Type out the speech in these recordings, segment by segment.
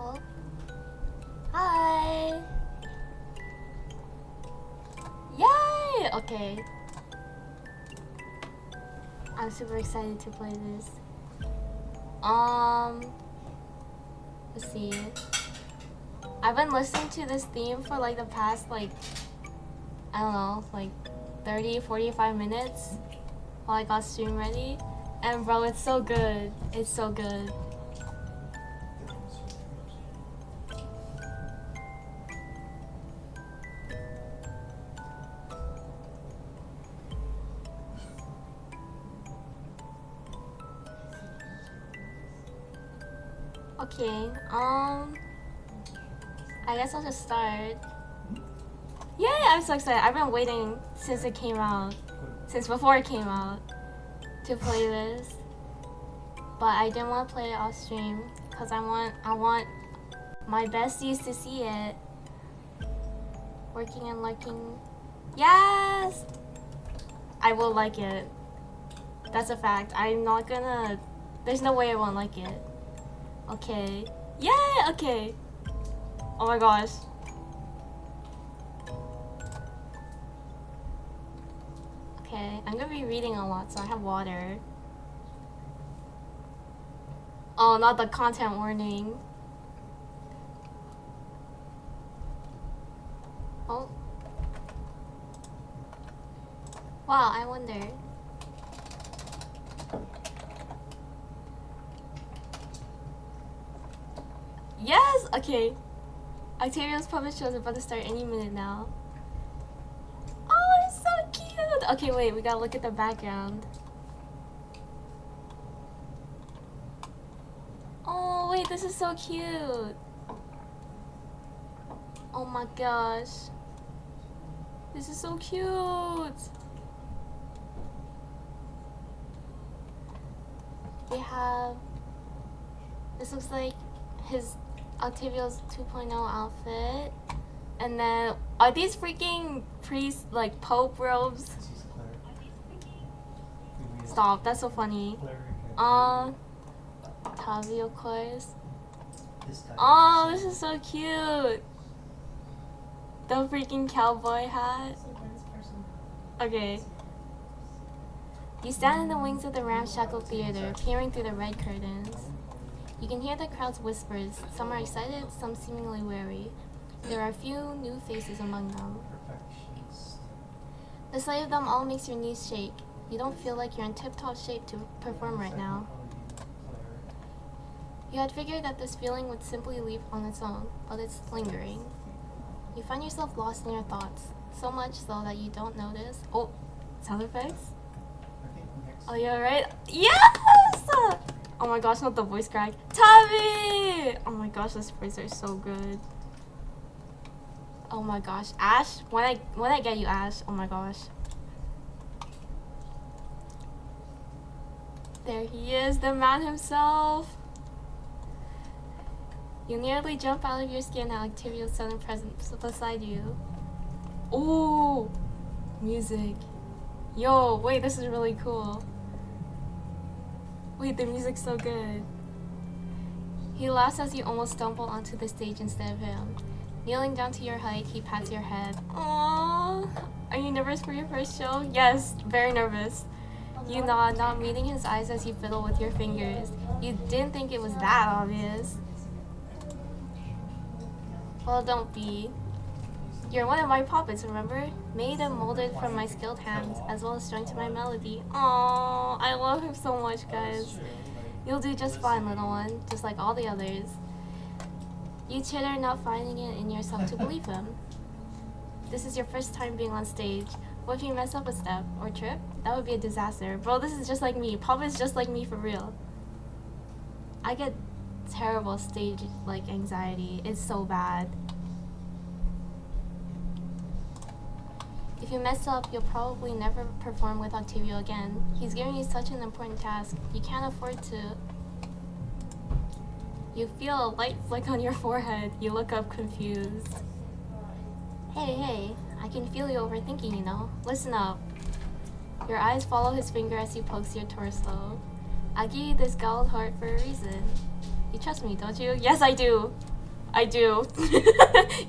Oh. Hi! Yay! Okay. I'm super excited to play this. Let's see. I've been listening to this theme for like the past like, I don't know, like 30-45 minutes while I got stream ready. And bro, it's so good. It's so good. Okay, I guess I'll just start. Yay, I'm so excited. I've been waiting since it came out. Since before it came out. To play this. But I didn't want to play it off stream. Because I want my besties to see it. Working and liking. Yes! I will like it. That's a fact. I'm not gonna... There's no way I won't like it. Okay. Yay! Okay. Oh my gosh. Okay, I'm gonna be reading a lot, so I have water. Oh, not the content warning. Oh. Wow, I wonder. Yes! Okay. Octavio's puppet show is about to start any minute now. Oh, it's so cute! Okay, wait, we gotta look at the background. Oh, wait, this is so cute! Oh my gosh. This is so cute! They have... This looks like his Octavio's 2.0 outfit. And then, are these freaking priest, like, Pope robes? Stop, that's so funny. Tavi, of course. Oh, this is so cute! The freaking cowboy hat. Okay. You stand in the wings of the ramshackle theater, peering through the red curtains. You can hear the crowd's whispers. Some are excited, some seemingly wary. There are a few new faces among them. The sight of them all makes your knees shake. You don't feel like you're in tip-top shape to perform right now. You had figured that this feeling would simply leave on its own, but it's lingering. You find yourself lost in your thoughts, so much so that you don't notice. Oh, sound effects? Oh, you alright? Yes! Oh my gosh, not the voice crack. Tavi! Oh my gosh, those words are so good. Oh my gosh, Ash? When I get you, Ash. Oh my gosh. There he is, the man himself. You nearly jump out of your skin at Octavio's sudden presence beside you. Ooh, music. Yo, wait, this is really cool. Wait, the music's so good. He laughs as you almost stumble onto the stage instead of him. Kneeling down to your height, he pats your head. Aww. Are you nervous for your first show? Yes, very nervous. You nod, not meeting his eyes as you fiddle with your fingers. You didn't think it was that obvious. Well, don't be. You're one of my puppets, remember? Made and molded from my skilled hands, as well as strung to my melody. Aww, I love him so much, guys. You'll do just fine, little one, just like all the others. You chitter, not finding it in yourself to believe him. This is your first time being on stage. What if you mess up a step or trip? That would be a disaster. Bro, this is just like me. Puppet's just like me for real. I get terrible stage like anxiety. It's so bad. If you mess up, you'll probably never perform with Octavio again. He's giving you such an important task. You can't afford to. You feel a light flick on your forehead. You look up confused. Hey, I can feel you overthinking, you know. Listen up. Your eyes follow his finger as he pokes your torso. I gave you this gold heart for a reason. You trust me, don't you? Yes, I do. I do.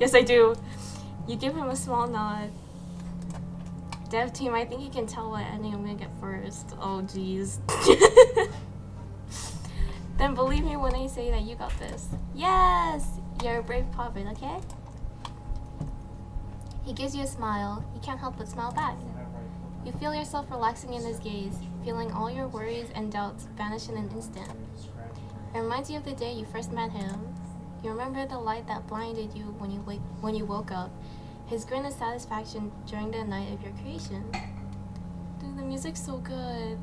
Yes, I do. You give him a small nod. Dev team, I think you can tell what ending I'm gonna get first. Oh, jeez. Then believe me when I say that you got this. Yes! You're a brave puppet, okay? He gives you a smile. You can't help but smile back. You feel yourself relaxing in his gaze, feeling all your worries and doubts vanish in an instant. It reminds you of the day you first met him. You remember the light that blinded you when you woke up, his grin of satisfaction during the night of your creation. Dude, the music's so good.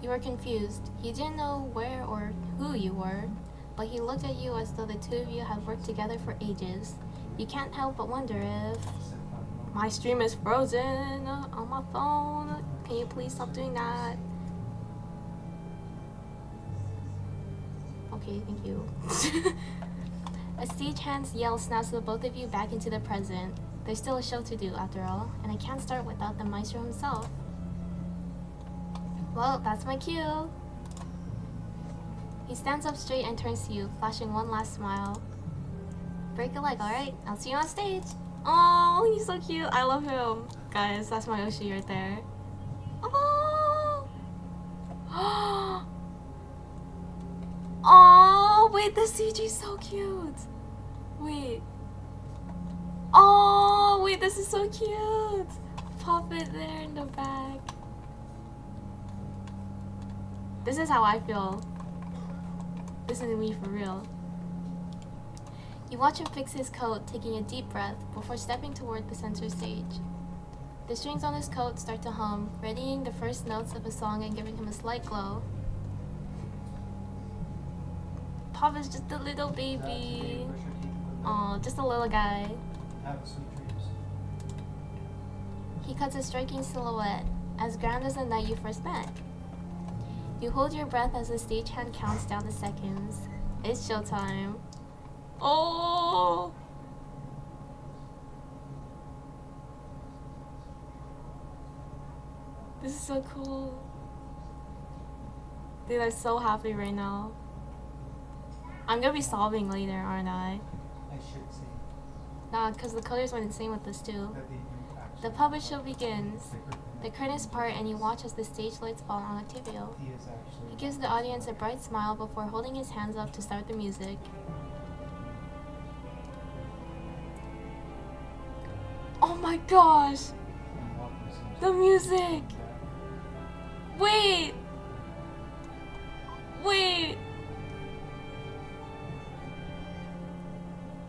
You were confused. You didn't know where or who you were, but he looked at you as though the two of you had worked together for ages. You can't help but wonder if... My stream is frozen on my phone. Can you please stop doing that? Okay, thank you. A stagehand's yell snaps the both of you back into the present. There's still a show to do, after all, and I can't start without the maestro himself. Well, that's my cue. He stands up straight and turns to you, flashing one last smile. Break a leg, alright? I'll see you on stage. Oh, he's so cute. I love him. Guys, that's my Oshi right there. Oh! Oh, wait, the CG's so cute. Wait. Oh, wait, this is so cute. Pop it there in the back. This is how I feel. This is me for real. You watch him fix his coat, taking a deep breath before stepping toward the center stage. The strings on his coat start to hum, readying the first notes of a song and giving him a slight glow. Pop is just a little baby. Aw, just a little guy. He cuts a striking silhouette, as grand as the night you first met. You hold your breath as the stagehand counts down the seconds. It's showtime. Oh! This is so cool. Dude, I'm so happy right now. I'm gonna be sobbing later, aren't I? I should say. Nah, because the colors went insane with this too. The puppet show begins. The curtains part and you watch as the stage lights fall on Octavio. He gives the audience a bright smile before holding his hands up to start the music. Oh my gosh! The music! Wait! Wait!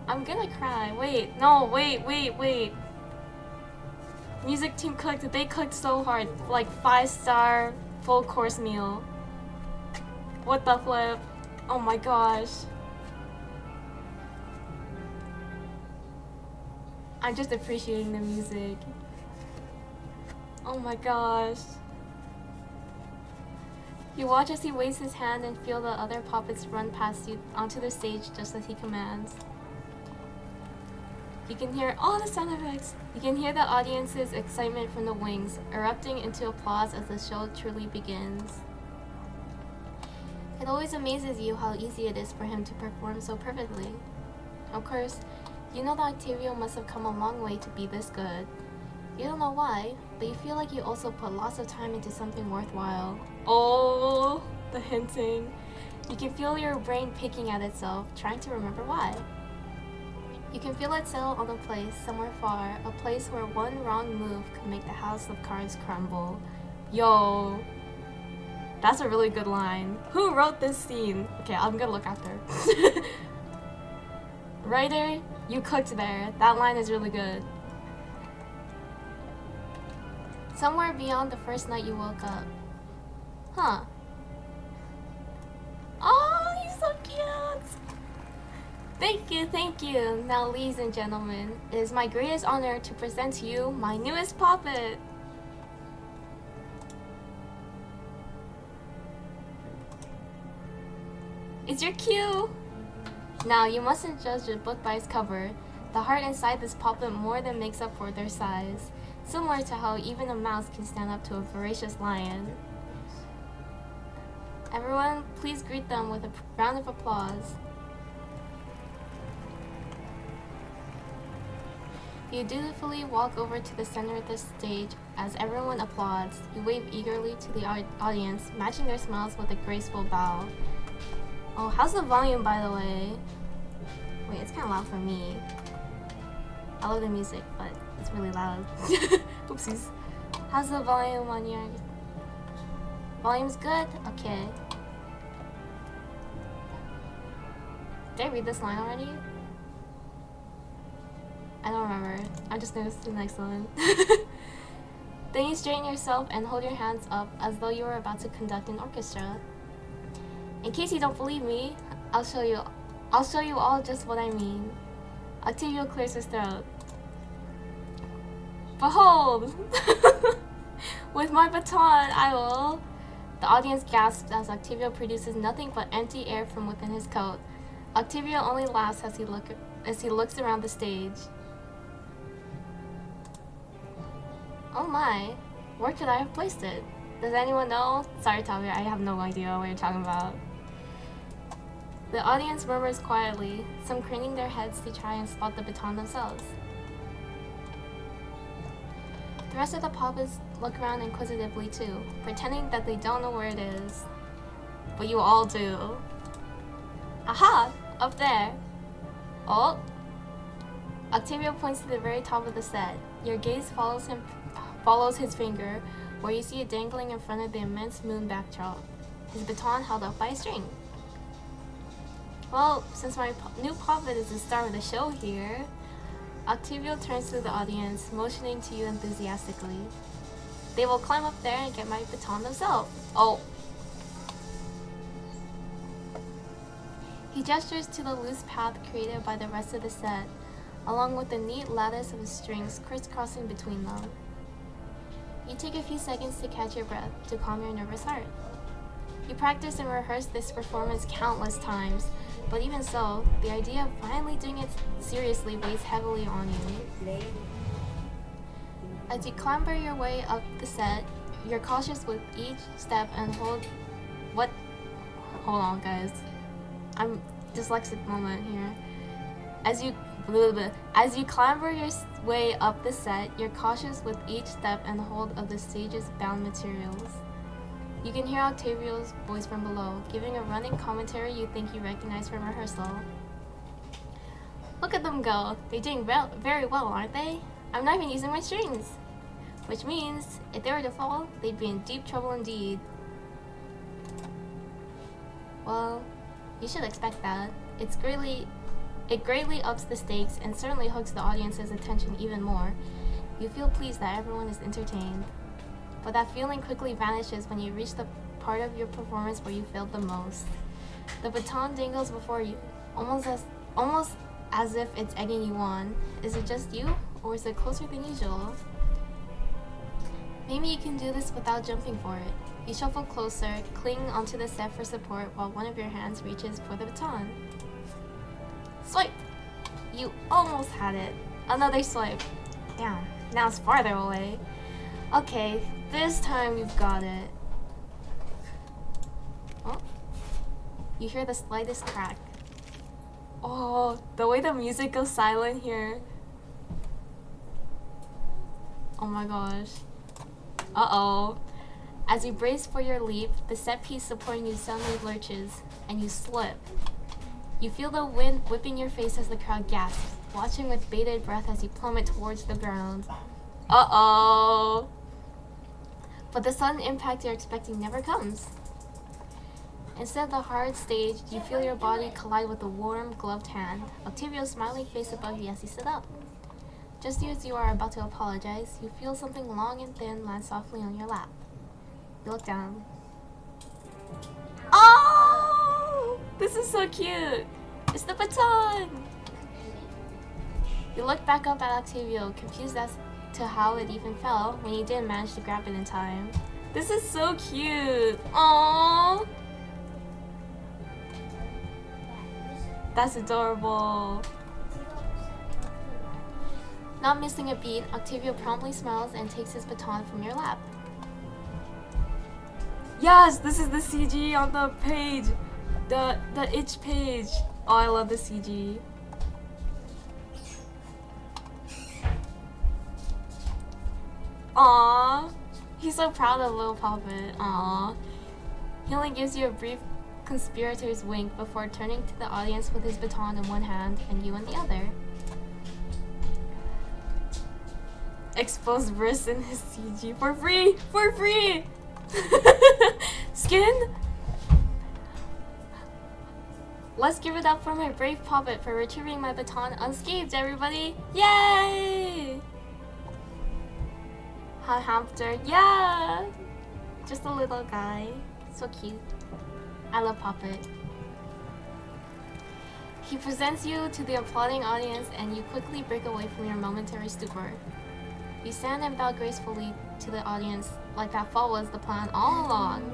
I'm gonna cry. Wait, no, wait. Music team clicked. They clicked so hard. Like 5-star full course meal. What the flip? Oh my gosh. I'm just appreciating the music. Oh my gosh. You watch as he waves his hand and feel the other puppets run past you onto the stage just as he commands. You can hear all the sound effects. You can hear the audience's excitement from the wings, erupting into applause as the show truly begins. It always amazes you how easy it is for him to perform so perfectly. Of course, you know that Octavio must have come a long way to be this good. You don't know why, but you feel like you also put lots of time into something worthwhile. Oh, the hinting. You can feel your brain picking at itself, trying to remember why. You can feel it settle on a place somewhere far, a place where one wrong move could make the house of cards crumble. Yo, that's a really good line. Who wrote this scene? Okay, I'm gonna look after. Writer, you clicked there. That line is really good. Somewhere beyond the first night you woke up. Huh. Oh, he's so cute! Thank you. Now, ladies and gentlemen, it is my greatest honor to present to you my newest puppet. It's your cue! Now, you mustn't judge a book by its cover. The heart inside this puppet more than makes up for their size, similar to how even a mouse can stand up to a voracious lion. Everyone, please greet them with a round of applause. You dutifully walk over to the center of the stage as everyone applauds. You wave eagerly to the audience, matching their smiles with a graceful bow. Oh, how's the volume, by the way? Wait, it's kind of loud for me. I love the music, but it's really loud. Oopsies. How's the volume on your... Volume's good? Okay. Did I read this line already? I don't remember. I just noticed the next one. Then you straighten yourself and hold your hands up as though you were about to conduct an orchestra. In case you don't believe me, I'll show you all just what I mean. Octavio clears his throat. Behold! With my baton, I will... The audience gasps as Octavio produces nothing but empty air from within his coat. Octavio only laughs as he looks around the stage. Oh my, where could I have placed it? Does anyone know? Sorry, Tavia, I have no idea what you're talking about. The audience murmurs quietly, some craning their heads to try and spot the baton themselves. The rest of the puppets look around inquisitively too, pretending that they don't know where it is. But you all do. Aha! Up there! Oh! Octavio points to the very top of the set. Your gaze follows his finger, where you see it dangling in front of the immense moon backdrop, his baton held up by a string. Well, since my new puppet is the star of the show here, Octavio turns to the audience, motioning to you enthusiastically. They will climb up there and get my baton themselves. Oh! He gestures to the loose path created by the rest of the set, along with the neat lattice of strings crisscrossing between them. You take a few seconds to catch your breath, to calm your nervous heart. You practice and rehearse this performance countless times, but even so, the idea of finally doing it seriously weighs heavily on you. As you clamber your way up the set, you're cautious with each step and hold on, guys. I'm dyslexic moment here. As you clamber your way up the set, you're cautious with each step and hold of the stage's bound materials. You can hear Octavio's voice from below, giving a running commentary you think you recognize from rehearsal. Look at them go. They're doing very well, aren't they? I'm not even using my strings. Which means, if they were to fall, they'd be in deep trouble indeed. Well, you should expect that. It greatly ups the stakes and certainly hooks the audience's attention even more. You feel pleased that everyone is entertained. But that feeling quickly vanishes when you reach the part of your performance where you failed the most. The baton dangles before you, almost as if it's egging you on. Is it just you, or is it closer than usual? Maybe you can do this without jumping for it. You shuffle closer, cling onto the set for support while one of your hands reaches for the baton. Swipe! You almost had it. Another swipe. Damn, now it's farther away. Okay, this time you've got it. Oh, you hear the slightest crack. Oh, the way the music goes silent here. Oh my gosh. Uh-oh. As you brace for your leap, the set piece supporting you suddenly lurches, and you slip. You feel the wind whipping your face as the crowd gasps, watching with bated breath as you plummet towards the ground. Uh-oh! But the sudden impact you're expecting never comes. Instead of the hard stage, you feel your body collide with a warm, gloved hand, Octavio's smiling face above you as you sit up. Just as you are about to apologize, you feel something long and thin land softly on your lap. You look down. Oh! This is so cute! It's the baton! You look back up at Octavio, confused as to how it even fell when you didn't manage to grab it in time. This is so cute! Aww! That's adorable! Not missing a beat, Octavio promptly smiles and takes his baton from your lap. Yes, this is the CG on the page. The itch page. Oh, I love the CG. Aww. He's so proud of Little Puppet. Aww. He only gives you a brief conspirator's wink before turning to the audience with his baton in one hand and you in the other. Exposed wrists in his CG for free! For free! Skin? Let's give it up for my brave puppet for retrieving my baton unscathed, everybody! Yay! Hi, hamster. Yeah! Just a little guy. So cute. I love Puppet. He presents you to the applauding audience and you quickly break away from your momentary stupor. You stand and bow gracefully to the audience like that fall was the plan all along.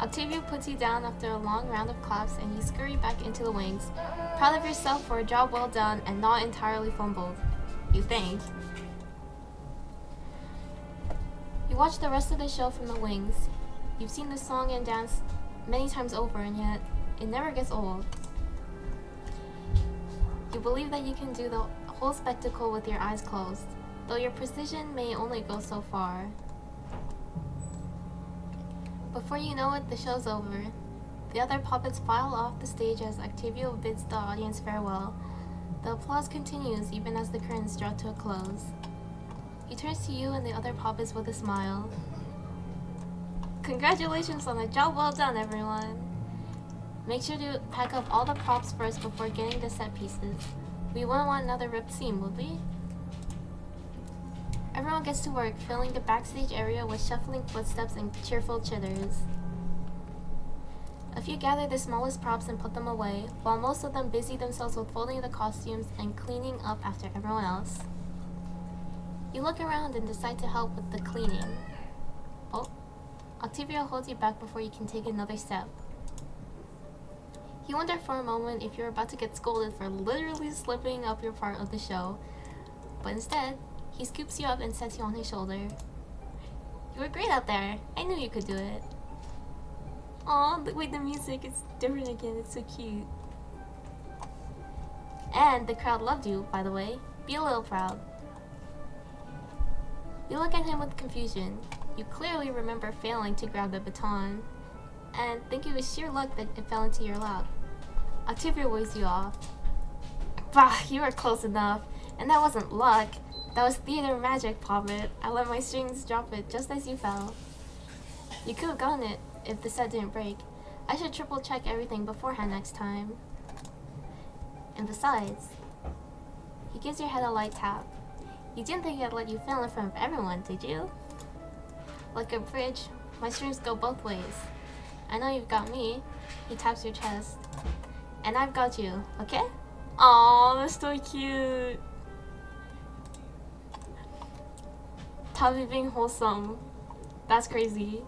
Octavio puts you down after a long round of claps and you scurry back into the wings, proud of yourself for a job well done and not entirely fumbled. You think. You watch the rest of the show from the wings. You've seen the song and dance many times over and yet it never gets old. You believe that you can do the whole spectacle with your eyes closed, though your precision may only go so far. Before you know it, the show's over. The other puppets file off the stage as Octavio bids the audience farewell. The applause continues even as the curtains draw to a close. He turns to you and the other puppets with a smile. Congratulations on a job well done, everyone. Make sure to pack up all the props first before getting the set pieces. We wouldn't want another ripped scene, would we? Everyone gets to work, filling the backstage area with shuffling footsteps and cheerful chitters. A few gather the smallest props and put them away, while most of them busy themselves with folding the costumes and cleaning up after everyone else. You look around and decide to help with the cleaning. Oh, Octavio holds you back before you can take another step. You wonder for a moment if you're about to get scolded for literally slipping up your part of the show, but instead, he scoops you up and sets you on his shoulder. You were great out there. I knew you could do it. Aw, wait, the music is different again. It's so cute. And the crowd loved you, by the way. Be a little proud. You look at him with confusion. You clearly remember failing to grab the baton, and think it was sheer luck that it fell into your lap. Octavio waves you off. Bah, you were close enough. And that wasn't luck. That was theater magic, Puppet. I let my strings drop it just as you fell. You could have gotten it if the set didn't break. I should triple check everything beforehand next time. And besides, he gives your head a light tap. You didn't think I'd let you fail in front of everyone, did you? Like a bridge, my strings go both ways. I know you've got me. He taps your chest. And I've got you, okay? Aww, that's so cute. Tabby being wholesome. That's crazy.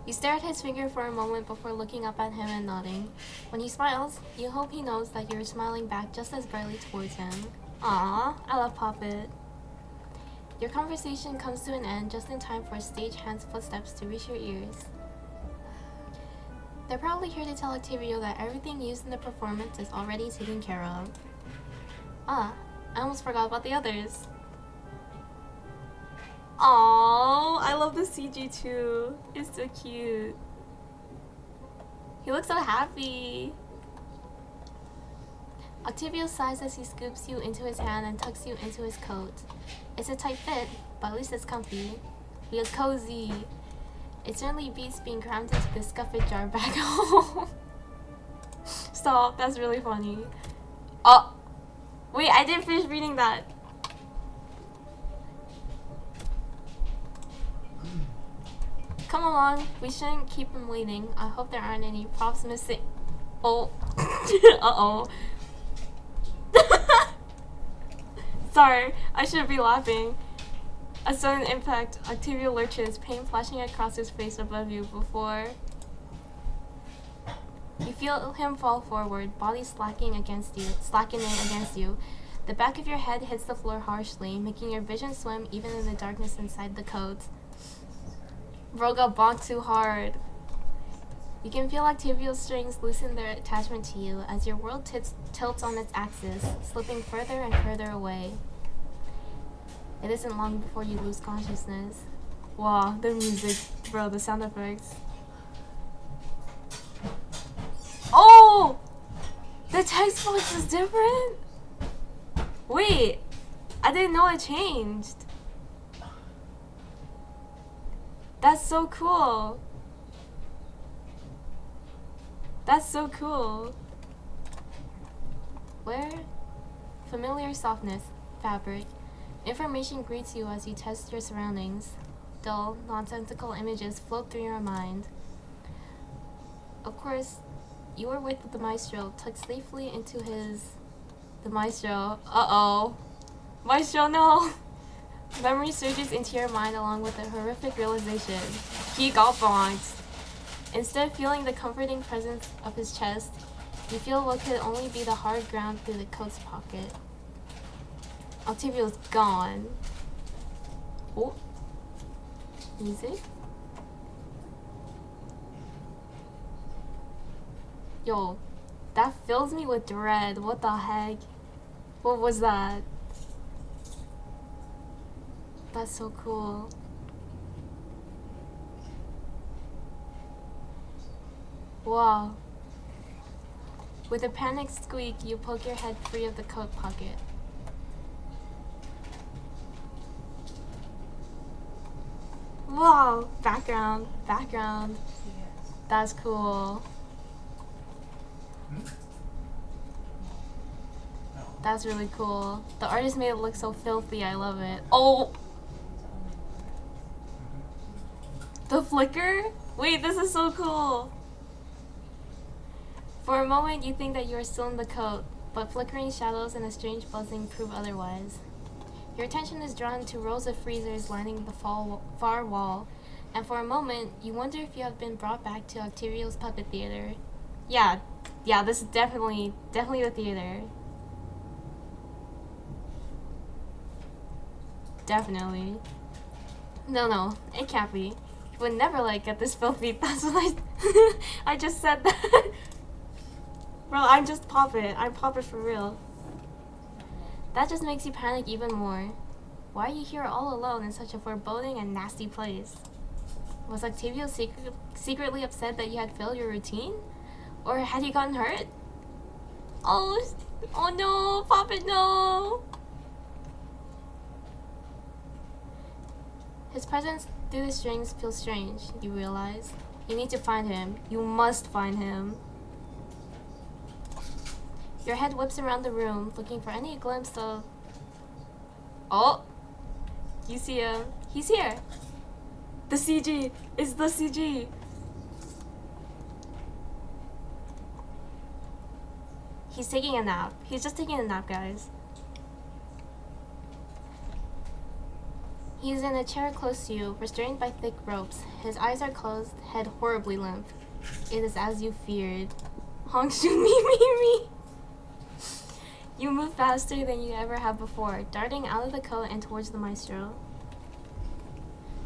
You stare at his finger for a moment before looking up at him and nodding. When he smiles, you hope he knows that you're smiling back just as brightly towards him. Aww, I love Puppet. Your conversation comes to an end just in time for stagehand's footsteps to reach your ears. They're probably here to tell Octavio that everything used in the performance is already taken care of. Ah, I almost forgot about the others. Aww, I love the CG too. It's so cute. He looks so happy. Octavio sighs as he scoops you into his hand and tucks you into his coat. It's a tight fit, but at least it's comfy. Feels cozy. It certainly beats being crammed into the scuffed jar back home. Stop, that's really funny. Oh, wait, I didn't finish reading that. Come along, we shouldn't keep him waiting. I hope there aren't any props missing. Oh, uh-oh. Sorry, I shouldn't be laughing. A sudden impact, Octavio lurches, pain flashing across his face above you before you feel him fall forward, body slackening against you. The back of your head hits the floor harshly, making your vision swim even in the darkness inside the coat. Bro got bonked too hard. You can feel Octavio's strings loosen their attachment to you as your world tilts on its axis, slipping further and further away. It isn't long before you lose consciousness. Wow, the music, bro, the sound effects. Oh! The text box is different? Wait, I didn't know it changed. That's so cool. That's so cool. Where? Familiar softness, fabric. Information greets you as you test your surroundings. Dull, nonsensical images float through your mind. Of course, you were with the maestro, tucked safely into the maestro. Uh-oh. Maestro, no! Memory surges into your mind along with a horrific realization. He got bonked. Instead of feeling the comforting presence of his chest, you feel what could only be the hard ground through the coat's pocket. Octavio's gone. Oh. Music? Yo, that fills me with dread. What the heck? What was that? That's so cool. Wow. With a panicked squeak, you poke your head free of the coat pocket. Wow! Background. Background. That's cool. That's really cool. The artist made it look so filthy. I love it. Oh! The flicker? Wait, this is so cool. For a moment, you think that you are still in the coat, but flickering shadows and a strange buzzing prove otherwise. Your attention is drawn to rows of freezers lining the far wall, and for a moment, you wonder if you have been brought back to Octavio's puppet theater. Yeah, this is definitely the theater. Definitely. No, it can't be. You would never get this filthy. That's what I just said that. Bro, I'm just Poppet. I'm Poppet for real. That just makes you panic even more. Why are you here all alone in such a foreboding and nasty place? Was Octavio secretly upset that you had failed your routine? Or had he gotten hurt? Oh no, Poppet, no! His presence through the strings feels strange, you realize. You need to find him. You must find him. Your head whips around the room, looking for any glimpse of... Oh! You see him. He's here! The CG! It's the CG! He's taking a nap. He's just taking a nap, guys. He's in a chair close to you, restrained by thick ropes. His eyes are closed, head horribly limp. It is as you feared. Hongshu me. You move faster than you ever have before, darting out of the coat and towards the maestro.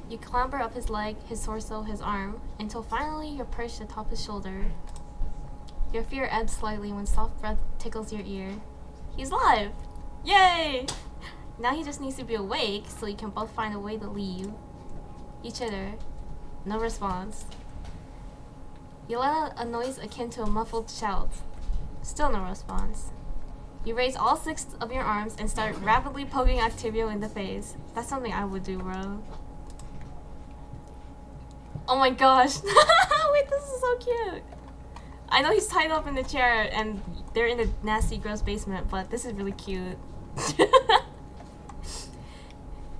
You clamber up his leg, his torso, his arm, until finally you're perched atop his shoulder. Your fear ebbs slightly when soft breath tickles your ear. He's alive! Yay! Now he just needs to be awake so you can both find a way to leave. You chitter. No response. You let out a noise akin to a muffled shout. Still no response. You raise all 6 of your arms and start rapidly poking Octavio in the face. That's something I would do, bro. Oh my gosh. Wait, this is so cute. I know he's tied up in the chair and they're in a nasty, gross basement, but this is really cute.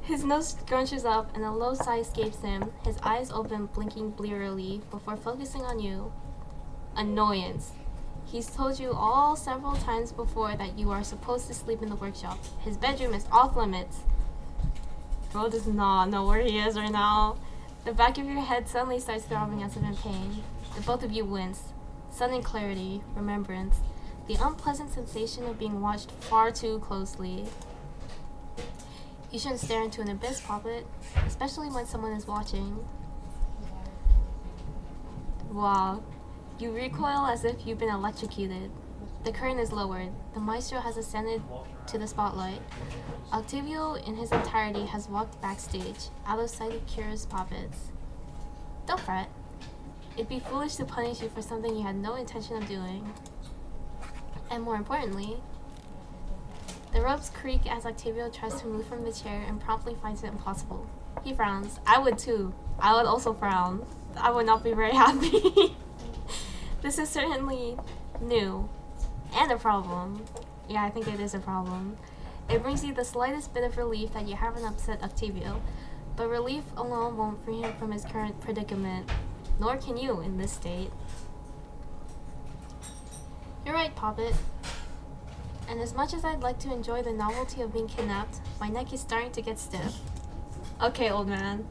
His nose scrunches up and a low sigh escapes him, his eyes open, blinking blearily, before focusing on you. Annoyance. He's told you all several times before that you are supposed to sleep in the workshop. His bedroom is off limits. Bro does not know where he is right now. The back of your head suddenly starts throbbing as if in pain. The both of you wince. Sudden clarity, remembrance, the unpleasant sensation of being watched far too closely. You shouldn't stare into an abyss, Poppet, especially when someone is watching. Wow. You recoil as if you've been electrocuted. The curtain is lowered. The maestro has ascended to the spotlight. Octavio, in his entirety, has walked backstage, out of sight of Kira's puppets. Don't fret. It'd be foolish to punish you for something you had no intention of doing. And more importantly, the ropes creak as Octavio tries to move from the chair and promptly finds it impossible. He frowns. I would too. I would also frown. I would not be very happy. This is certainly new. And a problem. Yeah, I think it is a problem. It brings you the slightest bit of relief that you haven't upset Octavio, but relief alone won't free him from his current predicament. Nor can you in this state. You're right, Poppet. And as much as I'd like to enjoy the novelty of being kidnapped, my neck is starting to get stiff. Okay, old man.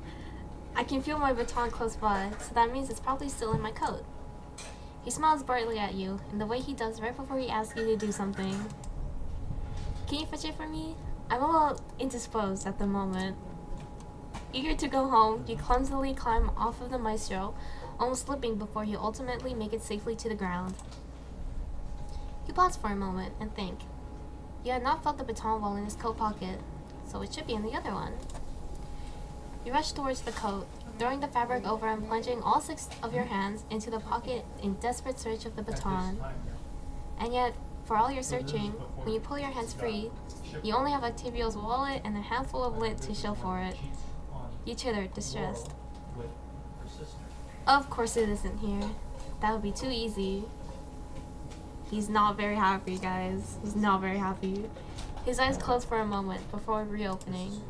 I can feel my baton close by, so that means it's probably still in my coat. He smiles brightly at you, in the way he does right before he asks you to do something. Can you fetch it for me? I'm a little indisposed at the moment. Eager to go home, you clumsily climb off of the maestro, almost slipping before you ultimately make it safely to the ground. You pause for a moment and think. You had not felt the baton while in his coat pocket, so it should be in the other one. You rush towards the coat, throwing the fabric over and plunging all 6 of your hands into the pocket in desperate search of the baton. And yet, for all your searching, when you pull your hands free, you only have Octavio's wallet and a handful of lint to show for it. You chitter, distressed. Of course it isn't here. That would be too easy. He's not very happy, guys. He's not very happy. His eyes close for a moment before reopening.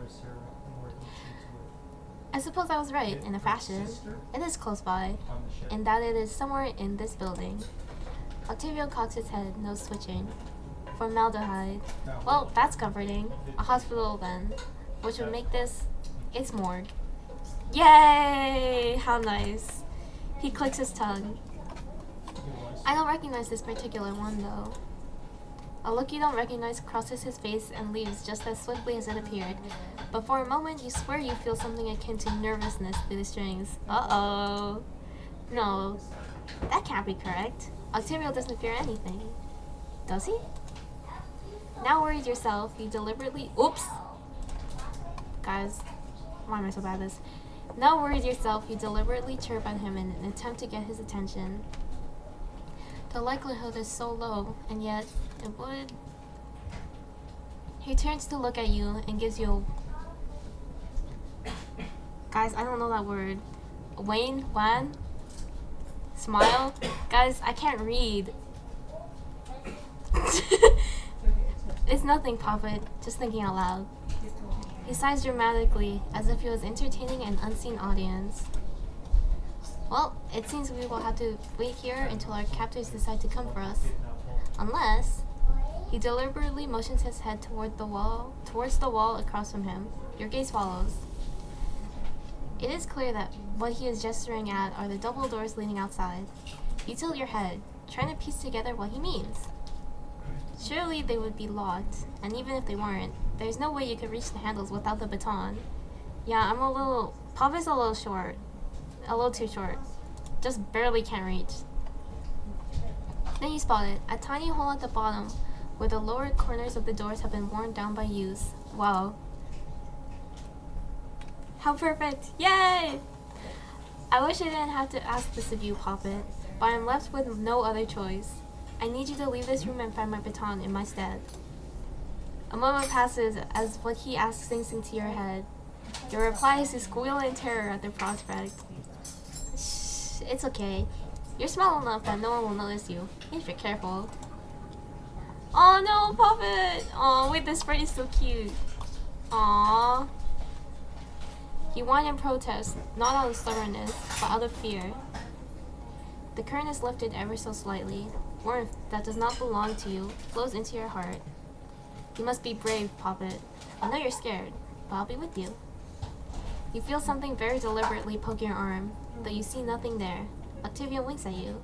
I suppose I was right, in a fashion. It is close by, and that it is somewhere in this building. Octavio cocks his head, nose switching. Formaldehyde. Well, that's comforting. A hospital, then. Which would make this... It's morgue. Yay! How nice. He clicks his tongue. I don't recognize this particular one, though. A look you don't recognize crosses his face and leaves just as swiftly as it appeared. But for a moment, you swear you feel something akin to nervousness through the strings. Uh-oh. No, that can't be correct. Octavio doesn't fear anything. Does he? Now worried yourself, you deliberately... Oops! Guys, why am I so bad at this? Now worried yourself, you deliberately chirp at him in an attempt to get his attention. The likelihood is so low, and yet it would... He turns to look at you and gives you a... Guys, I don't know that word. Wan? Smile? Guys, I can't read. It's nothing, Poppet. Just thinking out loud. He sighs dramatically, as if he was entertaining an unseen audience. Well, it seems we will have to wait here until our captors decide to come for us. Unless... He deliberately motions his head towards the wall across from him. Your gaze follows. It is clear that what he is gesturing at are the double doors leading outside. You tilt your head, trying to piece together what he means. Surely they would be locked, and even if they weren't, there's no way you could reach the handles without the baton. Yeah, Papa's a little short. A little too short. Just barely can't reach. Then you spot it, a tiny hole at the bottom, where the lower corners of the doors have been worn down by use. Wow. How perfect! Yay! I wish I didn't have to ask this of you, Poppet, but I'm left with no other choice. I need you to leave this room and find my baton in my stead. A moment passes as what he asks sinks into your head. Your reply is to squeal in terror at the prospect. Shh, it's okay. You're small enough that no one will notice you, if you're careful. Oh no, Poppet! Oh, wait, this sprite is so cute. Aww. You whine in protest, not out of stubbornness, but out of fear. The curtain is lifted ever so slightly. Warmth that does not belong to you flows into your heart. You must be brave, Poppet. I know you're scared, but I'll be with you. You feel something very deliberately poke your arm, though you see nothing there. Octavio winks at you.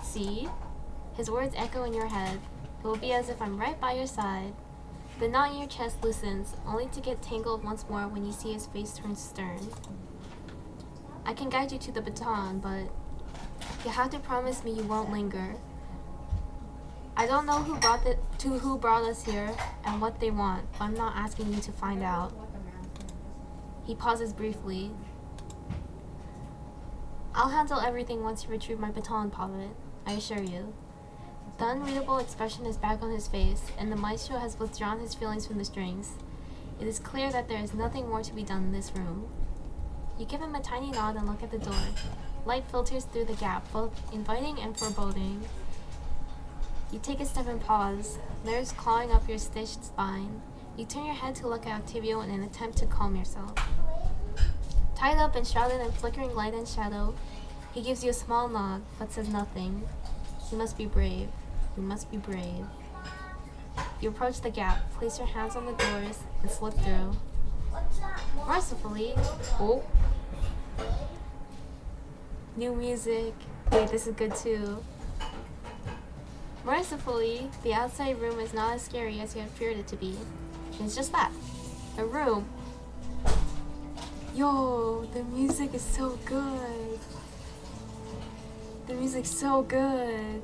See? His words echo in your head. It will be as if I'm right by your side. The knot in your chest loosens, only to get tangled once more when you see his face turn stern. I can guide you to the baton, but you have to promise me you won't linger. I don't know who brought us here and what they want, but I'm not asking you to find out. He pauses briefly. I'll handle everything once you retrieve my baton, Poppet. I assure you. The unreadable expression is back on his face, and the maestro has withdrawn his feelings from the strings. It is clear that there is nothing more to be done in this room. You give him a tiny nod and look at the door. Light filters through the gap, both inviting and foreboding. You take a step and pause, nerves clawing up your stitched spine. You turn your head to look at Octavio in an attempt to calm yourself. Tied up and shrouded in flickering light and shadow, he gives you a small nod, but says nothing. You must be brave. You must be brave. You approach the gap, place your hands on the doors, and slip through. Mercifully, new music. Wait, this is good too. Mercifully, the outside room is not as scary as you had feared it to be. It's just that. A room. Yo, the music is so good. The music's so good.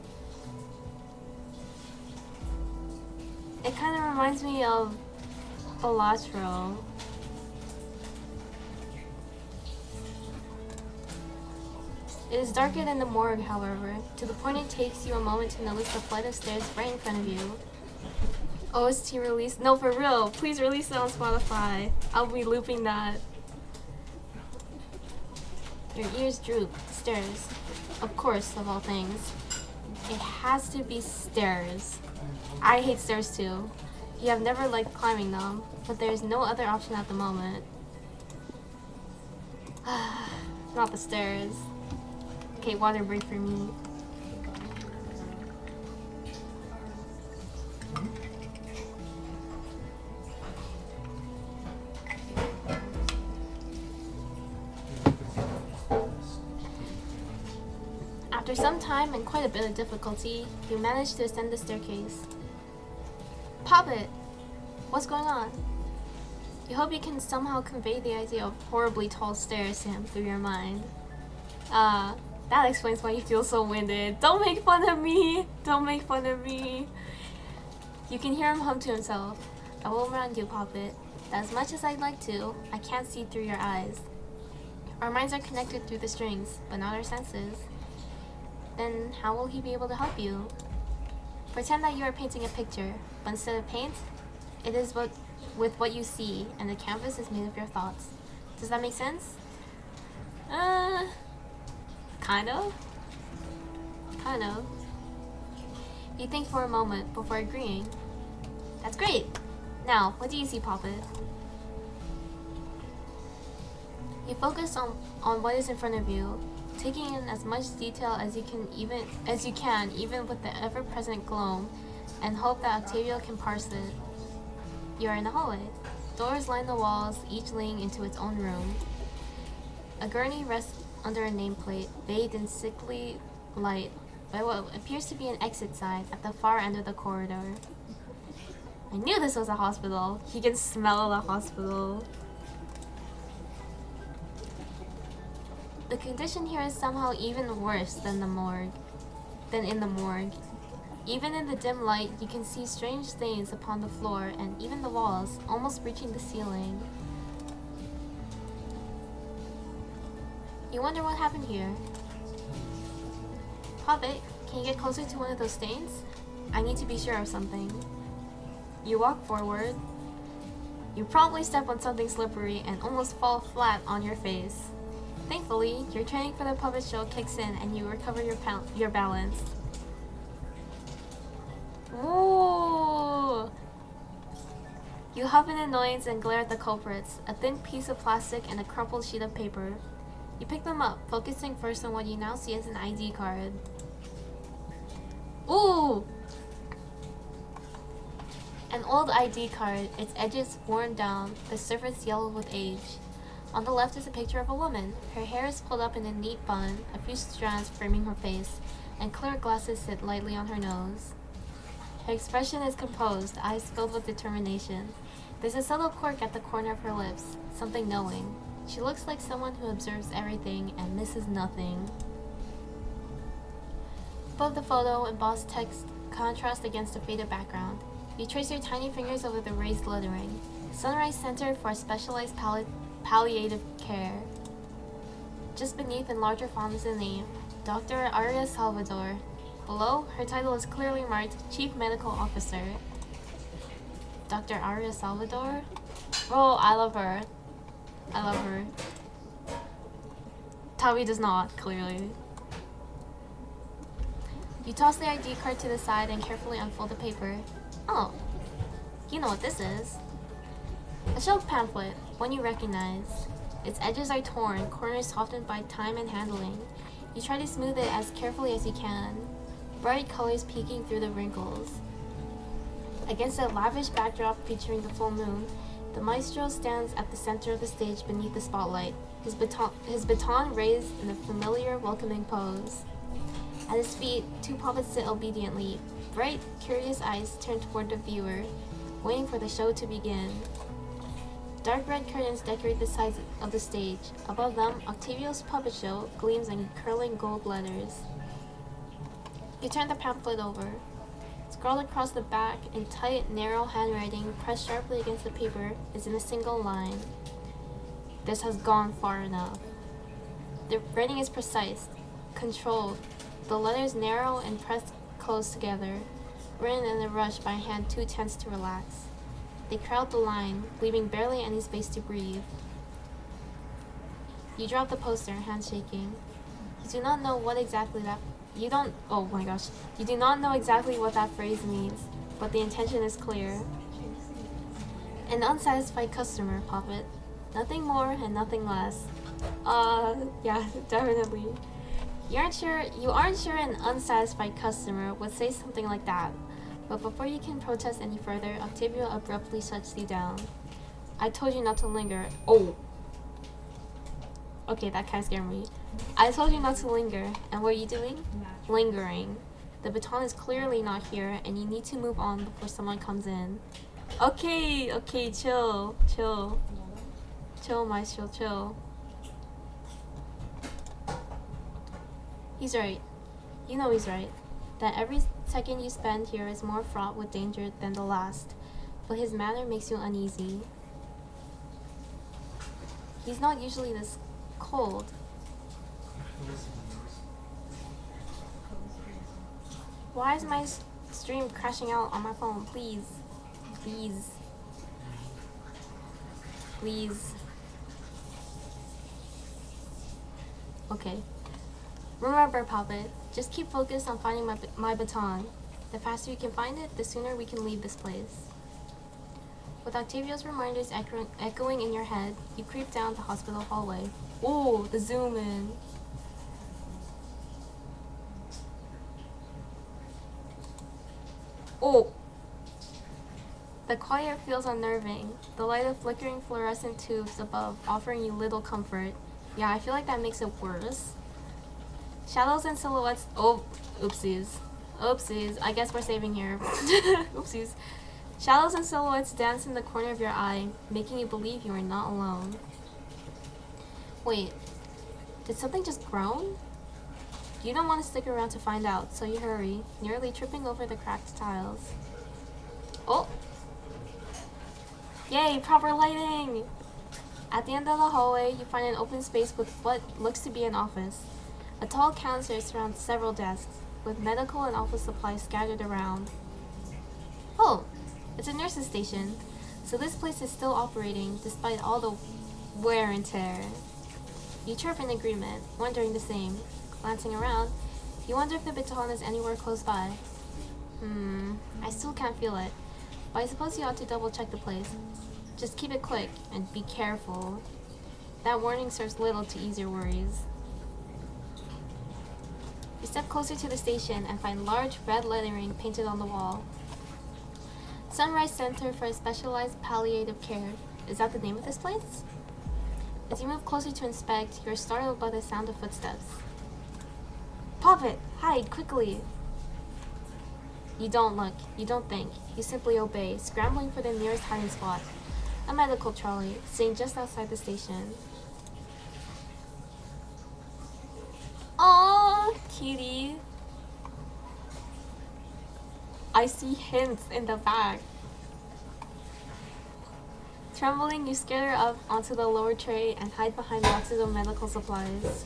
It kind of reminds me of Balatro. It is darker than the morgue, however, to the point it takes you a moment to notice the flight of stairs right in front of you. OST release? No, for real. Please release it on Spotify. I'll be looping that. Your ears droop. Stairs. Of course, of all things. It has to be stairs. I hate stairs too. You have never liked climbing them, but there is no other option at the moment. Not the stairs. Okay, water break for me. After some time and quite a bit of difficulty, you manage to ascend the staircase. Poppet! What's going on? You hope you can somehow convey the idea of horribly tall stairs to him through your mind. That explains why you feel so winded. Don't make fun of me! Don't make fun of me! You can hear him hum to himself. I will remind you, Poppet, that as much as I'd like to, I can't see through your eyes. Our minds are connected through the strings, but not our senses. Then how will he be able to help you? Pretend that you are painting a picture, but instead of paint, it is with what you see, and the canvas is made of your thoughts. Does that make sense? Kind of. Kind of. You think for a moment before agreeing. That's great! Now, what do you see, Poppet? You focus on what is in front of you, taking in as much detail as you can, even with the ever-present gloom, and hope that Octavio can parse it. You are in the hallway. Doors line the walls, each leading into its own room. A gurney rests under a nameplate, bathed in sickly light by what appears to be an exit sign at the far end of the corridor. I knew this was a hospital. He can smell the hospital. The condition here is somehow even worse than in the morgue. Even in the dim light, you can see strange stains upon the floor and even the walls, almost reaching the ceiling. You wonder what happened here. Poppet, can you get closer to one of those stains? I need to be sure of something. You walk forward. You promptly step on something slippery and almost fall flat on your face. Thankfully, your training for the puppet show kicks in and you recover your balance. Ooh! You huff in annoyance and glare at the culprits, a thin piece of plastic and a crumpled sheet of paper. You pick them up, focusing first on what you now see as an ID card. Ooh! An old ID card, its edges worn down, the surface yellow with age. On the left is a picture of a woman. Her hair is pulled up in a neat bun, a few strands framing her face, and clear glasses sit lightly on her nose. Her expression is composed, eyes filled with determination. There's a subtle quirk at the corner of her lips, something knowing. She looks like someone who observes everything and misses nothing. Above the photo, embossed text contrasts against the faded background. You trace your tiny fingers over the raised lettering. Sunrise Center for Specialized Palliative Care. Just beneath, in larger font, is the name, Dr. Aria Salvador. Below, her title is clearly marked Chief Medical Officer. Dr. Aria Salvador? Oh, I love her. I love her. Tavi does not, clearly. You toss the ID card to the side and carefully unfold the paper. Oh, you know what this is. A shelf pamphlet, one you recognize. Its edges are torn, corners softened by time and handling. You try to smooth it as carefully as you can, bright colors peeking through the wrinkles. Against a lavish backdrop featuring the full moon, the maestro stands at the center of the stage beneath the spotlight, his baton raised in a familiar, welcoming pose. At his feet, two puppets sit obediently, bright, curious eyes turned toward the viewer, waiting for the show to begin. Dark red curtains decorate the sides of the stage. Above them, Octavio's puppet show gleams in curling gold letters. You turn the pamphlet over. Scrawled across the back in tight, narrow handwriting, pressed sharply against the paper, is in a single line. This has gone far enough. The writing is precise, controlled. The letters narrow and pressed close together, written in a rush by a hand too tense to relax. They crowd the line, leaving barely any space to breathe. You drop the poster, hand shaking. You do not know what exactly that... You do not know exactly what that phrase means, but the intention is clear. An unsatisfied customer, Poppet. Nothing more and nothing less. Yeah, definitely. You aren't sure an unsatisfied customer would say something like that. But before you can protest any further, Octavio abruptly shuts you down. I told you not to linger. Oh! Okay, that kind of scared me. I told you not to linger. And what are you doing? Lingering. The baton is clearly not here, and you need to move on before someone comes in. Okay, chill. Chill, Maestro, chill. He's right. You know he's right. That every second you spend here is more fraught with danger than the last. But his manner makes you uneasy. He's not usually this cold. Why is my stream crashing out on my phone? Please. Okay. Remember, Puppet, just keep focused on finding my baton. The faster you can find it, the sooner we can leave this place. With Octavio's reminders echoing in your head, you creep down the hospital hallway. Ooh, the zoom in. Oh! The quiet feels unnerving, the light of flickering fluorescent tubes above offering you little comfort. Yeah, I feel like that makes it worse. Shadows and silhouettes. Oh, oopsies. I guess we're saving here. Oopsies. Shadows and silhouettes dance in the corner of your eye, making you believe you are not alone. Wait, did something just groan? You don't want to stick around to find out, so you hurry, nearly tripping over the cracked tiles. Oh! Yay, proper lighting! At the end of the hallway, you find an open space with what looks to be an office. A tall counter surrounds several desks, with medical and office supplies scattered around. Oh, it's a nurse's station, so this place is still operating despite all the wear and tear. You chirp in agreement, wondering the same. Glancing around, you wonder if the baton is anywhere close by. I still can't feel it, but I suppose you ought to double check the place. Just keep it quick, and be careful. That warning serves little to ease your worries. You step closer to the station and find large red lettering painted on the wall. Sunrise Center for Specialized Palliative Care. Is that the name of this place? As you move closer to inspect, you're startled by the sound of footsteps. Poppet! Hide, quickly! You don't look, you don't think, you simply obey, scrambling for the nearest hiding spot. A medical trolley, sitting just outside the station. cutie. I see hints in the back. Trembling, you scare her up onto the lower tray and hide behind boxes of medical supplies.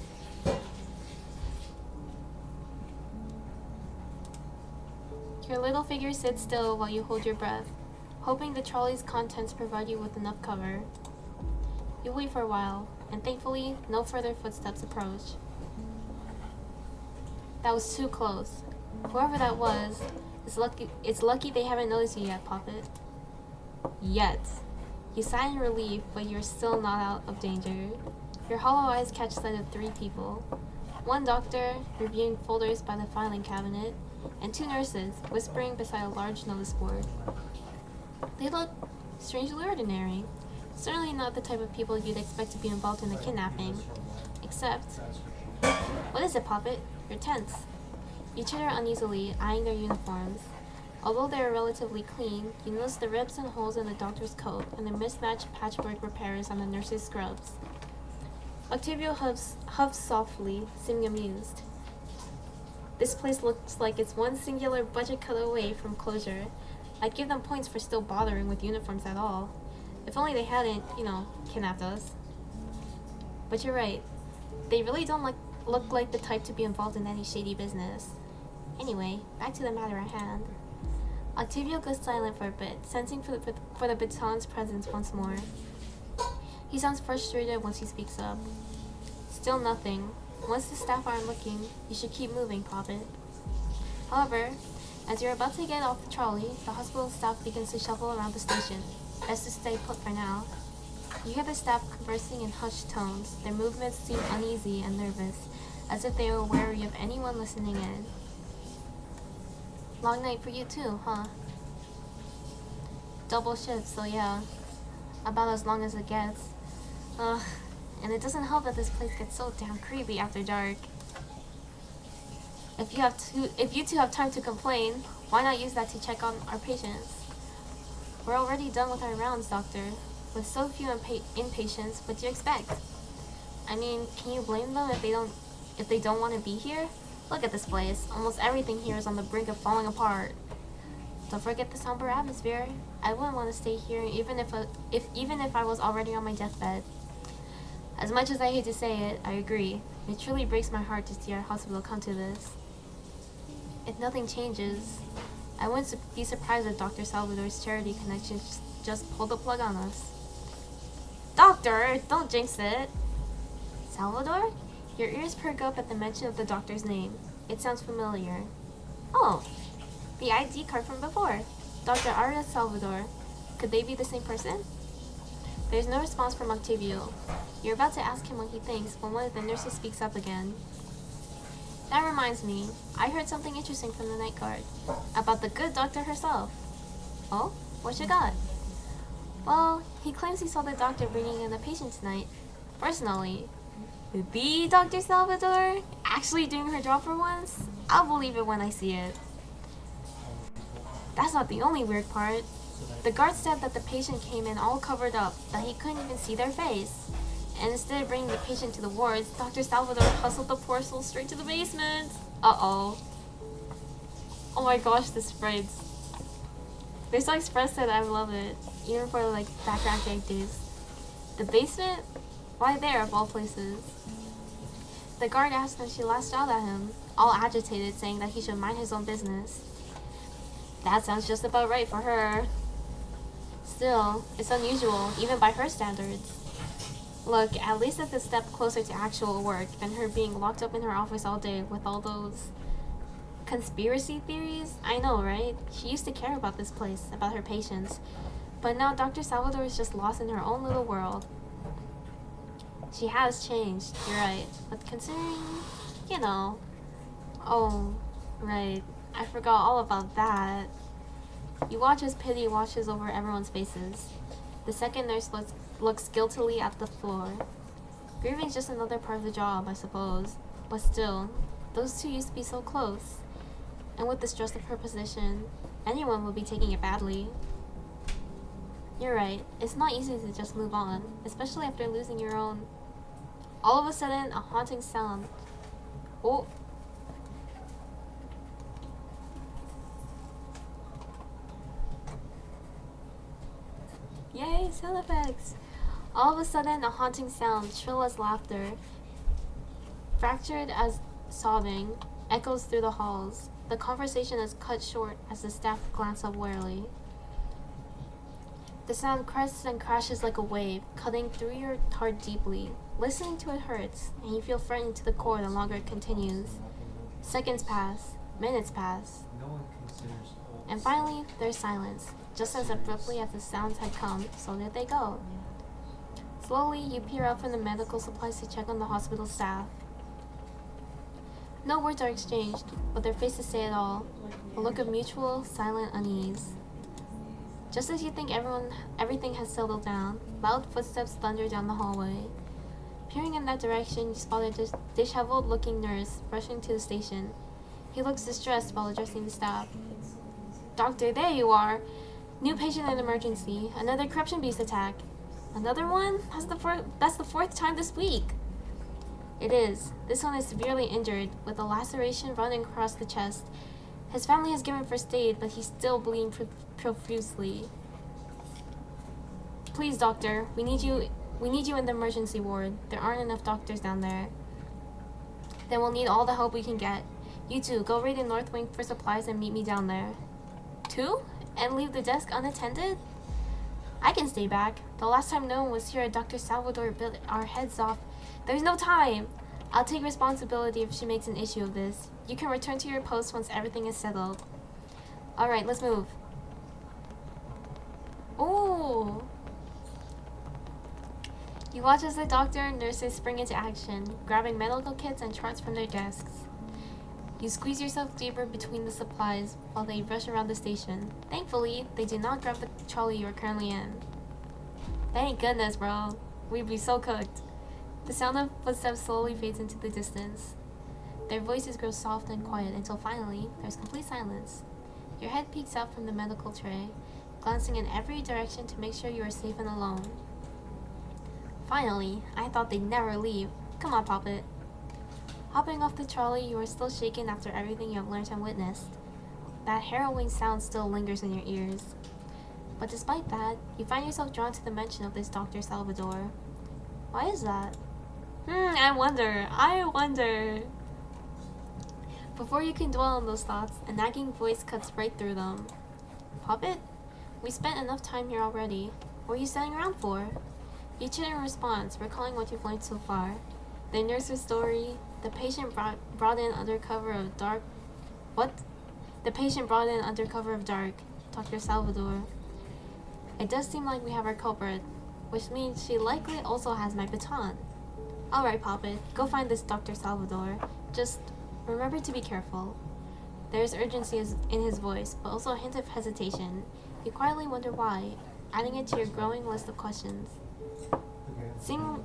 Your little figure sits still while you hold your breath, hoping the trolley's contents provide you with enough cover. You wait for a while, and thankfully, no further footsteps approach. That was too close. Whoever that was, it's lucky they haven't noticed you yet, Poppet. Yet. You sigh in relief, but you're still not out of danger. Your hollow eyes catch sight of 3 people. One doctor, reviewing folders by the filing cabinet, and 2 nurses, whispering beside a large notice board. They look strangely ordinary. Certainly not the type of people you'd expect to be involved in a kidnapping. Except... What is it, Poppet? You're tense. You chitter uneasily, eyeing their uniforms. Although they are relatively clean, you notice the rips and holes in the doctor's coat and the mismatched patchwork repairs on the nurse's scrubs. Octavio huffs softly, seeming amused. This place looks like it's one singular budget cut away from closure. I'd give them points for still bothering with uniforms at all. If only they hadn't, kidnapped us. But you're right. They really don't look like the type to be involved in any shady business. Anyway, back to the matter at hand. Octavio goes silent for a bit, sensing for the baton's presence once more. He sounds frustrated once he speaks up. Still nothing. Once the staff aren't looking, you should keep moving, Poppet. However, as you're about to get off the trolley, the hospital staff begins to shuffle around the station. Best to stay put for now. You hear the staff conversing in hushed tones. Their movements seem uneasy and nervous, as if they were wary of anyone listening in. Long night for you too, huh? Double shift, so yeah. About as long as it gets. And it doesn't help that this place gets so damn creepy after dark. If you two have time to complain, why not use that to check on our patients? We're already done with our rounds, Doctor. With so few inpatients, what do you expect? I mean, can you blame them if they don't want to be here? Look at this place. Almost everything here is on the brink of falling apart. Don't forget the somber atmosphere. I wouldn't want to stay here even if I was already on my deathbed. As much as I hate to say it, I agree. It truly breaks my heart to see our hospital come to this. If nothing changes, I wouldn't be surprised if Dr. Salvador's charity connections just pulled the plug on us. Doctor, don't jinx it. Salvador? Your ears perk up at the mention of the doctor's name. It sounds familiar. Oh, the ID card from before. Dr. Arias Salvador. Could they be the same person? There's no response from Octavio. You're about to ask him what he thinks when one of the nurses speaks up again. That reminds me, I heard something interesting from the night guard. About the good doctor herself. Oh? What you got? Well, he claims he saw the doctor bringing in a patient tonight. Personally. The Dr. Salvador? Actually doing her job for once? I'll believe it when I see it. That's not the only weird part. The guard said that the patient came in all covered up, that he couldn't even see their face. And instead of bringing the patient to the wards, Dr. Salvador hustled the poor soul straight to the basement. Uh-oh. Oh my gosh, the sprites. They're so expressive, I love it. Even for background characters. The basement? Why there, of all places? The guard asked and she lashed out at him, all agitated, saying that he should mind his own business. That sounds just about right for her. Still, it's unusual, even by her standards. Look, at least it's a step closer to actual work than her being locked up in her office all day with all those conspiracy theories. I know, right? She used to care about this place, about her patients. But now Dr. Salvador is just lost in her own little world. She has changed, you're right. But considering, Oh, right. I forgot all about that. You watch as pity washes over everyone's faces. The second nurse looks guiltily at the floor. Grieving's just another part of the job, I suppose. But still, those two used to be so close. And with the stress of her position, anyone would be taking it badly. You're right. It's not easy to just move on, especially after losing your own. All of a sudden, a haunting sound. Oh, Yay, sound effects! All of a sudden, a haunting sound, shrill as laughter, fractured as sobbing, echoes through the halls. The conversation is cut short as the staff glance up warily. The sound crests and crashes like a wave, cutting through your heart deeply. Listening to it hurts, and you feel frightened to the core the longer it continues. Seconds pass, minutes pass, and finally, there's silence. Just as abruptly as the sounds had come, so did they go. Slowly, you peer out from the medical supplies to check on the hospital staff. No words are exchanged, but their faces say it all. A look of mutual, silent unease. Just as you think everything has settled down, loud footsteps thunder down the hallway. Peering in that direction, you spot a disheveled-looking nurse rushing to the station. He looks distressed while addressing the staff. Doctor, there you are! New patient in emergency. Another corruption beast attack. Another one? That's the fourth time this week! It is. This one is severely injured, with a laceration running across the chest. His family has given first aid, but he's still bleeding profusely. Please, doctor, we need you in the emergency ward. There aren't enough doctors down there. Then we'll need all the help we can get. You two, go raid the North Wing for supplies and meet me down there. 2? And leave the desk unattended? I can stay back. The last time no one was here, Dr. Salvador bit our heads off. There's no time! I'll take responsibility if she makes an issue of this. You can return to your post once everything is settled. Alright, let's move. Ooh! You watch as the doctor and nurses spring into action, grabbing medical kits and charts from their desks. You squeeze yourself deeper between the supplies while they rush around the station. Thankfully, they do not grab the trolley you are currently in. Thank goodness, bro. We'd be so cooked. The sound of footsteps slowly fades into the distance. Their voices grow soft and quiet until finally, there's complete silence. Your head peeks out from the medical tray, glancing in every direction to make sure you are safe and alone. Finally, I thought they'd never leave. Come on, Poppet. Hopping off the trolley, you are still shaken after everything you have learned and witnessed. That harrowing sound still lingers in your ears. But despite that, you find yourself drawn to the mention of this Dr. Salvador. Why is that? I wonder. Before you can dwell on those thoughts, a nagging voice cuts right through them. Poppet? We spent enough time here already. What are you standing around for? You chit in response, recalling what you've learned so far. The nurse's story, the patient brought in under cover of dark... What? The patient brought in under cover of dark, Dr. Salvador. It does seem like we have our culprit, which means she likely also has my baton. Alright, Poppet, go find this Dr. Salvador. Just remember to be careful. There is urgency in his voice, but also a hint of hesitation. You quietly wonder why, adding it to your growing list of questions.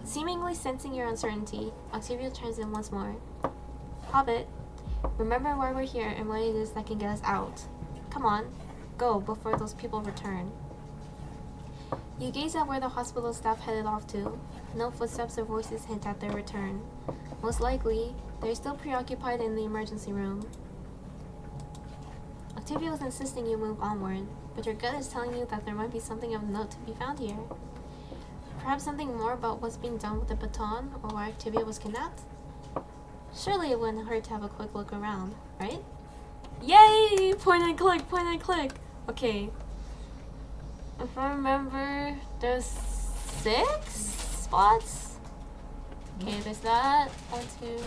Seemingly sensing your uncertainty, Octavia chimes in once more. Poppet, remember why we're here and what it is that can get us out. Come on, go before those people return. You gaze at where the hospital staff headed off to. No footsteps or voices hint at their return. Most likely, they're still preoccupied in the emergency room. Octavia was insisting you move onward, but your gut is telling you that there might be something of note to be found here. Perhaps something more about what's being done with the baton, or why Octavia was kidnapped? Surely it wouldn't hurt to have a quick look around, right? Yay! Point and click! Okay. If I remember, there's 6 spots? Okay, there's that. 1, 2.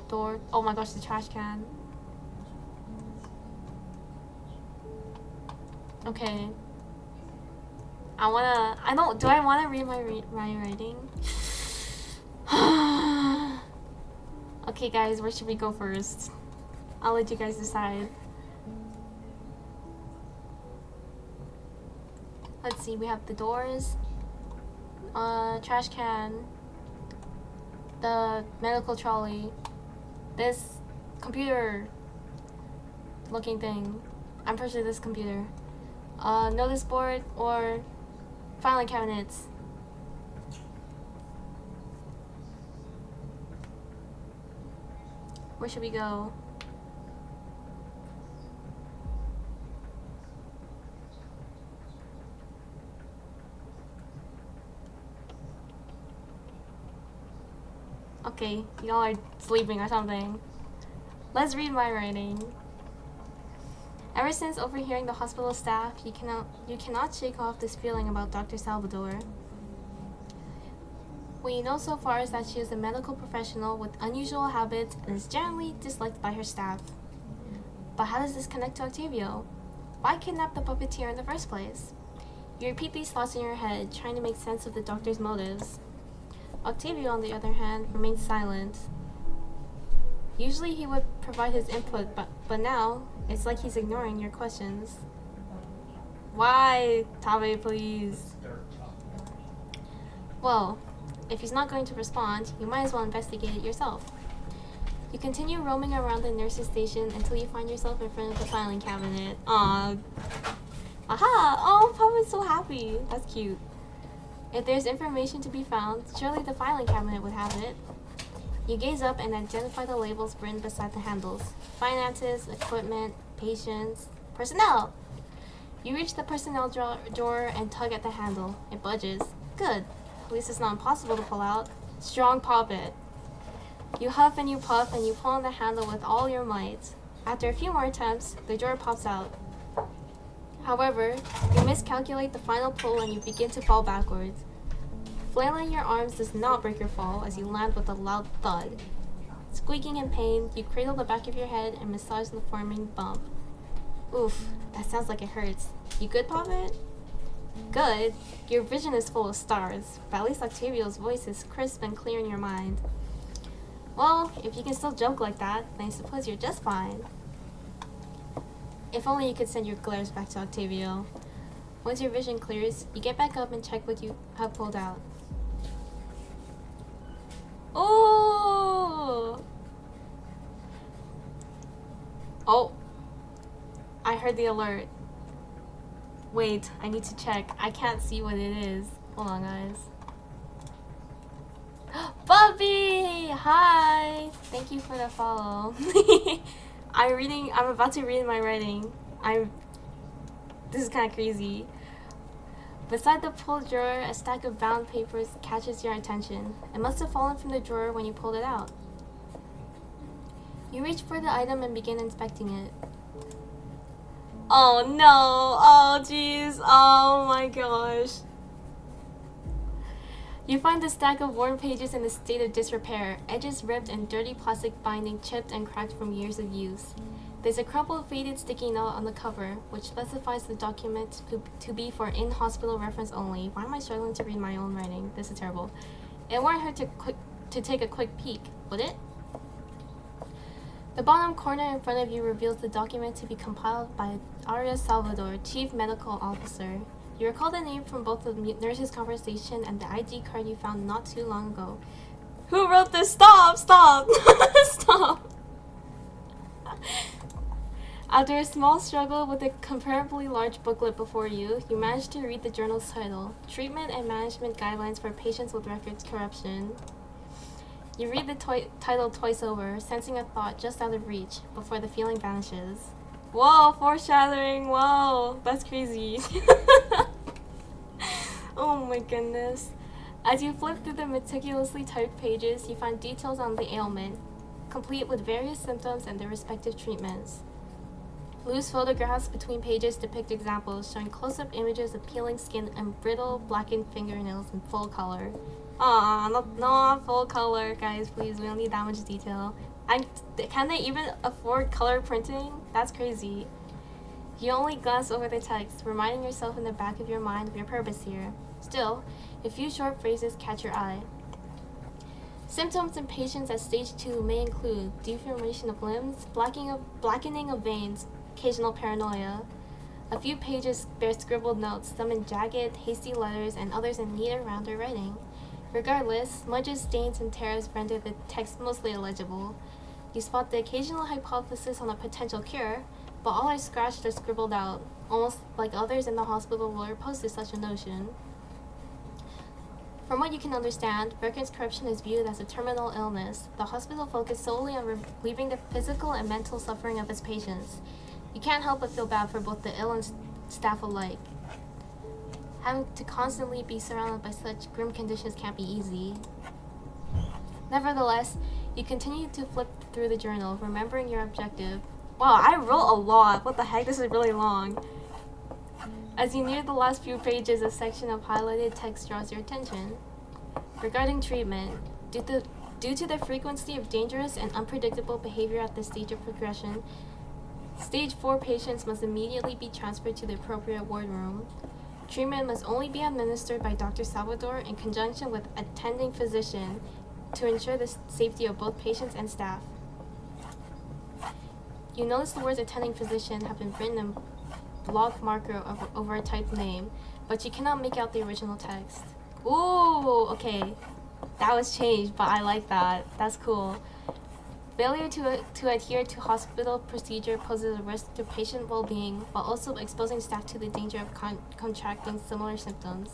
Door. Oh my gosh, the trash can. Okay. Do I wanna read my writing? Okay guys, where should we go first? I'll let you guys decide. Let's see, we have the doors, trash can, the medical trolley, this computer looking thing. I'm pretty sure this computer. Notice board or filing cabinets. Where should we go? Okay, y'all are sleeping or something. Let's read my writing. Ever since overhearing the hospital staff, you cannot shake off this feeling about Dr. Salvador. What you know so far is that she is a medical professional with unusual habits and is generally disliked by her staff. But how does this connect to Octavio? Why kidnap the puppeteer in the first place? You repeat these thoughts in your head, trying to make sense of the doctor's motives. Octavio, on the other hand, remains silent. Usually he would provide his input, but now, it's like he's ignoring your questions. Why? Tabe, please. Well, if he's not going to respond, you might as well investigate it yourself. You continue roaming around the nurse's station until you find yourself in front of the filing cabinet. Aww. Aha! Oh, Papa's so happy. That's cute. If there's information to be found, surely the filing cabinet would have it. You gaze up and identify the labels written beside the handles. Finances, equipment, patients, personnel. You reach the personnel drawer and tug at the handle. It budges. Good. At least it's not impossible to pull out. Strong pop it. You huff and you puff and you pull on the handle with all your might. After a few more attempts, the drawer pops out. However, you miscalculate the final pull and you begin to fall backwards. Flailing your arms does not break your fall as you land with a loud thud. Squeaking in pain, you cradle the back of your head and massage the forming bump. Oof, that sounds like it hurts. You good, Poppet? Good? Your vision is full of stars, but at least Octavio's voice is crisp and clear in your mind. Well, if you can still joke like that, then I suppose you're just fine. If only you could send your glares back to Octavio. Once your vision clears, you get back up and check what you have pulled out. Oh! Oh! I heard the alert. Wait, I need to check. I can't see what it is. Hold on, guys. Bobby! Hi! Thank you for the follow. I'm about to read my writing. This is kind of crazy. Beside the pull drawer, a stack of bound papers catches your attention. It must have fallen from the drawer when you pulled it out. You reach for the item and begin inspecting it. Oh no! Oh jeez! Oh my gosh! You find the stack of worn pages in a state of disrepair, edges ripped and dirty plastic binding chipped and cracked from years of use. There's a crumpled, faded sticky note on the cover, which specifies the document to be for in-hospital reference only. Why am I struggling to read my own writing? This is terrible. It won't hurt to take a quick peek, would it? The bottom corner in front of you reveals the document to be compiled by Arya Salvador, Chief Medical Officer. You recall the name from both the nurse's conversation and the ID card you found not too long ago. Who wrote this? Stop! Stop! Stop! After a small struggle with a comparably large booklet before you, you manage to read the journal's title, Treatment and Management Guidelines for Patients with Records Corruption. You read the title twice over, sensing a thought just out of reach, before the feeling vanishes. Whoa, foreshadowing, whoa, that's crazy. Oh my goodness. As you flip through the meticulously typed pages, you find details on the ailment, complete with various symptoms and their respective treatments. Loose photographs between pages depict examples, showing close-up images of peeling skin and brittle, blackened fingernails in full color. Aw, not full color, guys, please, we don't need that much detail. Can they even afford color printing? That's crazy. You only glance over the text, reminding yourself in the back of your mind of your purpose here. Still, a few short phrases catch your eye. Symptoms in patients at stage 2 may include deformation of limbs, blackening of veins, occasional paranoia. A few pages bear scribbled notes, some in jagged, hasty letters, and others in neater, rounder writing. Regardless, smudges, stains, and tears render the text mostly illegible. You spot the occasional hypothesis on a potential cure, but all are scratched or scribbled out, almost like others in the hospital will oppose to such a notion. From what you can understand, records corruption is viewed as a terminal illness. The hospital focuses solely on relieving the physical and mental suffering of its patients. You can't help but feel bad for both the ill and staff alike. Having to constantly be surrounded by such grim conditions can't be easy. Nevertheless, you continue to flip through the journal, remembering your objective. Wow, I wrote a lot. What the heck? This is really long. As you near the last few pages, a section of highlighted text draws your attention. Regarding treatment, due to the frequency of dangerous and unpredictable behavior at this stage of progression, Stage 4 patients must immediately be transferred to the appropriate ward room. Treatment must only be administered by Dr. Salvador in conjunction with attending physician to ensure the safety of both patients and staff. You notice the words attending physician have been written in block marker over a typed name, but you cannot make out the original text. Ooh, okay. That was changed, but I like that. That's cool. Failure to adhere to hospital procedure poses a risk to patient well-being while also exposing staff to the danger of contracting similar symptoms.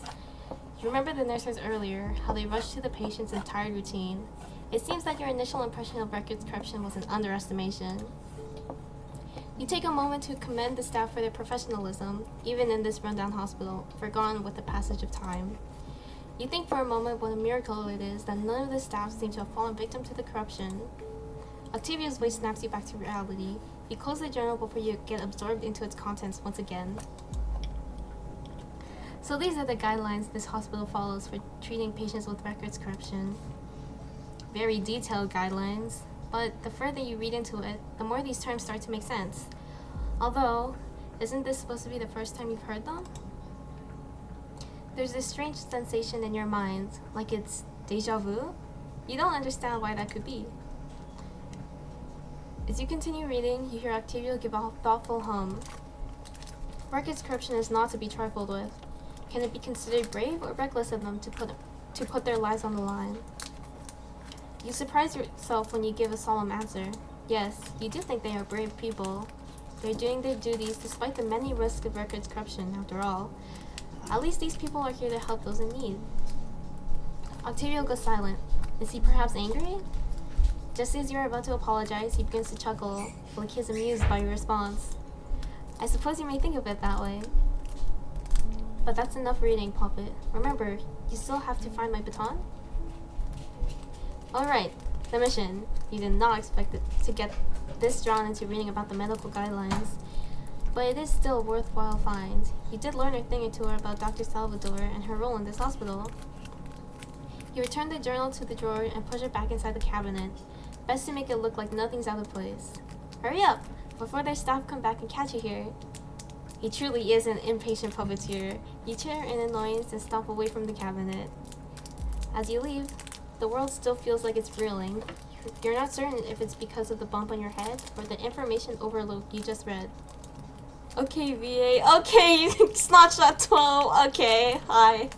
You remember the nurses earlier, how they rushed to the patient's entire routine. It seems that your initial impression of records corruption was an underestimation. You take a moment to commend the staff for their professionalism, even in this rundown hospital, forgotten with the passage of time. You think for a moment what a miracle it is that none of the staff seem to have fallen victim to the corruption. Octavia's voice snaps you back to reality. You close the journal before you get absorbed into its contents once again. So these are the guidelines this hospital follows for treating patients with records corruption. Very detailed guidelines, but the further you read into it, the more these terms start to make sense. Although, isn't this supposed to be the first time you've heard them? There's this strange sensation in your mind, like it's deja vu. You don't understand why that could be. As you continue reading, you hear Octavia give a thoughtful hum. Records corruption is not to be trifled with. Can it be considered brave or reckless of them to put their lives on the line? You surprise yourself when you give a solemn answer. Yes, you do think they are brave people. They're doing their duties despite the many risks of records corruption, after all. At least these people are here to help those in need. Octavio goes silent. Is he perhaps angry? Just as you're about to apologize, he begins to chuckle, like he's amused by your response. I suppose you may think of it that way. But that's enough reading, Puppet. Remember, you still have to find my baton? Alright, the mission. You did not expect to get this drawn into reading about the medical guidelines, but it is still a worthwhile find. You did learn a thing or two about Dr. Salvador and her role in this hospital. You return the journal to the drawer and push it back inside the cabinet. Best to make it look like nothing's out of place. Hurry up, before their staff come back and catch you here. He truly is an impatient puppeteer. You chitter in annoyance and stomp away from the cabinet. As you leave, the world still feels like it's reeling. You're not certain if it's because of the bump on your head or the information overload you just read. Okay, VA. Okay, Snotshot 12. Okay, hi.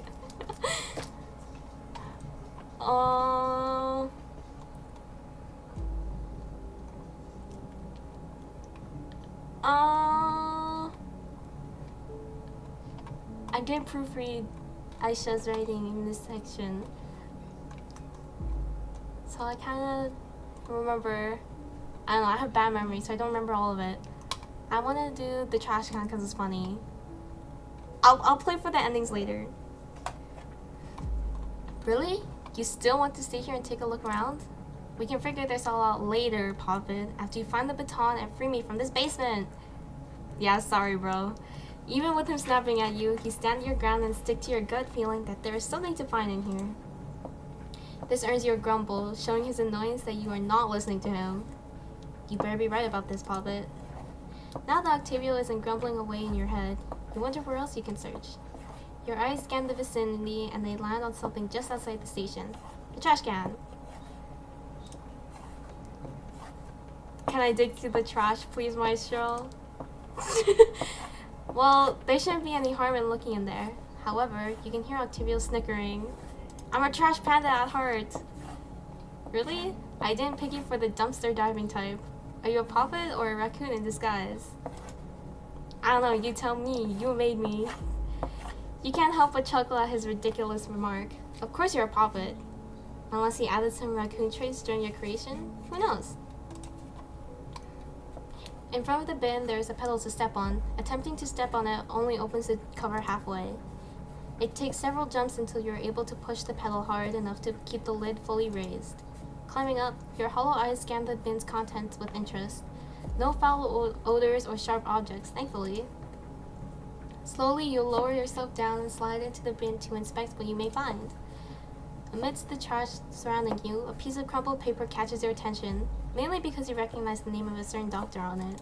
I did proofread Aisha's writing in this section, so I kind of remember. I don't know, I have bad memory, so I don't remember all of it. I want to do the trash can because it's funny. I'll play for the endings later. Really? You still want to stay here and take a look around? We can figure this all out later, Poppet, after you find the baton and free me from this basement. Yeah, sorry, bro. Even with him snapping at you, you stand your ground and stick to your gut feeling that there is something to find in here. This earns you a grumble, showing his annoyance that you are not listening to him. You better be right about this, Poppet. Now that Octavio isn't grumbling away in your head, you wonder where else you can search. Your eyes scan the vicinity and they land on something just outside the station. The trash can. Can I dig through the trash, please, Maestro? Well, there shouldn't be any harm in looking in there. However, you can hear Octavio snickering. I'm a trash panda at heart. Really? I didn't pick you for the dumpster diving type. Are you a puppet or a raccoon in disguise? I don't know, you tell me. You made me. You can't help but chuckle at his ridiculous remark. Of course you're a puppet. Unless he added some raccoon traits during your creation? Who knows? In front of the bin, there is a pedal to step on. Attempting to step on it only opens the cover halfway. It takes several jumps until you are able to push the pedal hard enough to keep the lid fully raised. Climbing up, your hollow eyes scan the bin's contents with interest. No foul odors or sharp objects, thankfully. Slowly, you'll lower yourself down and slide into the bin to inspect what you may find. Amidst the trash surrounding you, a piece of crumpled paper catches your attention, mainly because you recognize the name of a certain doctor on it.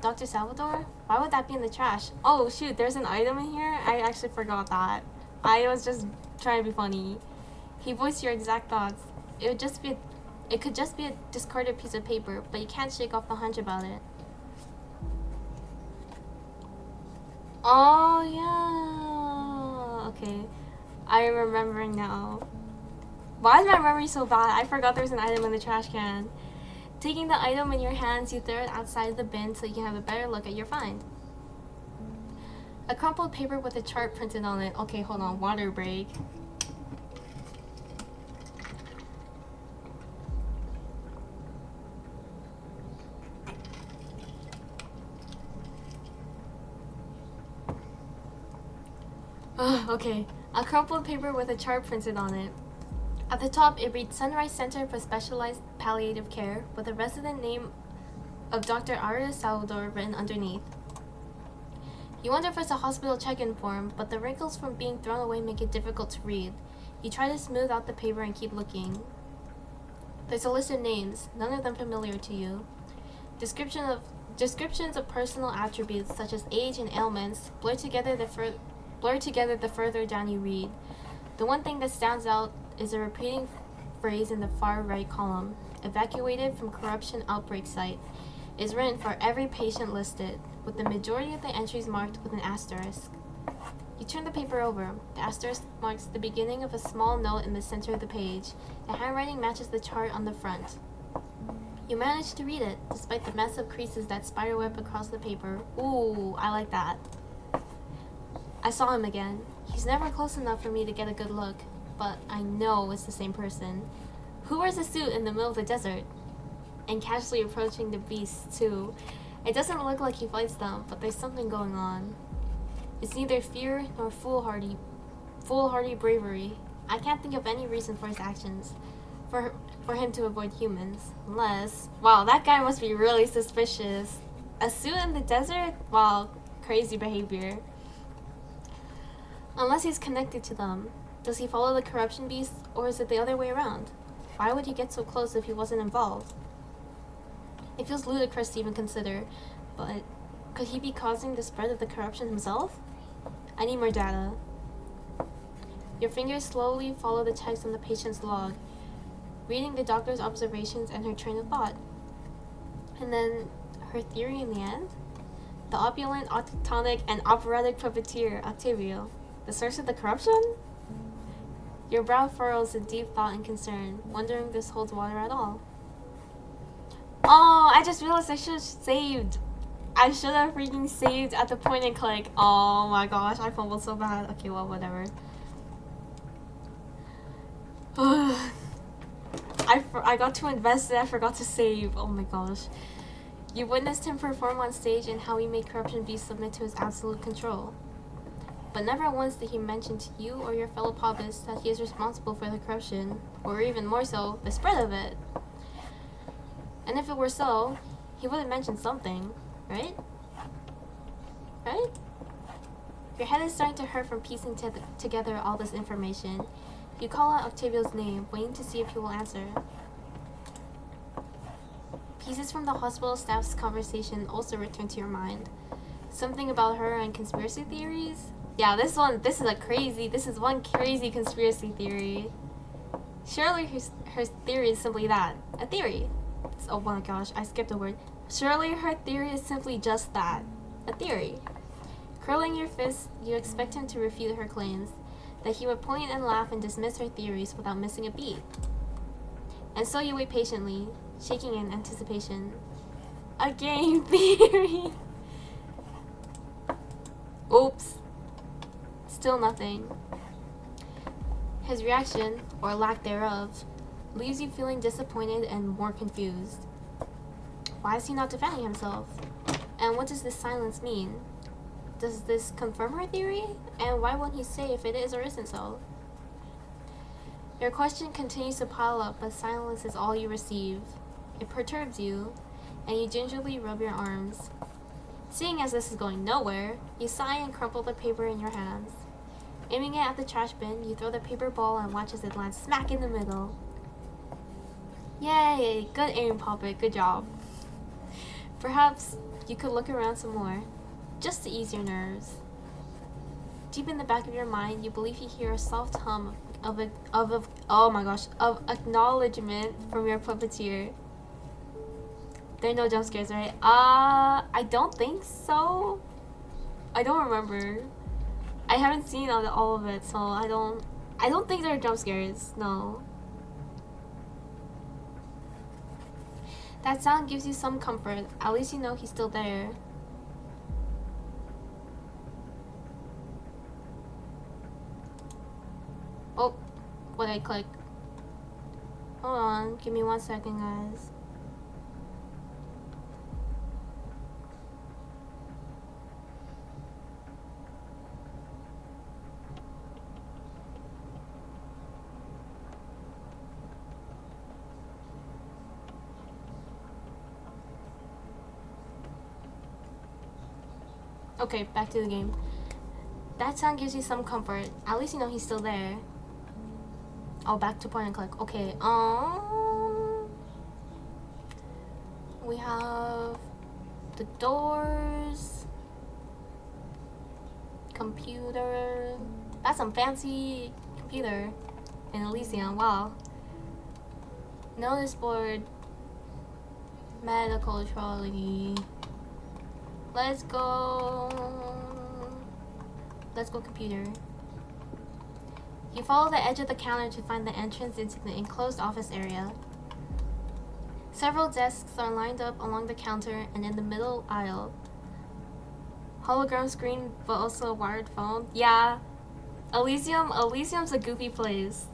Dr. Salvador? Why would that be in the trash? Oh shoot, there's an item in here? I actually forgot that. I was just trying to be funny. He voiced your exact thoughts. It could just be a discarded piece of paper, but you can't shake off the hunch about it. Oh yeah. Okay. I'm remembering now. Why is my memory so bad? I forgot there's an item in the trash can. Taking the item in your hands, you throw it outside the bin so you can have a better look at your find. A crumpled paper with a chart printed on it. Okay, hold on. Water break. Okay. A crumpled paper with a chart printed on it. At the top, it reads Sunrise Center for Specialized Palliative Care, with a resident name of Dr. Aria Salvador written underneath. You wonder if it's a hospital check-in form, but the wrinkles from being thrown away make it difficult to read. You try to smooth out the paper and keep looking. There's a list of names, none of them familiar to you. Descriptions of personal attributes such as age and ailments blur together the further down you read. The one thing that stands out is a repeating phrase in the far right column. Evacuated from corruption outbreak site is written for every patient listed, with the majority of the entries marked with an asterisk. You turn the paper over. The asterisk marks the beginning of a small note in the center of the page. The handwriting matches the chart on the front. You manage to read it, despite the mess of creases that spiderweb across the paper. Ooh, I like that. I saw him again. He's never close enough for me to get a good look, but I know it's the same person. Who wears a suit in the middle of the desert? And casually approaching the beasts, too. It doesn't look like he fights them, but there's something going on. It's neither fear nor foolhardy bravery. I can't think of any reason for his actions. For him to avoid humans. Unless... Wow, that guy must be really suspicious. A suit in the desert? Wow, crazy behavior. Unless he's connected to them. Does he follow the corruption beast, or is it the other way around? Why would he get so close if he wasn't involved? It feels ludicrous to even consider, but could he be causing the spread of the corruption himself? I need more data. Your fingers slowly follow the text on the patient's log, reading the doctor's observations and her train of thought. And then, her theory in the end? The opulent, autochtonic, and operatic puppeteer, Octavio. The source of the corruption? Your brow furrows in deep thought and concern, wondering if this holds water at all. Oh, I just realized I should have saved. I should have freaking saved at the point and click. Oh my gosh, I fumbled so bad. Okay, well, whatever. I got too invested, I forgot to save. Oh my gosh. You witnessed him perform on stage and how he made corruption beasts submit to his absolute control. But never once did he mention to you or your fellow Papas that he is responsible for the corruption, or even more so, the spread of it. And if it were so, he would have mentioned something, right? Right? Your head is starting to hurt from piecing together all this information. You call out Octavio's name, waiting to see if he will answer. Pieces from the hospital staff's conversation also return to your mind. Something about her and conspiracy theories? Yeah, this is one crazy conspiracy theory. Surely her theory is simply that, a theory. Oh my gosh, I skipped a word. Surely her theory is simply just that, a theory. Curling your fists, you expect him to refute her claims, that he would point and laugh and dismiss her theories without missing a beat. And so you wait patiently, shaking in anticipation. A game theory! Oops. Still nothing. His reaction, or lack thereof, leaves you feeling disappointed and more confused. Why is he not defending himself? And what does this silence mean? Does this confirm her theory? And why won't he say if it is or isn't so? Your question continues to pile up, but silence is all you receive. It perturbs you, and you gingerly rub your arms. Seeing as this is going nowhere, you sigh and crumple the paper in your hands. Aiming it at the trash bin, you throw the paper ball and watch as it lands smack in the middle. Yay! Good aim, Poppet. Good job. Perhaps you could look around some more, just to ease your nerves. Deep in the back of your mind, you believe you hear a soft hum of acknowledgement from your puppeteer. There are no jump scares, right? I don't think so. I don't remember. I haven't seen all of it, so I don't think there are jump scares. No. That sound gives you some comfort. At least you know he's still there. Oh, what did I click? Hold on, give me 1 second, guys. Okay, back to the game. That sound gives you some comfort. At least you know he's still there. Oh, back to point and click. Okay, we have the doors, computer. That's some fancy computer in Elysium. Wow. Notice board, medical trolley. Let's go, computer. You follow the edge of the counter to find the entrance into the enclosed office area. Several desks are lined up along the counter and in the middle aisle. Hologram screen, but also a wired phone. Yeah, Elysium's a goofy place.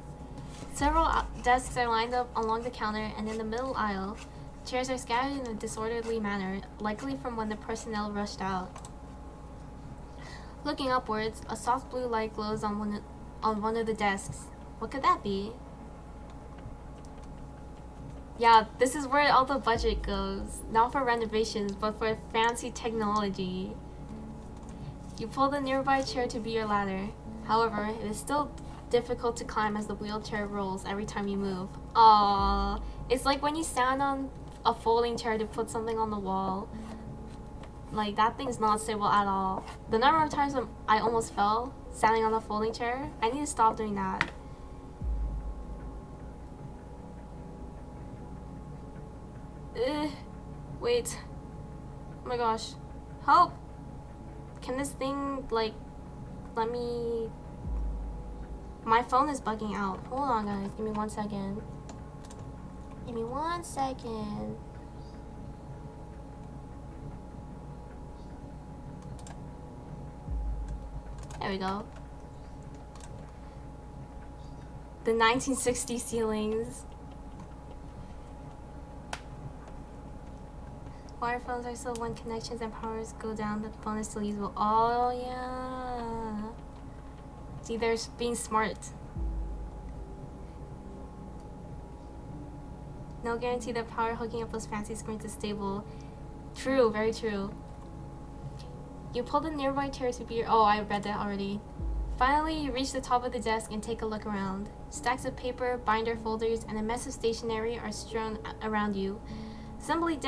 Several desks are lined up along the counter and in the middle aisle. Chairs are scattered in a disorderly manner, likely from when the personnel rushed out. Looking upwards, a soft blue light glows on one of the desks. What could that be? Yeah, this is where all the budget goes. Not for renovations, but for fancy technology. You pull the nearby chair to be your ladder. However, it is still difficult to climb as the wheelchair rolls every time you move. Aww. It's like when you stand on a folding chair to put something on the wall. Like, that thing's not stable at all. The number of times I almost fell standing on the folding chair, I need to stop doing that. Wait. Oh my gosh. Help! Can this thing, like, let me... My phone is bugging out. Hold on, guys. Give me 1 second. Give me 1 second. There we go. The 1960s ceilings. Wire phones are still when connections and powers go down, the phone is still usable. Oh yeah. See, they're being smart. No guarantee that power hooking up those fancy screens is stable. True, very true. You pull the nearby chair to be your... Oh, I read that already. Finally, you reach the top of the desk and take a look around. Stacks of paper, binder folders, and a mess of stationery are strewn around you. Somebody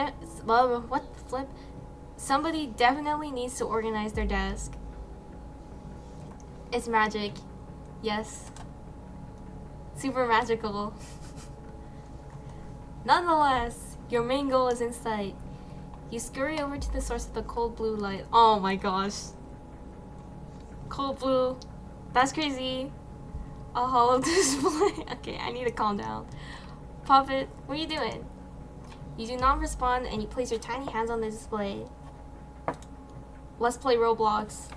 Somebody definitely needs to organize their desk. It's magic. Yes. Super magical. Nonetheless, your main goal is in sight. You scurry over to the source of the cold blue light. Oh my gosh. Cold blue. That's crazy. A hollow display. Okay, I need to calm down. Puppet, what are you doing? You do not respond and you place your tiny hands on the display. Let's play Roblox.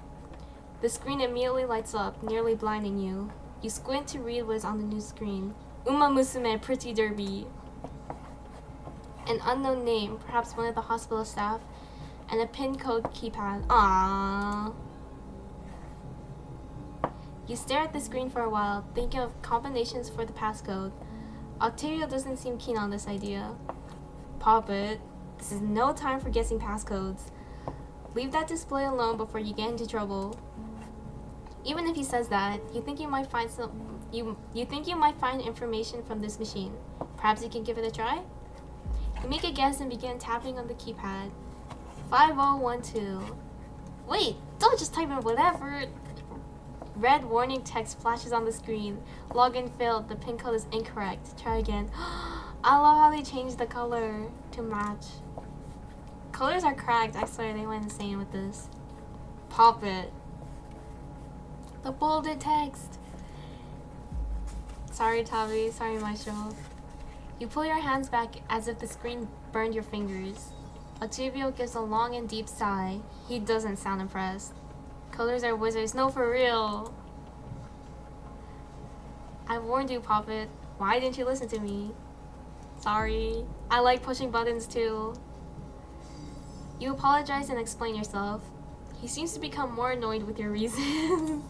The screen immediately lights up, nearly blinding you. You squint to read what is on the new screen. Uma Musume Pretty Derby. An unknown name, perhaps one of the hospital staff, and a pin code keypad. Aww. You stare at the screen for a while, thinking of combinations for the passcode. Octavio doesn't seem keen on this idea. Pop it. This is no time for guessing passcodes. Leave that display alone before you get into trouble. Even if he says that, you think you might find information from this machine. Perhaps you can give it a try? You make a guess and begin tapping on the keypad. 5012. Wait, don't just type in whatever. Red warning text flashes on the screen. Login failed. The pin code is incorrect. Try again. I love how they changed the color to match. Colors are cracked. I swear they went insane with this. Pop it. The bolded text. Sorry, Tavi. Sorry, Maestro. You pull your hands back as if the screen burned your fingers. Octavio gives a long and deep sigh. He doesn't sound impressed. Colors are wizards. No, for real. I warned you, Poppet. Why didn't you listen to me? Sorry. I like pushing buttons too. You apologize and explain yourself. He seems to become more annoyed with your reasons.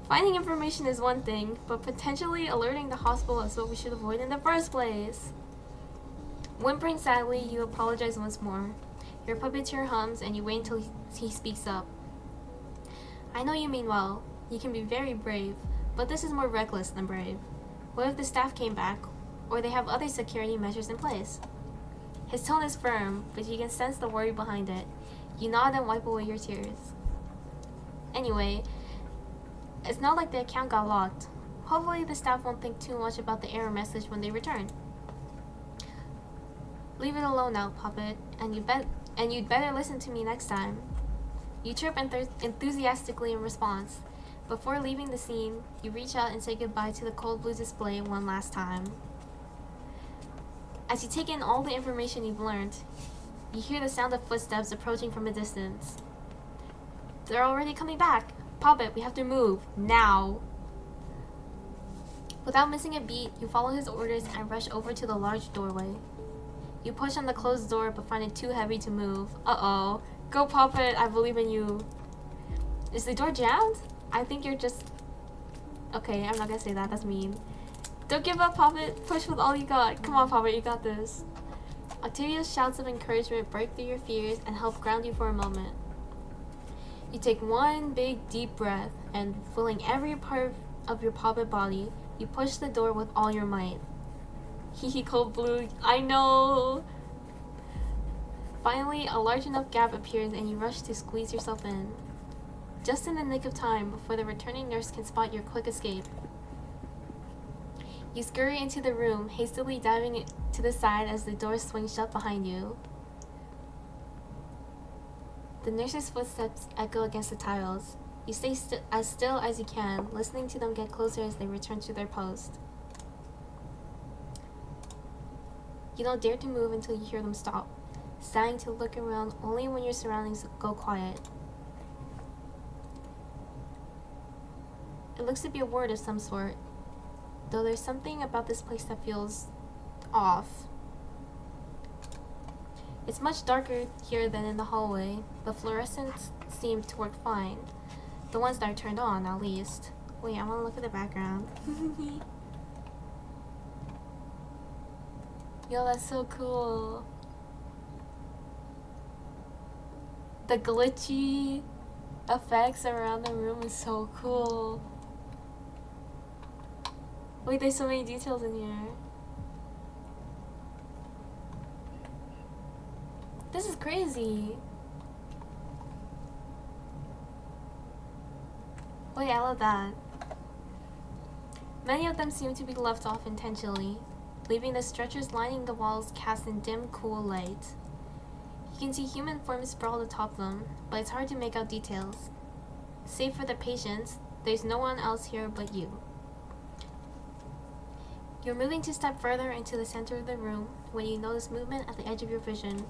Finding information is one thing, but potentially alerting the hospital is what we should avoid in the first place. Whimpering sadly, you apologize once more. Your puppeteer hums and you wait until he speaks up. I know you mean well. You can be very brave, but this is more reckless than brave. What if the staff came back, or they have other security measures in place? His tone is firm, but you can sense the worry behind it. You nod and wipe away your tears. Anyway, it's not like the account got locked. Hopefully the staff won't think too much about the error message when they return. Leave it alone now, Puppet, and you'd better listen to me next time. You chirp enthusiastically in response. Before leaving the scene, you reach out and say goodbye to the cold blue display one last time. As you take in all the information you've learned, you hear the sound of footsteps approaching from a distance. They're already coming back. Puppet, we have to move. Now. Without missing a beat, you follow his orders and rush over to the large doorway. You push on the closed door but find it too heavy to move. Uh-oh. Go, Puppet, I believe in you. Is the door jammed? I think you're just... Okay, I'm not gonna say that, that's mean. Don't give up, Puppet. Push with all you got. Come on, Puppet, you got this. Octavio's shouts of encouragement break through your fears and help ground you for a moment. You take one big deep breath and, filling every part of your Puppet body, you push the door with all your might. Hee cold blue, I know! Finally, a large enough gap appears and you rush to squeeze yourself in. Just in the nick of time before the returning nurse can spot your quick escape. You scurry into the room, hastily diving to the side as the door swings shut behind you. The nurse's footsteps echo against the tiles. You stay as still as you can, listening to them get closer as they return to their post. You don't dare to move until you hear them stop, standing to look around only when your surroundings go quiet. It looks to be a ward of some sort, though there's something about this place that feels off. It's much darker here than in the hallway. The fluorescents seem to work fine. The ones that are turned on, at least. Wait, I want to look at the background. Yo, that's so cool. The glitchy effects around the room is so cool. Wait, there's so many details in here. This is crazy. Wait, I love that. Many of them seem to be left off intentionally, leaving the stretchers lining the walls cast in dim, cool light. You can see human forms sprawled atop them, but it's hard to make out details. Save for the patients, there's no one else here but you. You're moving to step further into the center of the room when you notice movement at the edge of your vision.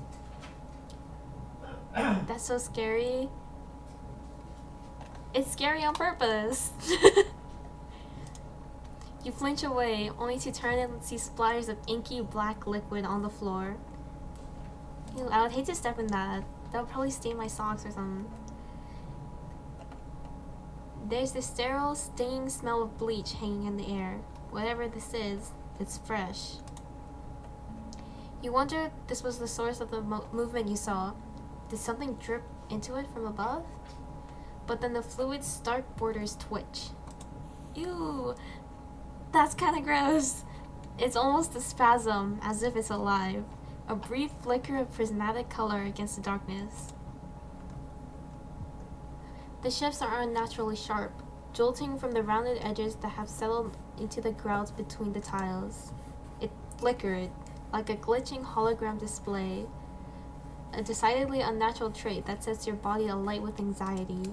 That's so scary. It's scary on purpose. You flinch away, only to turn and see splatters of inky black liquid on the floor. Ew, I would hate to step in that. That would probably stain my socks or something. There's the sterile, stinging smell of bleach hanging in the air. Whatever this is, it's fresh. You wonder if this was the source of the movement you saw. Did something drip into it from above? But then the fluid's stark borders twitch. Ew! That's kinda gross. It's almost a spasm, as if it's alive. A brief flicker of prismatic color against the darkness. The shifts are unnaturally sharp, jolting from the rounded edges that have settled into the grouts between the tiles. It flickered, like a glitching hologram display, a decidedly unnatural trait that sets your body alight with anxiety.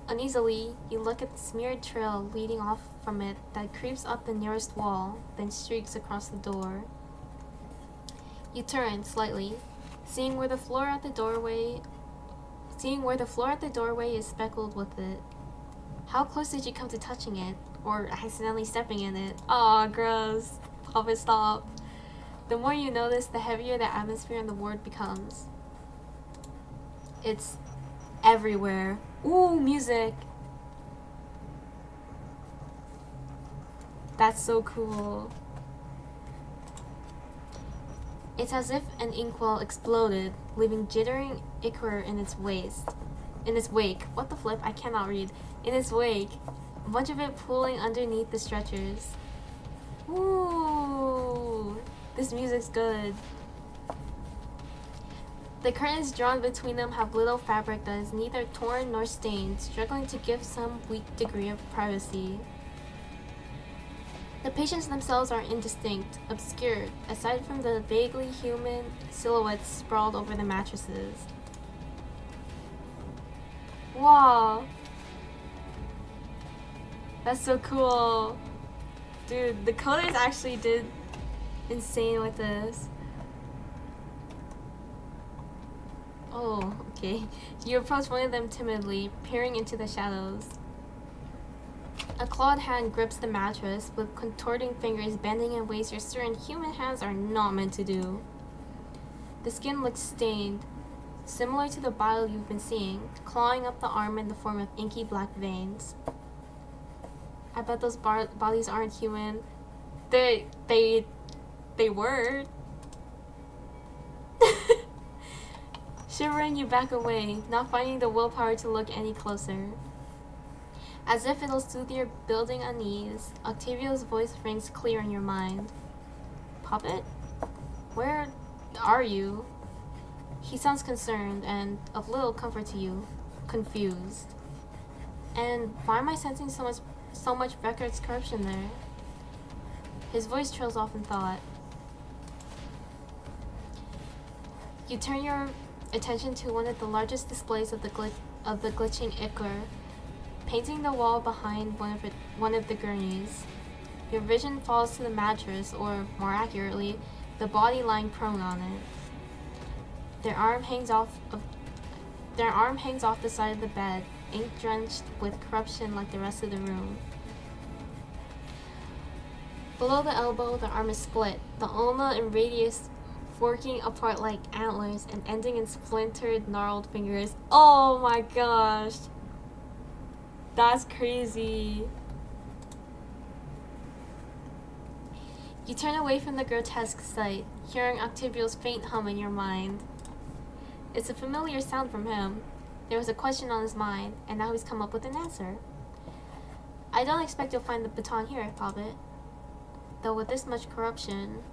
Uneasily, you look at the smeared trail leading off from it that creeps up the nearest wall, then streaks across the door. You turn slightly, seeing where the floor at the doorway is speckled with it. How close did you come to touching it, or accidentally stepping in it? Aw, gross. Pop it, stop. The more you notice, the heavier the atmosphere in the ward becomes. It's everywhere. Ooh, music! That's so cool. It's as if an inkwell exploded, leaving jittering ichor in its wake. What the flip? I cannot read. In its wake. A bunch of it pooling underneath the stretchers. Ooh, this music's good. The curtains drawn between them have little fabric that is neither torn nor stained, struggling to give some weak degree of privacy. The patients themselves are indistinct, obscured, aside from the vaguely human silhouettes sprawled over the mattresses. Wow! That's so cool! Dude, the coders actually did insane with this. Oh, okay. You approach one of them timidly, peering into the shadows. A clawed hand grips the mattress, with contorting fingers bending in ways you're certain human hands are not meant to do. The skin looks stained, similar to the bile you've been seeing, clawing up the arm in the form of inky black veins. I bet those bodies aren't human. They were. Shivering, you back away, not finding the willpower to look any closer. As if it'll soothe your building unease, Octavio's voice rings clear in your mind. Puppet? Where are you? He sounds concerned and of little comfort to you, confused. And why am I sensing so much Beckett's corruption there? His voice trails off in thought. You turn your attention to one of the largest displays of the glitching ichor, painting the wall behind one of the gurneys. Your vision falls to the mattress, or more accurately, the body lying prone on it. Their arm hangs off the side of the bed, ink drenched with corruption like the rest of the room. Below the elbow, the arm is split, the ulna and radius forking apart like antlers and ending in splintered, gnarled fingers. Oh my gosh! That's crazy. You turn away from the grotesque sight, hearing Octavio's faint hum in your mind. It's a familiar sound from him. There was a question on his mind, and now he's come up with an answer. I don't expect you'll find the baton here, Poppet. Though with this much corruption,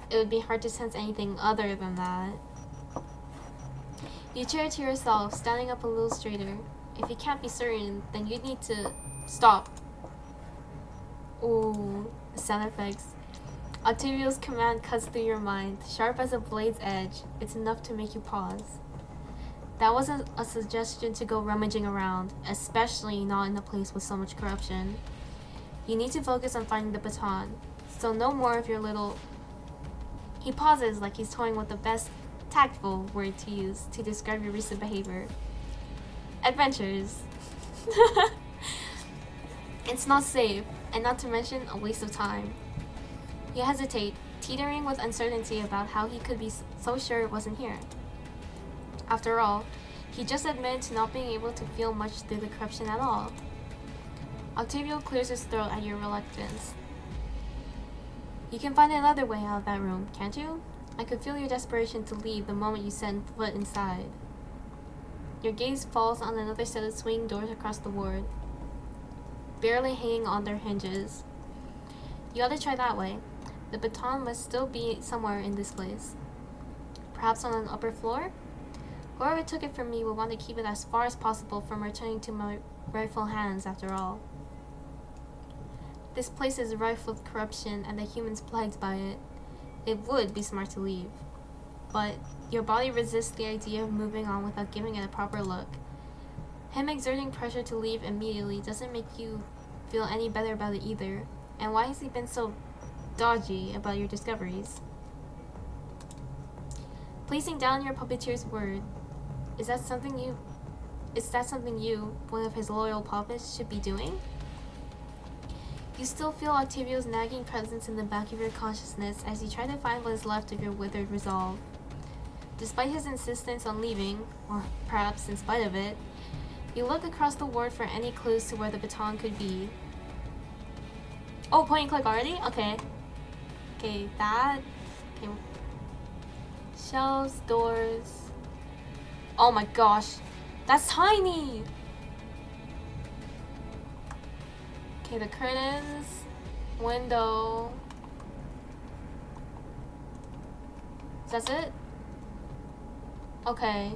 it would be hard to sense anything other than that. You cheer to yourself, standing up a little straighter. If you can't be certain, then you'd need to stop. Ooh, the sound effects. Octavio's command cuts through your mind, sharp as a blade's edge. It's enough to make you pause. That wasn't a suggestion to go rummaging around, especially not in a place with so much corruption. You need to focus on finding the baton, so no more of your little... He pauses like he's toying with the best tactful word to use to describe your recent behavior. Adventures. It's not safe, and not to mention a waste of time. You hesitate, teetering with uncertainty about how he could be so sure it wasn't here. After all, He just admitted to not being able to feel much through the corruption at all. Octavio clears his throat at your reluctance. You can find another way out of that room, can't you? I could feel your desperation to leave the moment you set foot inside. Your gaze falls on another set of swinging doors across the ward, barely hanging on their hinges. You ought to try that way. The baton must still be somewhere in this place. Perhaps on an upper floor? Whoever took it from me will want to keep it as far as possible from returning to my rightful hands, after all. This place is rife with corruption and the humans plagued by it. It would be smart to leave. But your body resists the idea of moving on without giving it a proper look. Him exerting pressure to leave immediately doesn't make you feel any better about it either. And why has he been so dodgy about your discoveries? Placing down your puppeteer's word, is that something you, one of his loyal puppets, should be doing? You still feel Octavio's nagging presence in the back of your consciousness as you try to find what is left of your withered resolve. Despite his insistence on leaving, or perhaps in spite of it, you look across the ward for any clues to where the baton could be. Oh, point and click already? Okay. Okay, that. Okay. Shelves, doors. Oh my gosh. That's tiny! Okay, the curtains, window. That's it? Okay.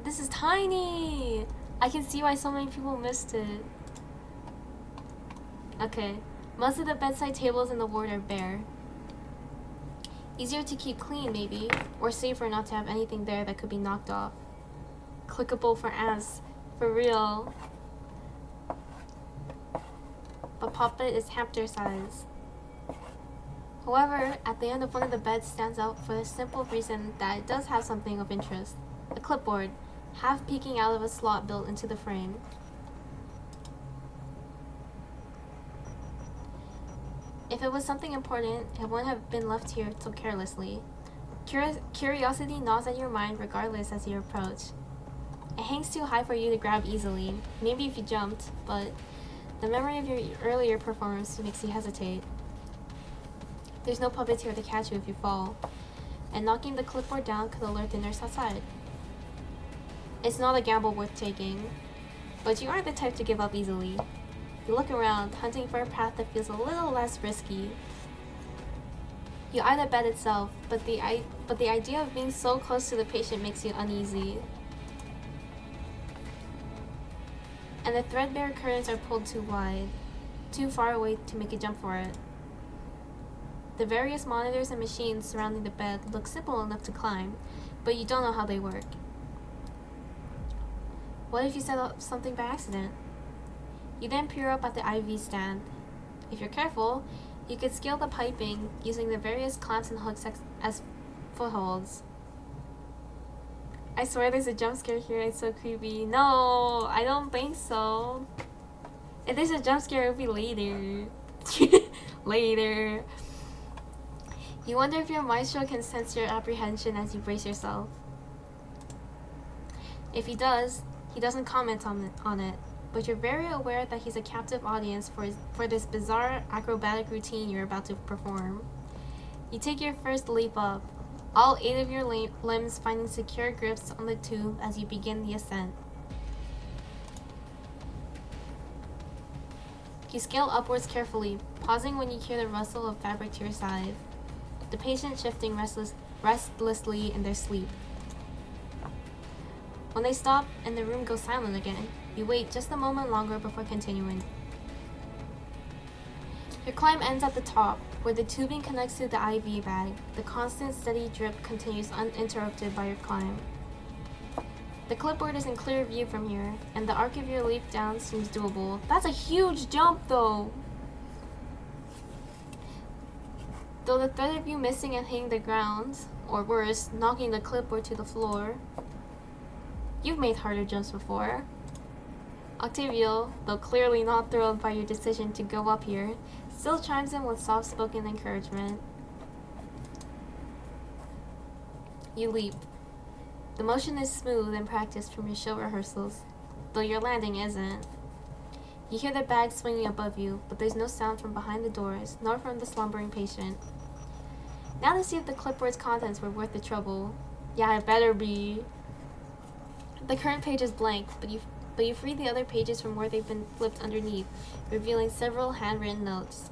This is tiny! I can see why so many people missed it. Okay. Most of the bedside tables in the ward are bare. Easier to keep clean, maybe, or safer not to have anything there that could be knocked off. Clickable for ass. For real. But Poppet is hamster size. However, at the end of one of the beds stands out for the simple reason that it does have something of interest. A clipboard, half peeking out of a slot built into the frame. If it was something important, it wouldn't have been left here so carelessly. Curiosity gnaws at your mind regardless as you approach. It hangs too high for you to grab easily, maybe if you jumped, but the memory of your earlier performance makes you hesitate. There's no puppeteer to catch you if you fall, and knocking the clipboard down could alert the nurse outside. It's not a gamble worth taking, but you aren't the type to give up easily. You look around, hunting for a path that feels a little less risky. You eye the bed itself, but the idea of being so close to the patient makes you uneasy. And the threadbare curtains are pulled too wide, too far away to make a jump for it. The various monitors and machines surrounding the bed look simple enough to climb, but you don't know how they work. What if you set up something by accident? You then peer up at the IV stand. If you're careful, you could scale the piping using the various clamps and hooks as footholds. I swear there's a jump scare here, it's so creepy. No, I don't think so. If there's a jump scare, it'll be later. Later. You wonder if your maestro can sense your apprehension as you brace yourself. If he does, he doesn't comment on it, but you're very aware that he's a captive audience for this bizarre acrobatic routine you're about to perform. You take your first leap up, all 8 of your limbs finding secure grips on the tube as you begin the ascent. You scale upwards carefully, pausing when you hear the rustle of fabric to your side, the patient shifting restlessly in their sleep. When they stop and the room goes silent again, you wait just a moment longer before continuing. Your climb ends at the top, where the tubing connects to the IV bag. The constant, steady drip continues uninterrupted by your climb. The clipboard is in clear view from here, and the arc of your leap down seems doable. That's a huge jump, though! Though the threat of you missing and hitting the ground, or worse, knocking the clipboard to the floor. You've made harder jumps before. Octavio, though clearly not thrilled by your decision to go up here, still chimes in with soft-spoken encouragement. You leap. The motion is smooth and practiced from your show rehearsals, though your landing isn't. You hear the bag swinging above you, but there's no sound from behind the doors, nor from the slumbering patient. Now to see if the clipboard's contents were worth the trouble. Yeah, it better be. The current page is blank, but you free the other pages from where they've been flipped underneath, revealing several handwritten notes.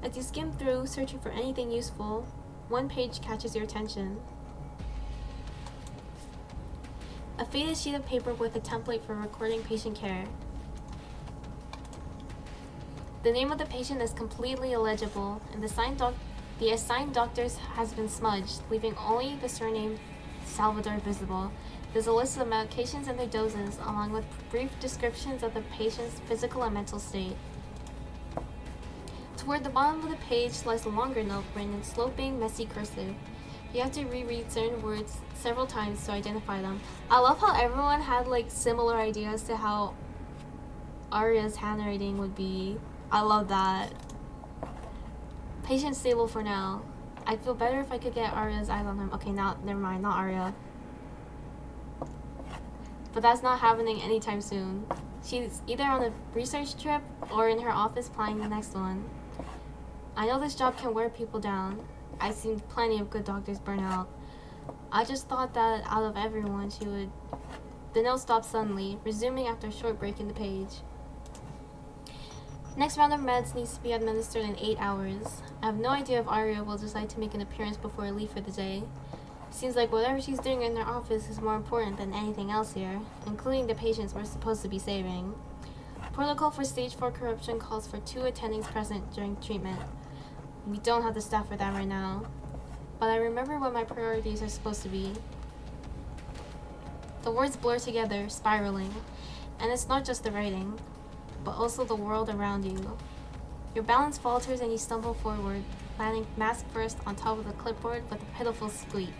As you skim through, searching for anything useful, one page catches your attention. A faded sheet of paper with a template for recording patient care. The name of the patient is completely illegible, and the assigned doctors has been smudged, leaving only the surname Salvador visible. There's a list of medications and their doses, along with brief descriptions of the patient's physical and mental state. Toward the bottom of the page lies a longer note written in sloping, messy cursive. You have to reread certain words several times to identify them. I love how everyone had like similar ideas to how Arya's handwriting would be. I love that. Patient stable for now. I'd feel better if I could get Arya's eyes on him. Okay, now never mind, not Arya. But that's not happening anytime soon. She's either on a research trip or in her office planning the next one. I know this job can wear people down. I've seen plenty of good doctors burn out. I just thought that out of everyone, she would... The note stopped suddenly, resuming after a short break in the page. Next round of meds needs to be administered in 8 hours. I have no idea if Arya will decide to make an appearance before I leave for the day. Seems like whatever she's doing in her office is more important than anything else here, including the patients we're supposed to be saving. Protocol for stage 4 corruption calls for 2 attendings present during treatment. We don't have the staff for that right now. But I remember what my priorities are supposed to be. The words blur together, spiraling. And it's not just the writing, but also the world around you. Your balance falters and you stumble forward, landing mask first on top of the clipboard with a pitiful squeak.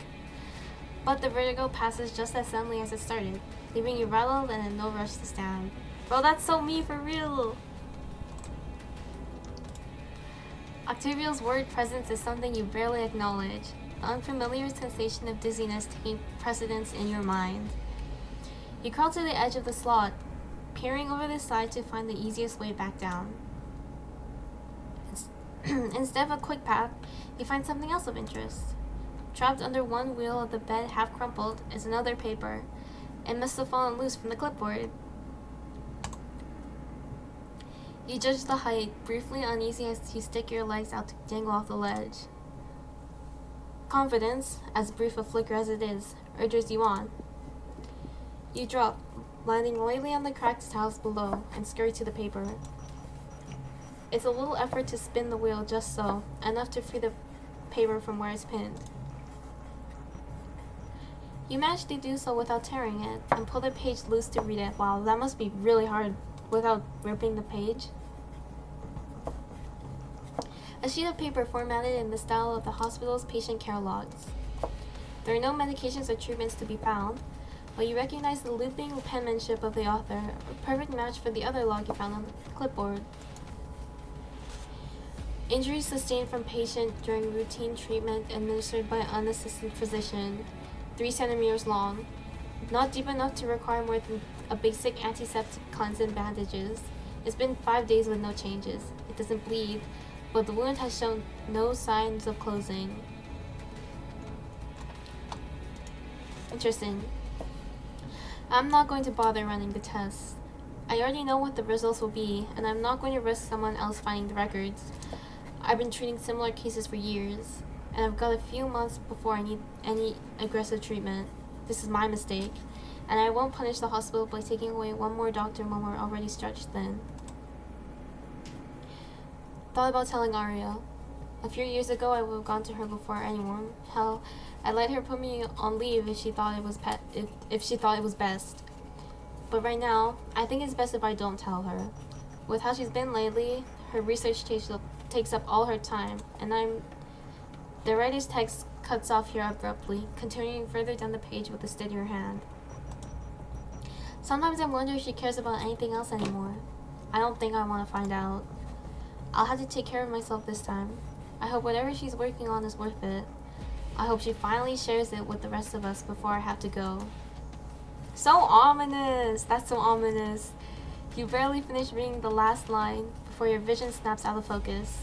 But the vertigo passes just as suddenly as it started, leaving you rattled and in no rush to stand. Bro, that's so me for real! Octavio's word presence is something you barely acknowledge, the unfamiliar sensation of dizziness taking precedence in your mind. You crawl to the edge of the slot, peering over the side to find the easiest way back down. Instead of a quick path, you find something else of interest. Trapped under one wheel of the bed, half crumpled, is another paper. It must have fallen loose from the clipboard. You judge the height, briefly uneasy as you stick your legs out to dangle off the ledge. Confidence, as brief a flicker as it is, urges you on. You drop, landing lightly on the cracked tiles below, and scurry to the paper. It's a little effort to spin the wheel just so, enough to free the paper from where it's pinned. You manage to do so without tearing it, and pull the page loose to read it. Wow, that must be really hard without ripping the page. A sheet of paper formatted in the style of the hospital's patient care logs. There are no medications or treatments to be found, but you recognize the looping penmanship of the author, a perfect match for the other log you found on the clipboard. Injuries sustained from patient during routine treatment administered by unassisted physician, 3 centimeters long, not deep enough to require more than a basic antiseptic cleanse and bandages. It's been 5 days with no changes. It doesn't bleed, but the wound has shown no signs of closing. Interesting. I'm not going to bother running the tests. I already know what the results will be, and I'm not going to risk someone else finding the records. I've been treating similar cases for years, and I've got a few months before I need any aggressive treatment. This is my mistake, and I won't punish the hospital by taking away one more doctor when we're already stretched thin. Thought about telling Arya. A few years ago, I would have gone to her before anyone. Hell, I let her put me on leave if she thought it was if she thought it was best. But right now, I think it's best if I don't tell her. With how she's been lately, her research takes up all her time, and the writer's text cuts off here abruptly, continuing further down the page with a steadier hand. Sometimes I wonder if she cares about anything else anymore. I don't think I want to find out. I'll have to take care of myself this time. I hope whatever she's working on is worth it. I hope she finally shares it with the rest of us before I have to go. So ominous! That's so ominous. You barely finish reading the last line before your vision snaps out of focus.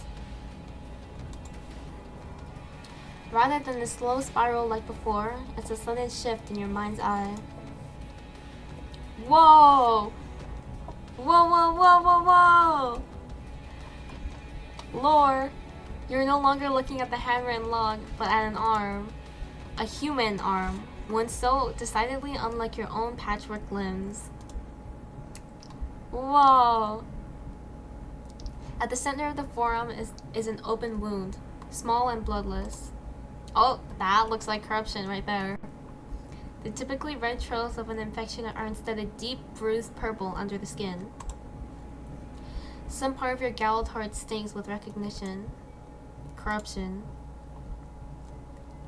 Rather than a slow spiral like before, it's a sudden shift in your mind's eye. Whoa! Whoa, whoa, whoa, whoa, whoa! Lore, you're no longer looking at the handwritten log, but at an arm. A human arm. One so decidedly unlike your own patchwork limbs. Whoa! At the center of the forearm is an open wound, small and bloodless. Oh, that looks like corruption right there. The typically red trails of an infection are instead a deep, bruised purple under the skin. Some part of your galled heart stings with recognition. Corruption.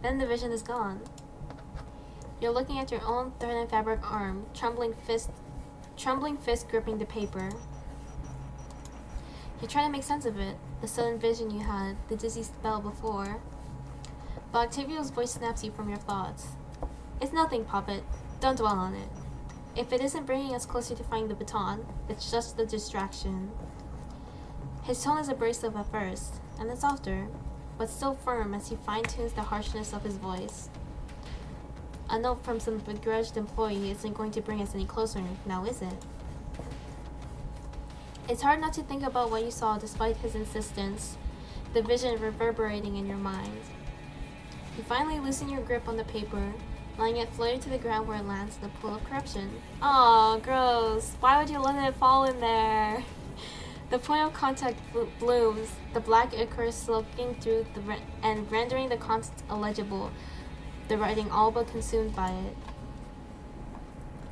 Then the vision is gone. You're looking at your own thread and fabric arm, trembling fist gripping the paper. You're trying to make sense of it, the sudden vision you had, the dizzy spell before. But Octavio's voice snaps you from your thoughts. It's nothing, Poppet. Don't dwell on it. If it isn't bringing us closer to finding the baton, it's just a distraction. His tone is abrasive at first, and then softer, but still firm as he fine-tunes the harshness of his voice. A note from some begrudged employee isn't going to bring us any closer, now is it? It's hard not to think about what you saw despite his insistence, the vision reverberating in your mind. You finally loosen your grip on the paper, letting it flutter to the ground where it lands in a pool of corruption. Aw, gross. Why would you let it fall in there? The point of contact blooms, the black ichor sloping through and rendering the contents illegible, the writing all but consumed by it.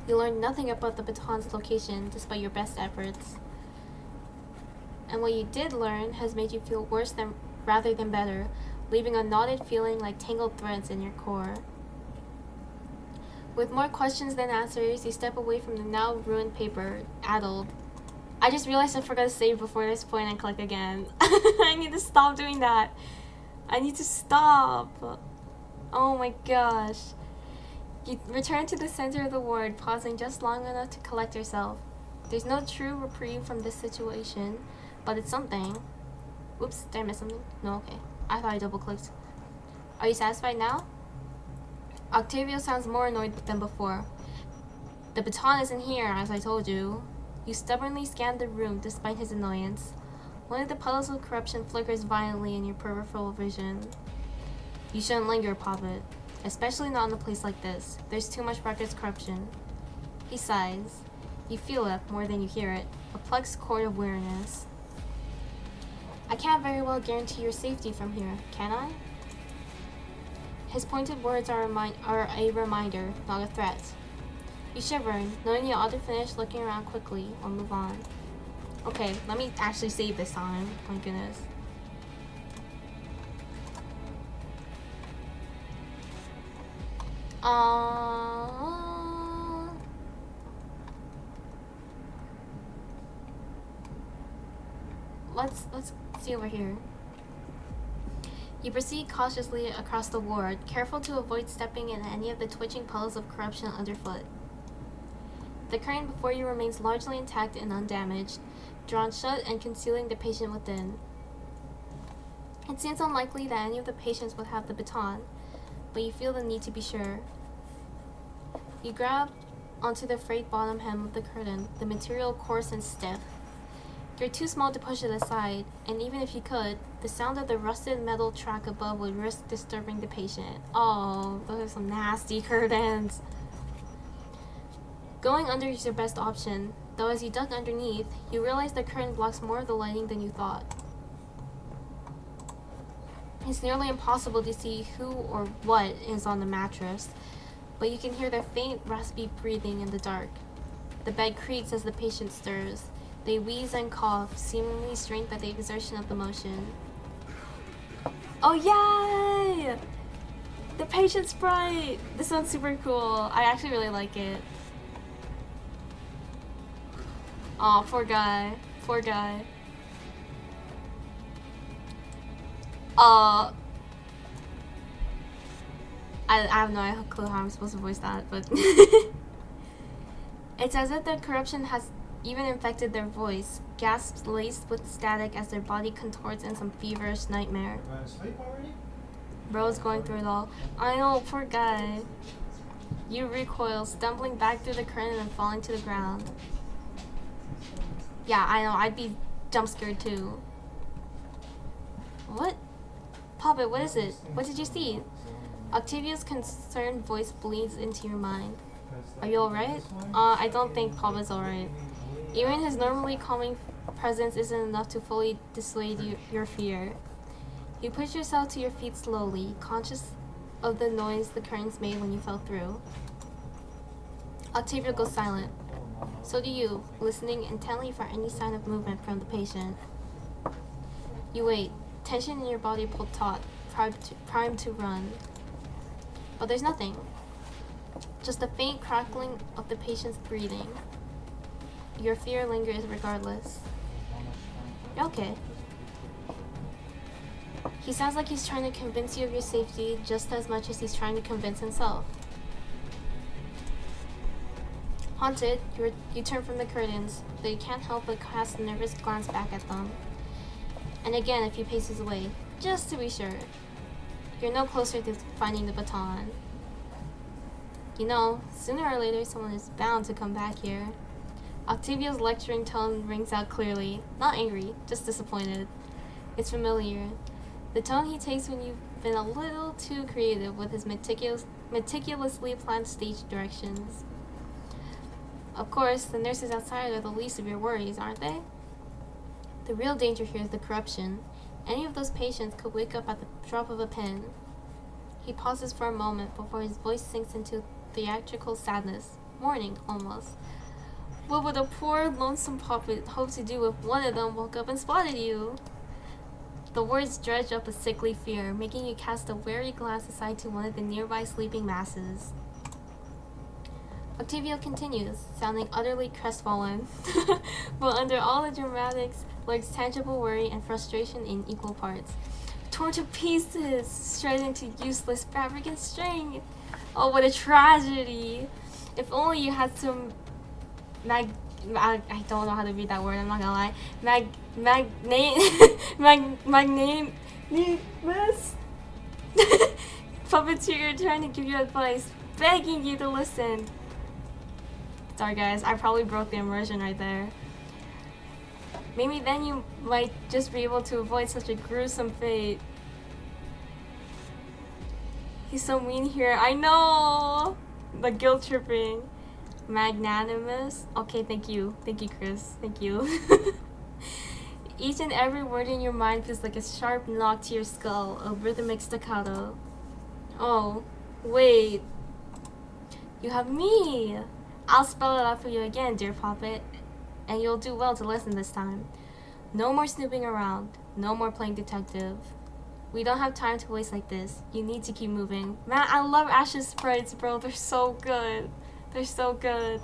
You learned nothing about the baton's location despite your best efforts. And what you did learn has made you feel worse rather than better, leaving a knotted feeling like tangled threads in your core. With more questions than answers, you step away from the now ruined paper, addled. I just realized I forgot to save before this point and click again. I need to stop doing that. I need to stop. Oh my gosh. You return to the center of the ward, pausing just long enough to collect yourself. There's no true reprieve from this situation, but it's something. Oops, did I miss something? No, okay. I thought I double-clicked. Are you satisfied now? Octavio sounds more annoyed than before. The baton isn't here, as I told you. You stubbornly scan the room despite his annoyance. One of the puddles of corruption flickers violently in your peripheral vision. You shouldn't linger, Poppet. Especially not in a place like this. There's too much records corruption. He sighs. You feel it more than you hear it. A plucked cord of weariness. I can't very well guarantee your safety from here, can I? His pointed words are a reminder, not a threat. You shiver, knowing you ought to finish looking around quickly or move on. Okay, let me actually save this time. My goodness. Let's see over here. You proceed cautiously across the ward, careful to avoid stepping in any of the twitching puddles of corruption underfoot. The curtain before you remains largely intact and undamaged, drawn shut and concealing the patient within. It seems unlikely that any of the patients would have the baton, but you feel the need to be sure. You grab onto the frayed bottom hem of the curtain, the material coarse and stiff. You're too small to push it aside, and even if you could, the sound of the rusted metal track above would risk disturbing the patient. Oh, those are some nasty curtains. Going under is your best option, though as you duck underneath, you realize the curtain blocks more of the lighting than you thought. It's nearly impossible to see who or what is on the mattress, but you can hear their faint, raspy breathing in the dark. The bed creaks as the patient stirs. They wheeze and cough, seemingly strained by the exertion of the motion. Oh, yay! The patient sprite! This one's super cool. I actually really like it. Aw, poor guy. Poor guy. I have no clue how I'm supposed to voice that, but it's as if the corruption has even infected their voice, gasps laced with static as their body contorts in some feverish nightmare. You want to sleep already? Bro's going through it all. I know, poor guy. You recoil, stumbling back through the curtain and falling to the ground. Yeah, I know, I'd be jump scared too. What? Puppet, what is it? What did you see? Octavia's concerned voice bleeds into your mind. Are you alright? I don't think Puppet's alright. Even his normally calming presence isn't enough to fully dissuade your fear. You push yourself to your feet slowly, conscious of the noise the curtains made when you fell through. Octavia goes silent. So do you, listening intently for any sign of movement from the patient. You wait, tension in your body pulled taut, primed to run. But there's nothing. Just a faint crackling of the patient's breathing. Your fear lingers regardless. You're okay. He sounds like he's trying to convince you of your safety just as much as he's trying to convince himself. Haunted, you turn from the curtains, though you can't help but cast a nervous glance back at them. And again a few paces away, just to be sure. You're no closer to finding the baton. You know, sooner or later someone is bound to come back here. Octavia's lecturing tone rings out clearly, not angry, just disappointed. It's familiar. The tone he takes when you've been a little too creative with his meticulously planned stage directions. Of course, the nurses outside are the least of your worries, aren't they? The real danger here is the corruption. Any of those patients could wake up at the drop of a pin. He pauses for a moment before his voice sinks into theatrical sadness, mourning almost. What would a poor, lonesome puppet hope to do if one of them woke up and spotted you? The words dredge up a sickly fear, making you cast a wary glance aside to one of the nearby sleeping masses. Octavia continues, sounding utterly crestfallen, but under all the dramatics lurks tangible worry and frustration in equal parts. Torn to pieces, shredded into useless fabric and string. Oh, what a tragedy! If only you had some I don't know how to read that word, I'm not gonna lie. Magnanimous puppeteer trying to give you advice, begging you to listen. Sorry guys, I probably broke the immersion right there. Maybe then you might just be able to avoid such a gruesome fate. He's so mean here, I know! The guilt tripping. Magnanimous? Okay, thank you. Thank you, Chris. Thank you. Each and every word in your mind feels like a sharp knock to your skull, a rhythmic staccato. Oh, wait. You have me! I'll spell it out for you again, dear puppet, and you'll do well to listen this time. No more snooping around. No more playing detective. We don't have time to waste like this. You need to keep moving. Man, I love Ash's sprites, bro. They're so good. They're so good.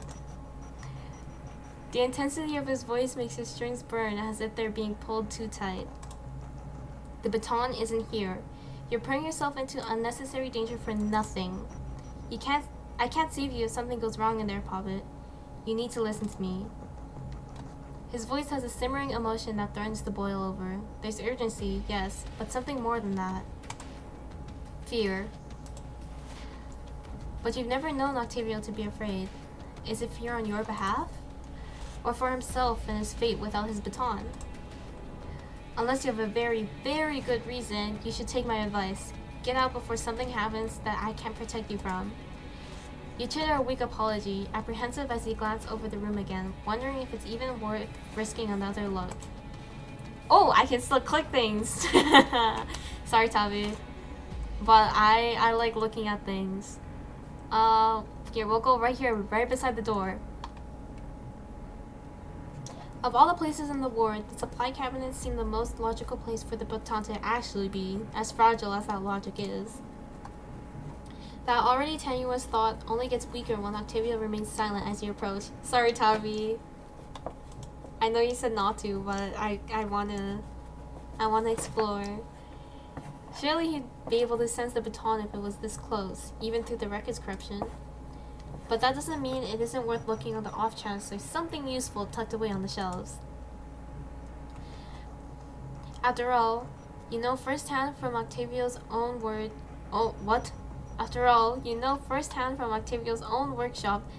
The intensity of his voice makes his strings burn as if they're being pulled too tight. The baton isn't here. You're putting yourself into unnecessary danger for nothing. I can't save you if something goes wrong in there, puppet. You need to listen to me. His voice has a simmering emotion that threatens to boil over. There's urgency, yes, but something more than that. Fear. But you've never known Octavio to be afraid. Is it fear on your behalf? Or for himself and his fate without his baton? Unless you have a very, very good reason, you should take my advice. Get out before something happens that I can't protect you from. You chitter a weak apology, apprehensive as you glance over the room again, wondering if it's even worth risking another look. Oh, I can still click things! Sorry, Tavi. But I like looking at things. Here, we'll go right here, right beside the door. Of all the places in the ward, the supply cabinet seemed the most logical place for the baton to actually be, as fragile as that logic is. That already tenuous thought only gets weaker when Octavia remains silent as you approach. Sorry, Tavi. I know you said not to, but I wanna explore. Surely he'd be able to sense the baton if it was this close, even through the records corruption. But that doesn't mean it isn't worth looking on the off chance there's something useful tucked away on the shelves. After all, you know firsthand from Octavio's own workshop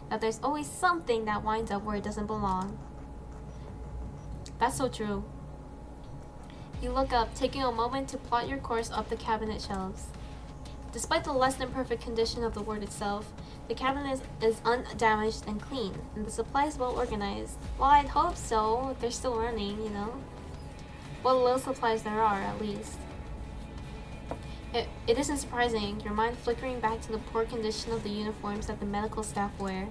that there's always something that winds up where it doesn't belong. That's so true. You look up, taking a moment to plot your course up the cabinet shelves. Despite the less than perfect condition of the word itself, the cabinet is undamaged and clean, and the supplies well organized. Well, I'd hope so. They're still running, you know. What little supplies there are, at least. It isn't surprising, your mind flickering back to the poor condition of the uniforms that the medical staff wear.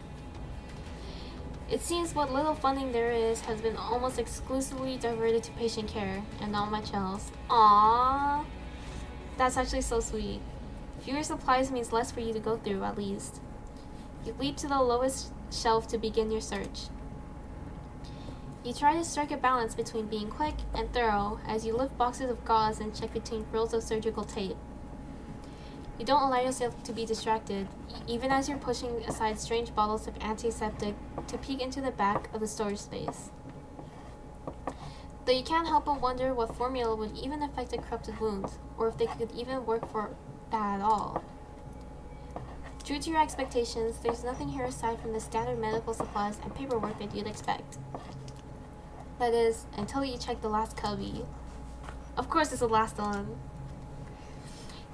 It seems what little funding there is has been almost exclusively diverted to patient care, and not much else. Aww. That's actually so sweet. Fewer supplies means less for you to go through, at least. You leap to the lowest shelf to begin your search. You try to strike a balance between being quick and thorough as you lift boxes of gauze and check between rolls of surgical tape. You don't allow yourself to be distracted, even as you're pushing aside strange bottles of antiseptic to peek into the back of the storage space. Though you can't help but wonder what formula would even affect a corrupted wound, or if they could even work for that at all. True to your expectations, there's nothing here aside from the standard medical supplies and paperwork that you'd expect. That is, until you check the last cubby. Of course it's the last one.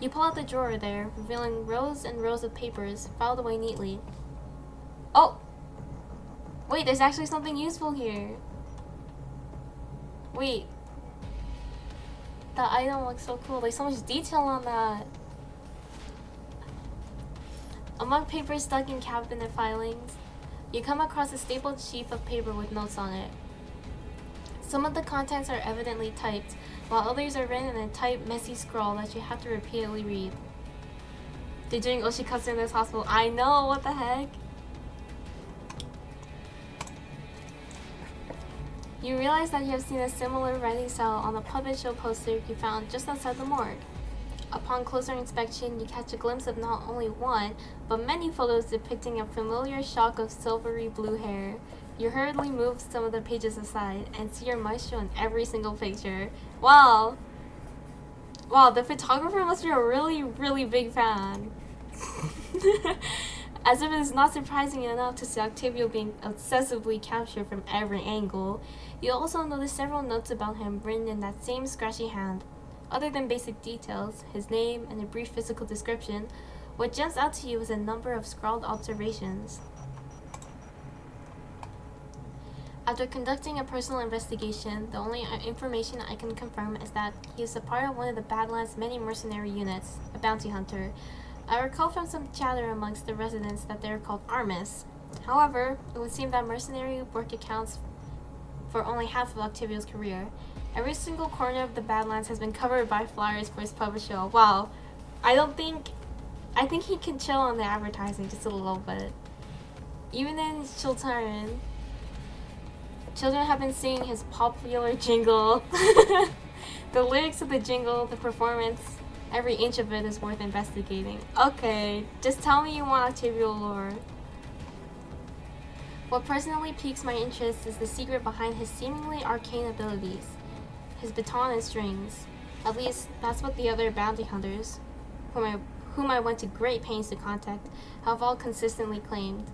You pull out the drawer there, revealing rows and rows of papers, filed away neatly. Oh! Wait, there's actually something useful here. Wait. That item looks so cool. There's so much detail on that. Among papers stuck in cabinet filings, you come across a stapled sheaf of paper with notes on it. Some of the contents are evidently typed, while others are written in a tight, messy scrawl that you have to repeatedly read. They're doing Oshi cuts in this hospital. I know, what the heck? You realize that you have seen a similar writing style on the puppet show poster you found just outside the morgue. Upon closer inspection, you catch a glimpse of not only one, but many photos depicting a familiar shock of silvery blue hair. You hurriedly move some of the pages aside and see your maestro in every single picture. Wow! Wow, the photographer must be a really, really big fan. As if it is not surprising enough to see Octavio being obsessively captured from every angle, you also notice several notes about him written in that same scratchy hand. Other than basic details, his name and a brief physical description, what jumps out to you is a number of scrawled observations. After conducting a personal investigation, the only information I can confirm is that he is a part of one of the Badlands' many mercenary units, a bounty hunter. I recall from some chatter amongst the residents that they are called Armis. However, it would seem that mercenary work accounts for only half of Octavio's career. Every single corner of the Badlands has been covered by flyers for his puppet show. Wow. I think he can chill on the advertising just a little bit. Even in Chiltern, children have been singing his popular jingle. The lyrics of the jingle, the performance, every inch of it is worth investigating. Okay, just tell me you want Octavio lore. What personally piques my interest is the secret behind his seemingly arcane abilities. His baton and strings. At least, that's what the other bounty hunters, whom I went to great pains to contact, have all consistently claimed.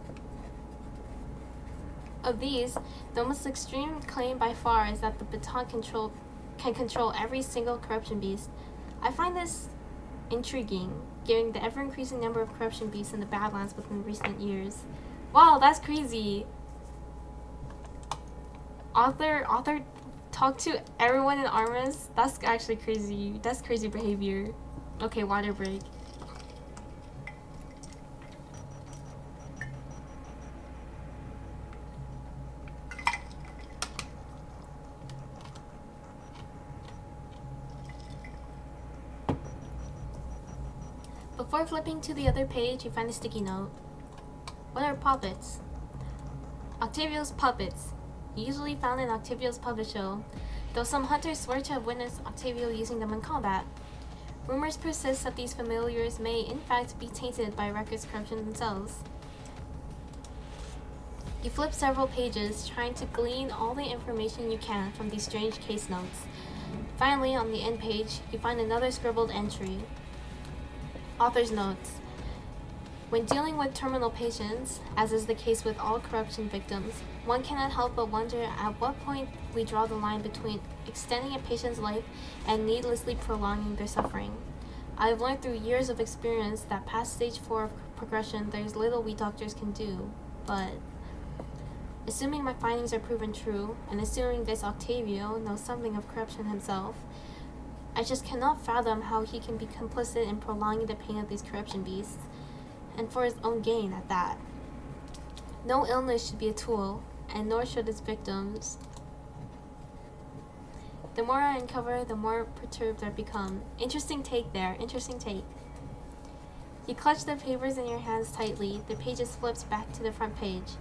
Of these, the most extreme claim by far is that the baton can control every single corruption beast. I find this intriguing, given the ever-increasing number of corruption beasts in the Badlands within recent years. Wow, that's crazy! Author talk to everyone in Armas? That's actually crazy. That's crazy behavior. Okay, water break. Before flipping to the other page, you find a sticky note. What are puppets? Octavio's puppets. Usually found in Octavio's puppet show, though some hunters swear to have witnessed Octavio using them in combat. Rumors persist that these familiars may in fact be tainted by records corruption themselves. You flip several pages, trying to glean all the information you can from these strange case notes. Finally, on the end page, you find another scribbled entry. Author's notes. When dealing with terminal patients, as is the case with all corruption victims, one cannot help but wonder at what point we draw the line between extending a patient's life and needlessly prolonging their suffering. I have learned through years of experience that past stage 4 of progression there is little we doctors can do, but assuming my findings are proven true, and assuming this Octavio knows something of corruption himself, I just cannot fathom how he can be complicit in prolonging the pain of these corruption beasts, and for his own gain at that. No illness should be a tool, and nor should its victims. The more I uncover, the more perturbed I become. Interesting take there, interesting take. You clutch the papers in your hands tightly, the pages flips back to the front page.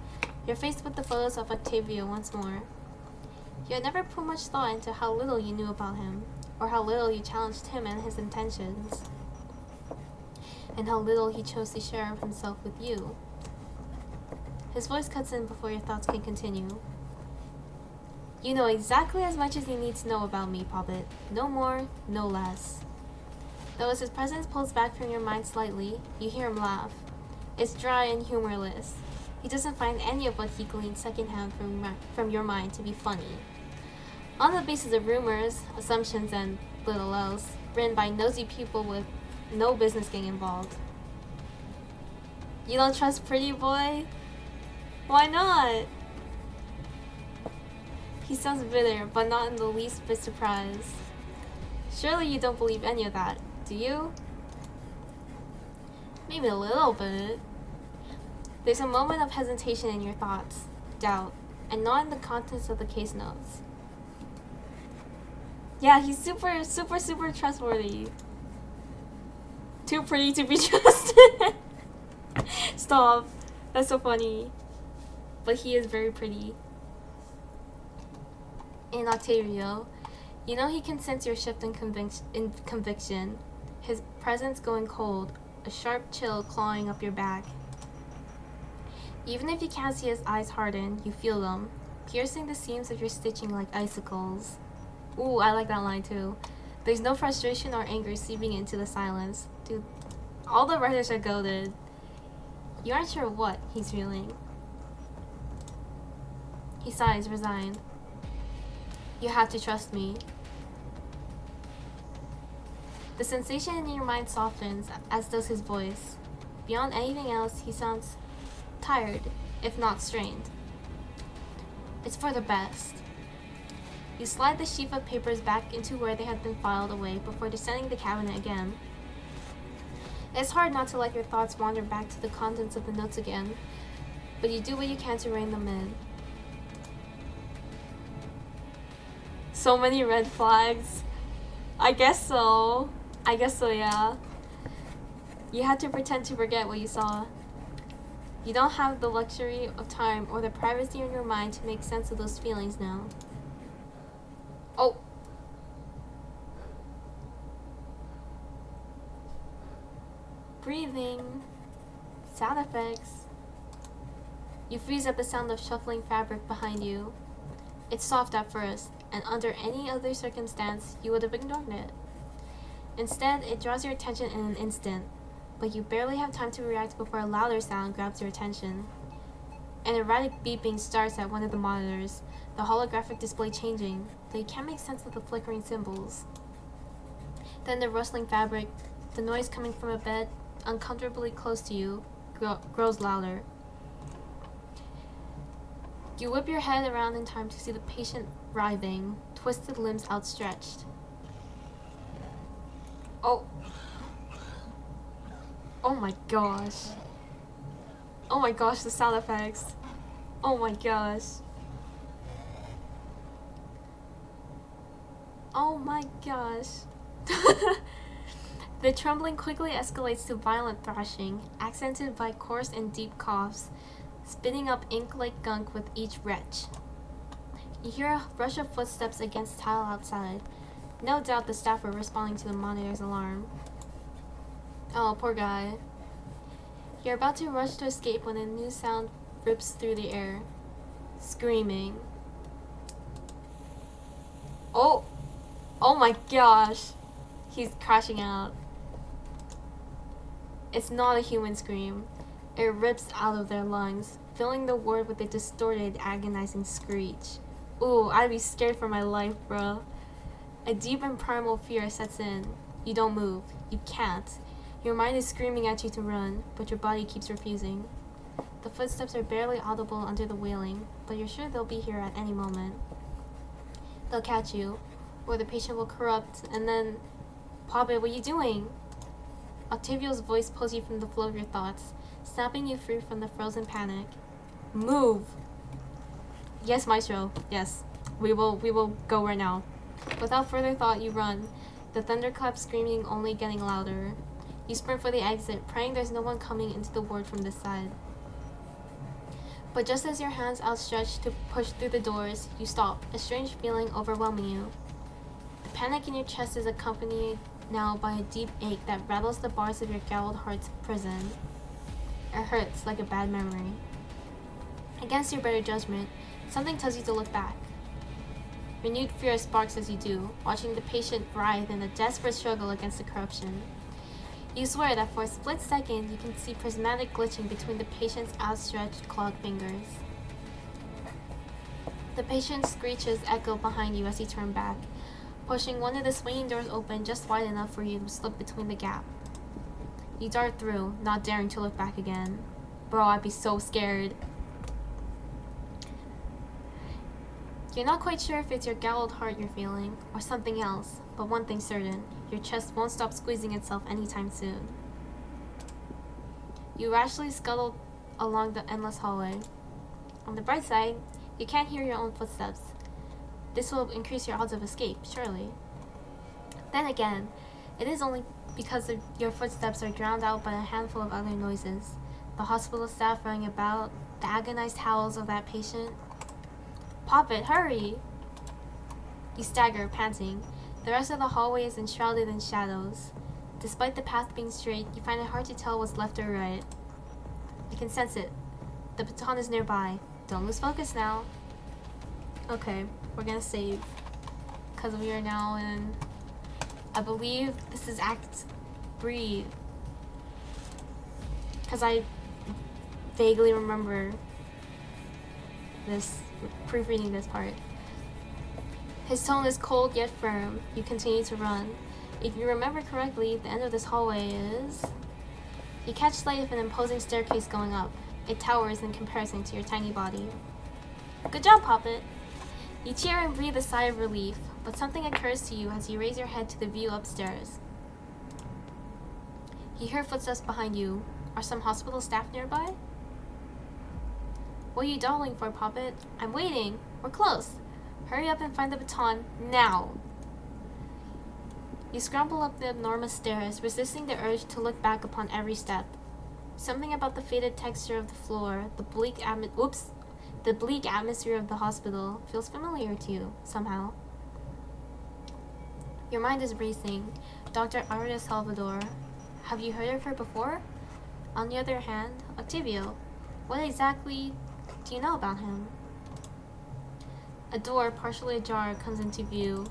You're faced with the photos of Octavio once more. You had never put much thought into how little you knew about him, or how little you challenged him and his intentions, and how little he chose to share of himself with you. His voice cuts in before your thoughts can continue. You know exactly as much as you need to know about me, Poppet. No more, no less. Though as his presence pulls back from your mind slightly, you hear him laugh. It's dry and humorless. He doesn't find any of what he gleaned secondhand from your mind to be funny. On the basis of rumors, assumptions, and little else, written by nosy people with no business getting involved. You don't trust Pretty Boy? Why not? He sounds bitter, but not in the least bit surprised. Surely you don't believe any of that, do you? Maybe a little bit. There's a moment of hesitation in your thoughts, doubt, and not in the contents of the case notes. Yeah, he's super, super, super trustworthy. Too pretty to be trusted. Stop. That's so funny. But he is very pretty. In Octavio, you know he can sense your shift in conviction. His presence going cold, a sharp chill clawing up your back. Even if you can't see his eyes harden, you feel them, piercing the seams of your stitching like icicles. Ooh, I like that line too. There's no frustration or anger seeping into the silence. Dude, all the writers are goated. You aren't sure what he's feeling. He sighs, resigned. You have to trust me. The sensation in your mind softens, as does his voice. Beyond anything else, he sounds tired, if not strained. It's for the best. You slide the sheaf of papers back into where they had been filed away before descending the cabinet again. It's hard not to let your thoughts wander back to the contents of the notes again, but you do what you can to rein them in. So many red flags. I guess so. Yeah. You had to pretend to forget what you saw. You don't have the luxury of time or the privacy in your mind to make sense of those feelings now. Oh. Breathing. Sound effects. You freeze at the sound of shuffling fabric behind you. It's soft at first, and under any other circumstance, you would have ignored it. Instead, it draws your attention in an instant, but you barely have time to react before a louder sound grabs your attention. An erratic beeping starts at one of the monitors, the holographic display changing, though you can't make sense of the flickering symbols. Then the rustling fabric, the noise coming from a bed uncomfortably close to you, grows louder. You whip your head around in time to see the patient writhing, twisted limbs outstretched. Oh. Oh my gosh. Oh my gosh, the sound effects. Oh my gosh. Oh my gosh. The trembling quickly escalates to violent thrashing, accented by coarse and deep coughs, spitting up ink like gunk with each retch. You hear a rush of footsteps against tile outside. No doubt the staff were responding to the monitor's alarm. Oh, poor guy. You're about to rush to escape when a new sound rips through the air. Screaming. Oh! Oh my gosh! He's crashing out. It's not a human scream. It rips out of their lungs, filling the ward with a distorted, agonizing screech. Ooh, I'd be scared for my life, bro. A deep and primal fear sets in. You don't move. You can't. Your mind is screaming at you to run, but your body keeps refusing. The footsteps are barely audible under the wailing, but you're sure they'll be here at any moment. They'll catch you, or the patient will corrupt, and then... Poppet, what are you doing? Octavio's voice pulls you from the flow of your thoughts, snapping you free from the frozen panic. Move! Yes, Maestro. Yes. We will go right now. Without further thought, you run, the thunderclap screaming only getting louder. You sprint for the exit, praying there's no one coming into the ward from this side. But just as your hands outstretched to push through the doors, you stop, a strange feeling overwhelming you. The panic in your chest is accompanied now by a deep ache that rattles the bars of your galled heart's prison. It hurts like a bad memory. Against your better judgment, something tells you to look back. Renewed fear sparks as you do, watching the patient writhe in a desperate struggle against the corruption. You swear that for a split second you can see prismatic glitching between the patient's outstretched clawed fingers. The patient's screeches echo behind you as you turn back, pushing one of the swinging doors open just wide enough for you to slip between the gap. You dart through, not daring to look back again. Bro, I'd be so scared. You're not quite sure if it's your galled heart you're feeling, or something else, but one thing's certain, your chest won't stop squeezing itself anytime soon. You rashly scuttle along the endless hallway. On the bright side, you can't hear your own footsteps. This will increase your odds of escape, surely. Then again, it is only because your footsteps are drowned out by a handful of other noises. The hospital staff running about, the agonized howls of that patient. Poppet, hurry! You stagger, panting. The rest of the hallway is enshrouded in shadows. Despite the path being straight, you find it hard to tell what's left or right. You can sense it. The baton is nearby. Don't lose focus now. Okay, we're gonna save. Because we are now in... I believe this is Act 3. Because I vaguely remember this, proofreading this part. His tone is cold yet firm. You continue to run. If you remember correctly, the end of this hallway is... You catch sight of an imposing staircase going up. It towers in comparison to your tiny body. Good job, Poppet! You cheer and breathe a sigh of relief, but something occurs to you as you raise your head to the view upstairs. You hear footsteps behind you. Are some hospital staff nearby? What are you dawdling for, Poppet? I'm waiting. We're close. Hurry up and find the baton, now! You scramble up the enormous stairs, resisting the urge to look back upon every step. Something about the faded texture of the floor, the bleak atmosphere of the hospital feels familiar to you, somehow. Your mind is racing. Dr. Arda Salvador. Have you heard of her before? On the other hand, Octavio. What exactly do you know about him? A door, partially ajar, comes into view.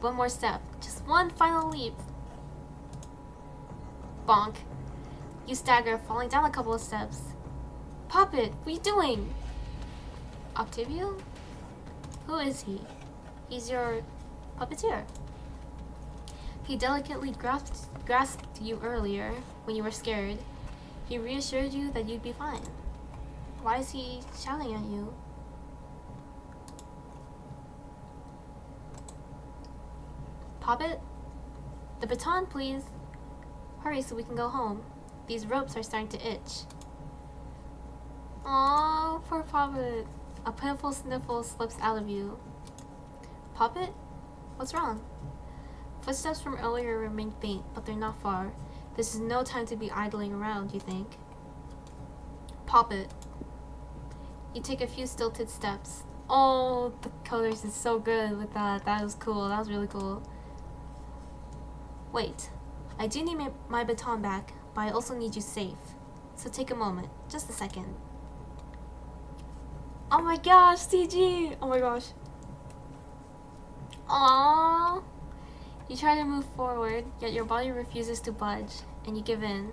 One more step. Just one final leap. Bonk. You stagger, falling down a couple of steps. Poppet, what are you doing? Octavio? Who is he? He's your puppeteer. He delicately grasped you earlier when you were scared. He reassured you that you'd be fine. Why is he shouting at you? Poppet? The baton, please. Hurry so we can go home. These ropes are starting to itch. Aww, poor Poppet. A pitiful sniffle slips out of you. Poppet? What's wrong? Footsteps from earlier remain faint, but they're not far. This is no time to be idling around, you think. Poppet. You take a few stilted steps. Oh, the colors is so good with that. That was cool. That was really cool. Wait, I do need my baton back, but I also need you safe. So take a moment, just a second. Oh my gosh, CG! Oh my gosh. Aww. You try to move forward, yet your body refuses to budge, and you give in.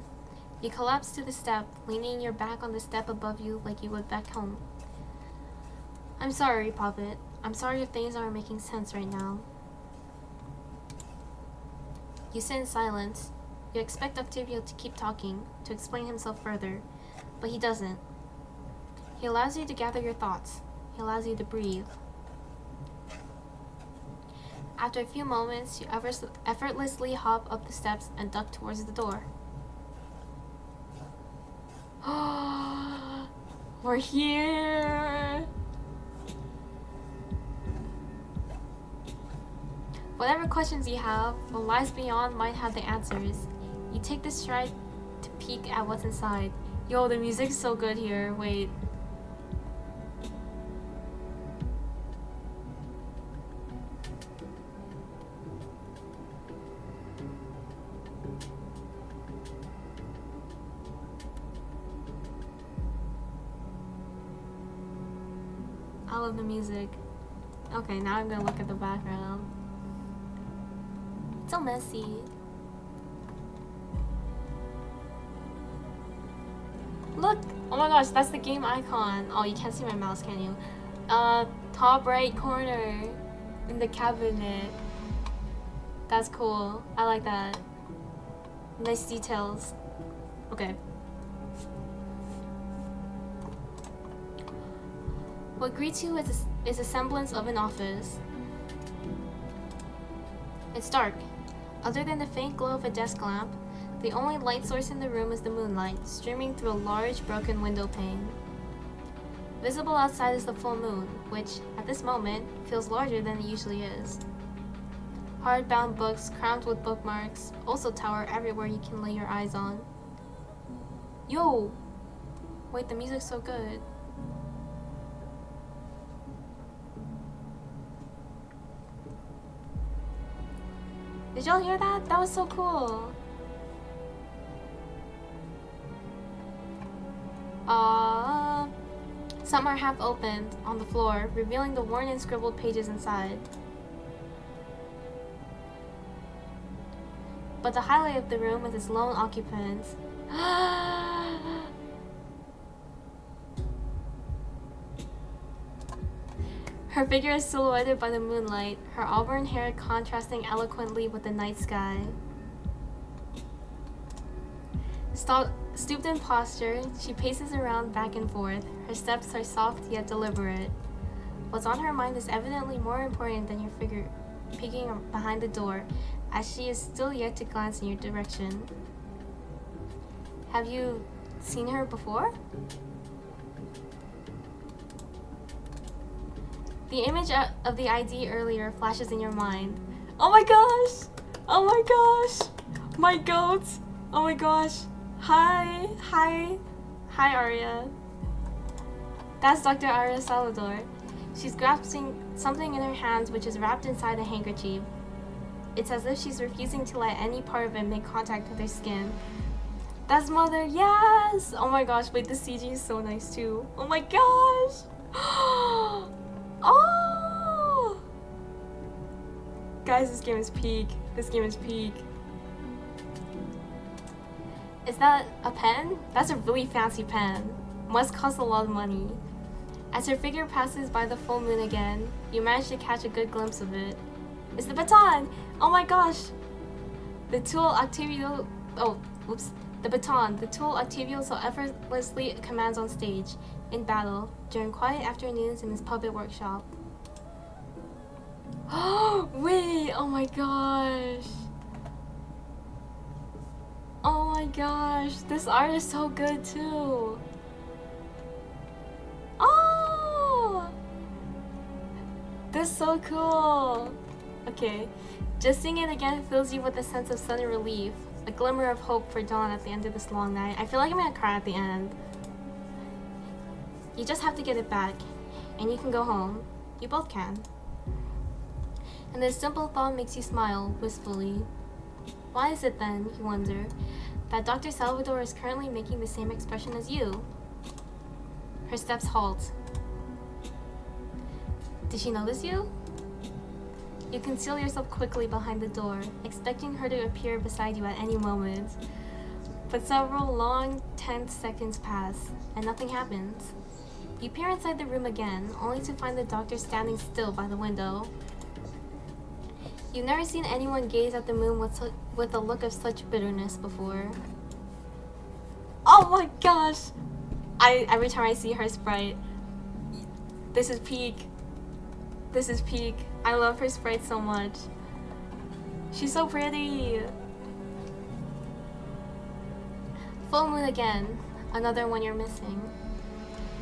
You collapse to the step, leaning your back on the step above you like you would back home. I'm sorry, Puppet. I'm sorry if things aren't making sense right now. You sit in silence. You expect Octavio to keep talking, to explain himself further, but he doesn't. He allows you to gather your thoughts. He allows you to breathe. After a few moments, you effortlessly hop up the steps and duck towards the door. We're here! Whatever questions you have, what lies beyond might have the answers. You take the stride to peek at what's inside. Yo, the music's so good here. Wait. I love the music. Okay, now I'm gonna look at the background. It's so messy. Look! Oh my gosh, that's the game icon. Oh, you can't see my mouse, can you? Top right corner in the cabinet. That's cool. I like that. Nice details. Okay. What greets you is a semblance of an office. It's dark. Other than the faint glow of a desk lamp, the only light source in the room is the moonlight, streaming through a large, broken window pane. Visible outside is the full moon, which, at this moment, feels larger than it usually is. Hardbound books, crammed with bookmarks, also tower everywhere you can lay your eyes on. Yo! Wait, the music's so good. Did y'all hear that? That was so cool. Some are half opened on the floor, revealing the worn and scribbled pages inside. But the highlight of the room is its lone occupant. Her figure is silhouetted by the moonlight, her auburn hair contrasting eloquently with the night sky. Stooped in posture, she paces around back and forth. Her steps are soft yet deliberate. What's on her mind is evidently more important than your figure peeking behind the door, as she is still yet to glance in your direction. Have you seen her before? The image of the ID earlier flashes in your mind. Oh my gosh! Oh my gosh! My goats! Oh my gosh! Hi! Hi! Hi, Arya. That's Dr. Arya Salvador. She's grasping something in her hands which is wrapped inside a handkerchief. It's as if she's refusing to let any part of it make contact with her skin. That's Mother, yes! Oh my gosh, wait, the CG is so nice too. Oh my gosh! Oh! Guys, this game is peak. This game is peak. Is that a pen? That's a really fancy pen. Must cost a lot of money. As her figure passes by the full moon again, you manage to catch a good glimpse of it. It's the baton! Oh my gosh! The tool Octavio... Oh, whoops. The baton, the tool Octavio so effortlessly commands on stage, in battle, during quiet afternoons in his puppet workshop. Oh, wait! Oh my gosh! Oh my gosh! This art is so good too! Oh! This is so cool! Okay, just seeing it again fills you with a sense of sudden relief, a glimmer of hope for dawn at the end of this long night. I feel like I'm gonna cry at the end. You just have to get it back, and you can go home. You both can. And this simple thought makes you smile, wistfully. Why is it then, you wonder, that Dr. Salvador is currently making the same expression as you? Her steps halt. Did she notice you? You conceal yourself quickly behind the door, expecting her to appear beside you at any moment. But several long, tense seconds pass, and nothing happens. You peer inside the room again, only to find the doctor standing still by the window. You've never seen anyone gaze at the moon with a look of such bitterness before. Oh my gosh! Every time I see her sprite, this is peak. This is peak. I love her sprite so much. She's so pretty. Full moon again. Another one you're missing.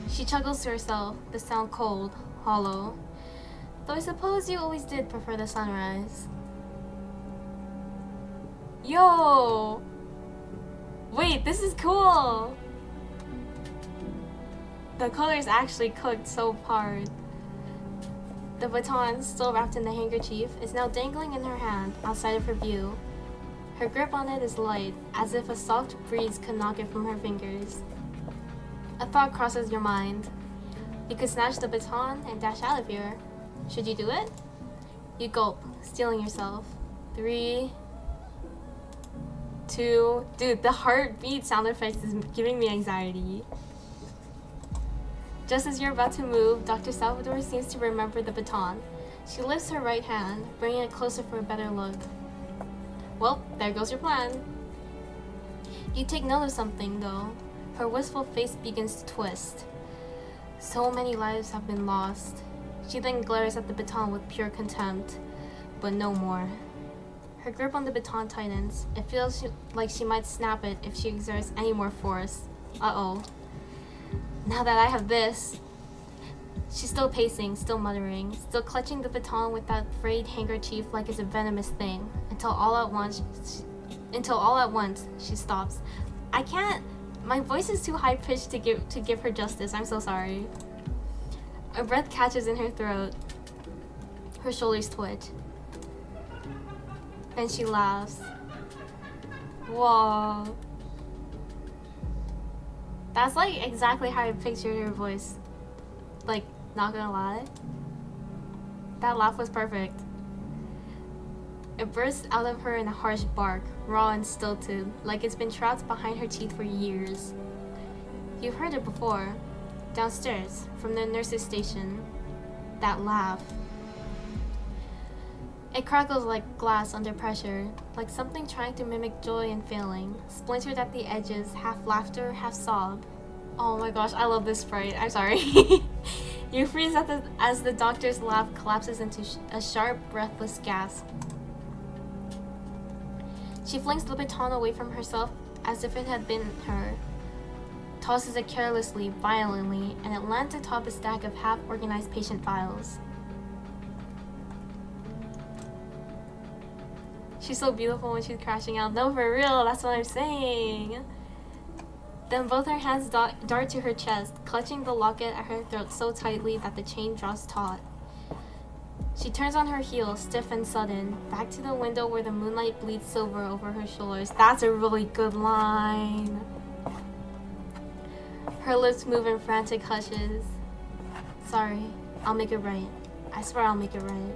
She chuckles to herself, the sound cold, hollow. Though I suppose you always did prefer the sunrise. Yo! Wait, this is cool! The colors actually cooked so hard. The baton, still wrapped in the handkerchief, is now dangling in her hand, outside of her view. Her grip on it is light, as if a soft breeze could knock it from her fingers. A thought crosses your mind. You could snatch the baton and dash out of here. Should you do it? You gulp, steeling yourself. 3, 2... Dude, the heartbeat sound effect is giving me anxiety. Just as you're about to move, Dr. Salvador seems to remember the baton. She lifts her right hand, bringing it closer for a better look. Well, there goes your plan. You take note of something, though. Her wistful face begins to twist. So many lives have been lost. She then glares at the baton with pure contempt, but no more. Her grip on the baton tightens. It feels like she might snap it if she exerts any more force. Uh-oh. Now that I have this... She's still pacing, still muttering, still clutching the baton with that frayed handkerchief like it's a venomous thing, until all at once she stops. I can't... My voice is too high-pitched to give her justice. I'm so sorry. A breath catches in her throat. Her shoulders twitch. Then she laughs. Whoa. That's like exactly how I pictured her voice. Like, not gonna lie. That laugh was perfect. It bursts out of her in a harsh bark, raw and stilted, like it's been trapped behind her teeth for years. You've heard it before. Downstairs, from the nurse's station. That laugh. It crackles like glass under pressure, like something trying to mimic joy and failing, splintered at the edges, half laughter, half sob. Oh my gosh, I love this sprite. I'm sorry. You freeze as the doctor's laugh collapses into a sharp, breathless gasp. She flings the baton away from herself as if it had been her, tosses it carelessly, violently, and it lands atop a stack of half-organized patient files. She's so beautiful when she's crashing out. No, for real, that's what I'm saying. Then both her hands dart to her chest, clutching the locket at her throat so tightly that the chain draws taut. She turns on her heel, stiff and sudden, back to the window where the moonlight bleeds silver over her shoulders. That's a really good line. Her lips move in frantic hushes. Sorry, I'll make it right. I swear I'll make it right.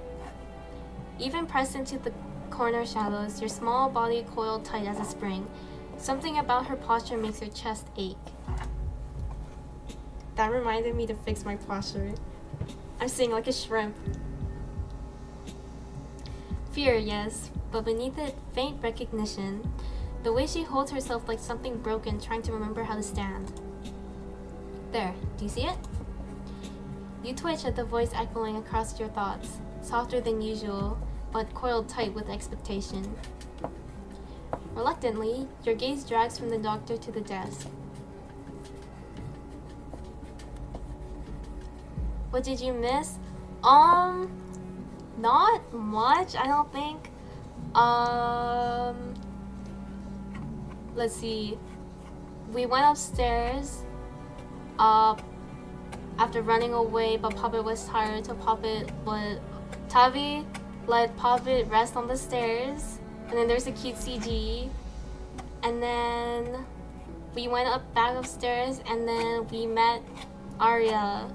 Even pressed into the corner shadows, your small body coiled tight as a spring. Something about her posture makes your chest ache. That reminded me to fix my posture. I'm sitting like a shrimp. Fear, yes, but beneath it, faint recognition. The way she holds herself like something broken, trying to remember how to stand. There, do you see it? You twitch at the voice echoing across your thoughts, softer than usual, but coiled tight with expectation. Reluctantly, your gaze drags from the doctor to the desk. What did you miss? Not much, I don't think. Let's see. We went upstairs, after running away, but Puppet was tired, so Tavi let Puppet rest on the stairs. And then there's a cute CG. And then we went up back upstairs and then we met Arya.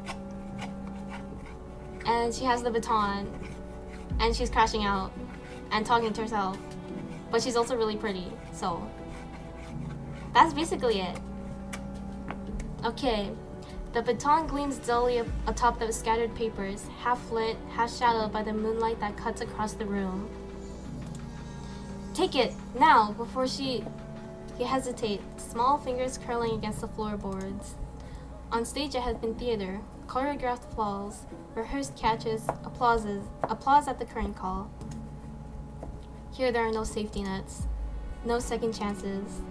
And she has the baton. And she's crashing out and talking to herself. But she's also really pretty, so that's basically it. Okay. The baton gleams dully atop the scattered papers, half lit, half shadowed by the moonlight that cuts across the room. Take it, now, before he hesitates, small fingers curling against the floorboards. On stage it has been theater, choreographed falls, rehearsed catches, applause at the curtain call. Here there are no safety nets, no second chances.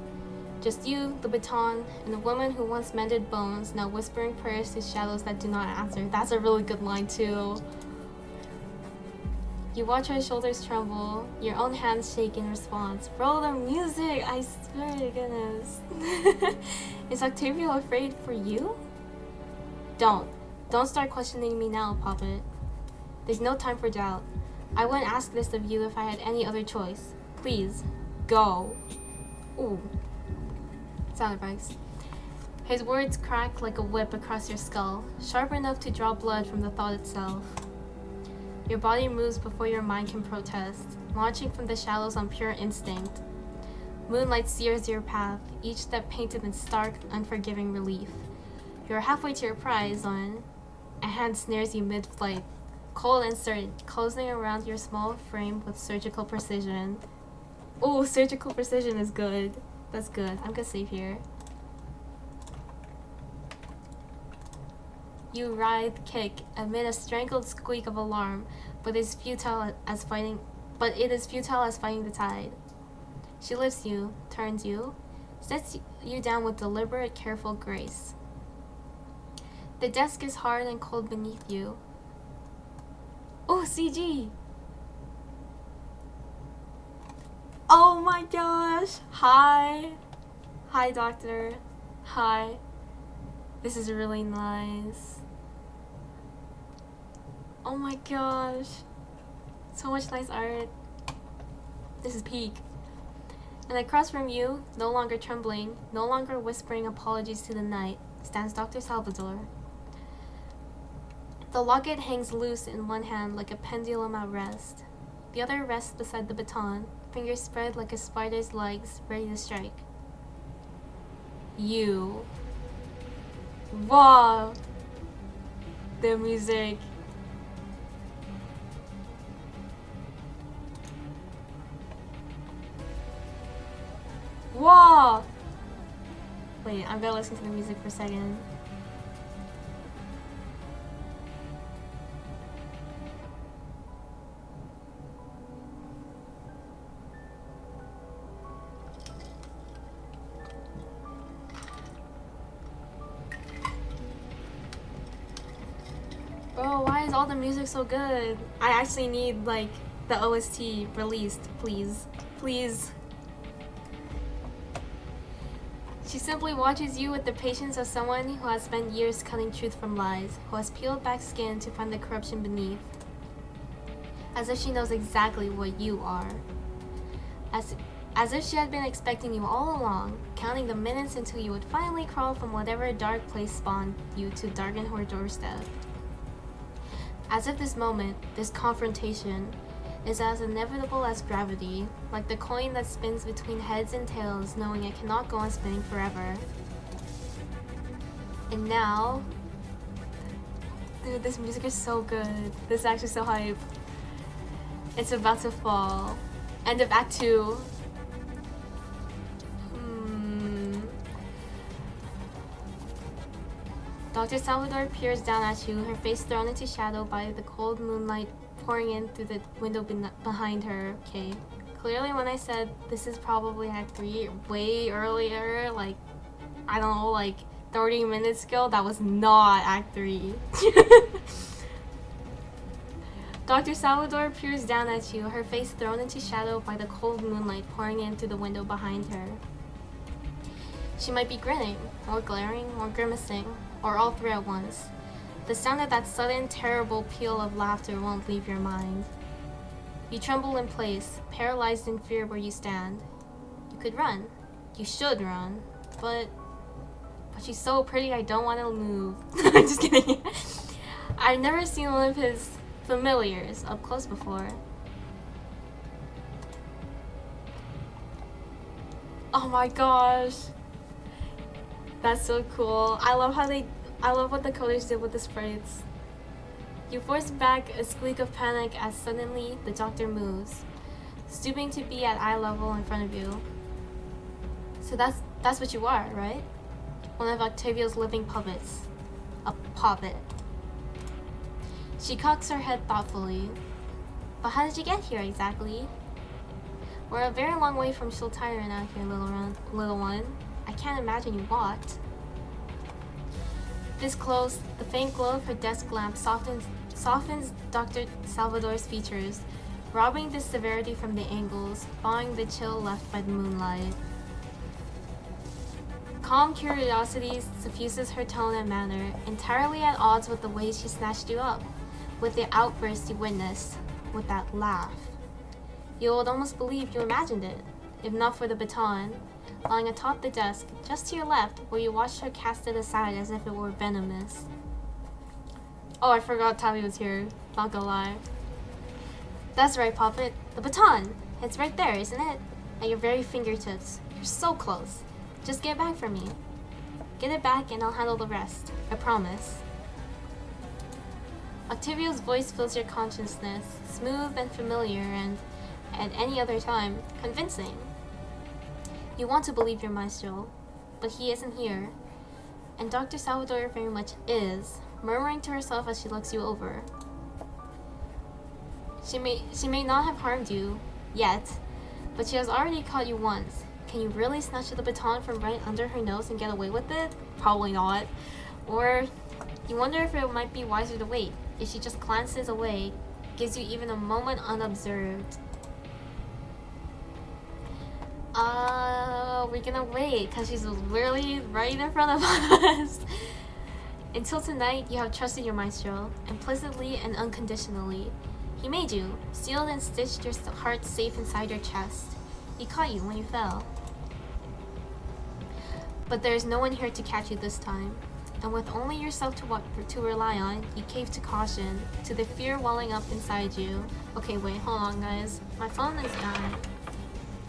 Just you, the baton, and the woman who once mended bones, now whispering prayers to shadows that do not answer. That's a really good line too. You watch her shoulders tremble, your own hands shake in response. Roll the music, I swear to goodness. Is Octavia afraid for you? Don't start questioning me now, Poppet. There's no time for doubt. I wouldn't ask this of you if I had any other choice. Please, go. Ooh. Sound effects. His words crack like a whip across your skull, sharp enough to draw blood from the thought itself. Your body moves before your mind can protest, launching from the shallows on pure instinct. Moonlight sears your path, each step painted in stark, unforgiving relief. You're halfway to your prize when a hand snares you mid-flight, cold and certain, closing around your small frame with surgical precision. Oh, surgical precision is good. That's good. I'm gonna save here. You writhe, kick, amid a strangled squeak of alarm, but it is futile as fighting the tide. She lifts you, turns you, sets you down with deliberate, careful grace. The desk is hard and cold beneath you. Oh, CG! Oh my gosh! Hi! Hi, Doctor. Hi. This is really nice. Oh my gosh. So much nice art. This is peak. And across from you, no longer trembling, no longer whispering apologies to the night, stands Dr. Salvador. The locket hangs loose in one hand like a pendulum at rest. The other rests beside the baton, fingers spread like a spider's legs, ready to strike. You. Wow. The music. Wow. Wait, I'm gonna listen to the music for a second. Bro, why is all the music so good? I actually need, like, the OST released, please. Please. She simply watches you with the patience of someone who has spent years cutting truth from lies, who has peeled back skin to find the corruption beneath. As if she knows exactly what you are. As if she had been expecting you all along, counting the minutes until you would finally crawl from whatever dark place spawned you to darken her doorstep. As if this moment, this confrontation, is as inevitable as gravity, like the coin that spins between heads and tails, knowing it cannot go on spinning forever. And now, dude, this music is so good. This is actually so hype. It's about to fall. End of Act 2. Dr. Salvador peers down at you, her face thrown into shadow by the cold moonlight pouring in through the window behind her. Okay. Clearly when I said this is probably Act 3 way earlier, like, I don't know, like 30 minutes ago, that was not Act 3. Dr. Salvador peers down at you, her face thrown into shadow by the cold moonlight pouring in through the window behind her. She might be grinning, or glaring, or grimacing, or all three at once. The sound of that sudden, terrible peal of laughter won't leave your mind. You tremble in place, paralyzed in fear where you stand. You could run. You should run. But she's so pretty I don't want to move. I'm just kidding. I've never seen one of his familiars up close before. Oh my gosh. That's so cool. I love what the coders did with the sprites. You force back a squeak of panic as suddenly the doctor moves, stooping to be at eye level in front of you. So that's what you are, right? One of Octavio's living puppets. A puppet. She cocks her head thoughtfully. But how did you get here exactly? We're a very long way from Shultiron out here, little one. I can't imagine you walked. This close, the faint glow of her desk lamp softens Dr. Salvador's features, robbing the severity from the angles, thawing the chill left by the moonlight. Calm curiosity suffuses her tone and manner, entirely at odds with the way she snatched you up, with the outburst you witnessed, with that laugh. You would almost believe you imagined it, if not for the baton, lying atop the desk, just to your left, where you watched her cast it aside as if it were venomous. Oh, I forgot Tavi was here, not gonna lie. That's right, Poppet, the baton! It's right there, isn't it? At your very fingertips. You're so close. Just get it back from me. Get it back and I'll handle the rest. I promise. Octavio's voice fills your consciousness, smooth and familiar and, at any other time, convincing. You want to believe your maestro, but he isn't here. And Dr. Salvador very much is, murmuring to herself as she looks you over. She may not have harmed you, yet, but she has already caught you once. Can you really snatch the baton from right under her nose and get away with it? Probably not. Or, you wonder if it might be wiser to wait. If she just glances away, gives you even a moment unobserved. We're gonna wait, because she's literally right in front of us. Until tonight, you have trusted your maestro, implicitly and unconditionally. He made you, sealed and stitched your heart safe inside your chest. He caught you when you fell. But there is no one here to catch you this time. And with only yourself to rely on, you cave to caution, to the fear welling up inside you. Okay, wait, hold on, guys. My phone is dying.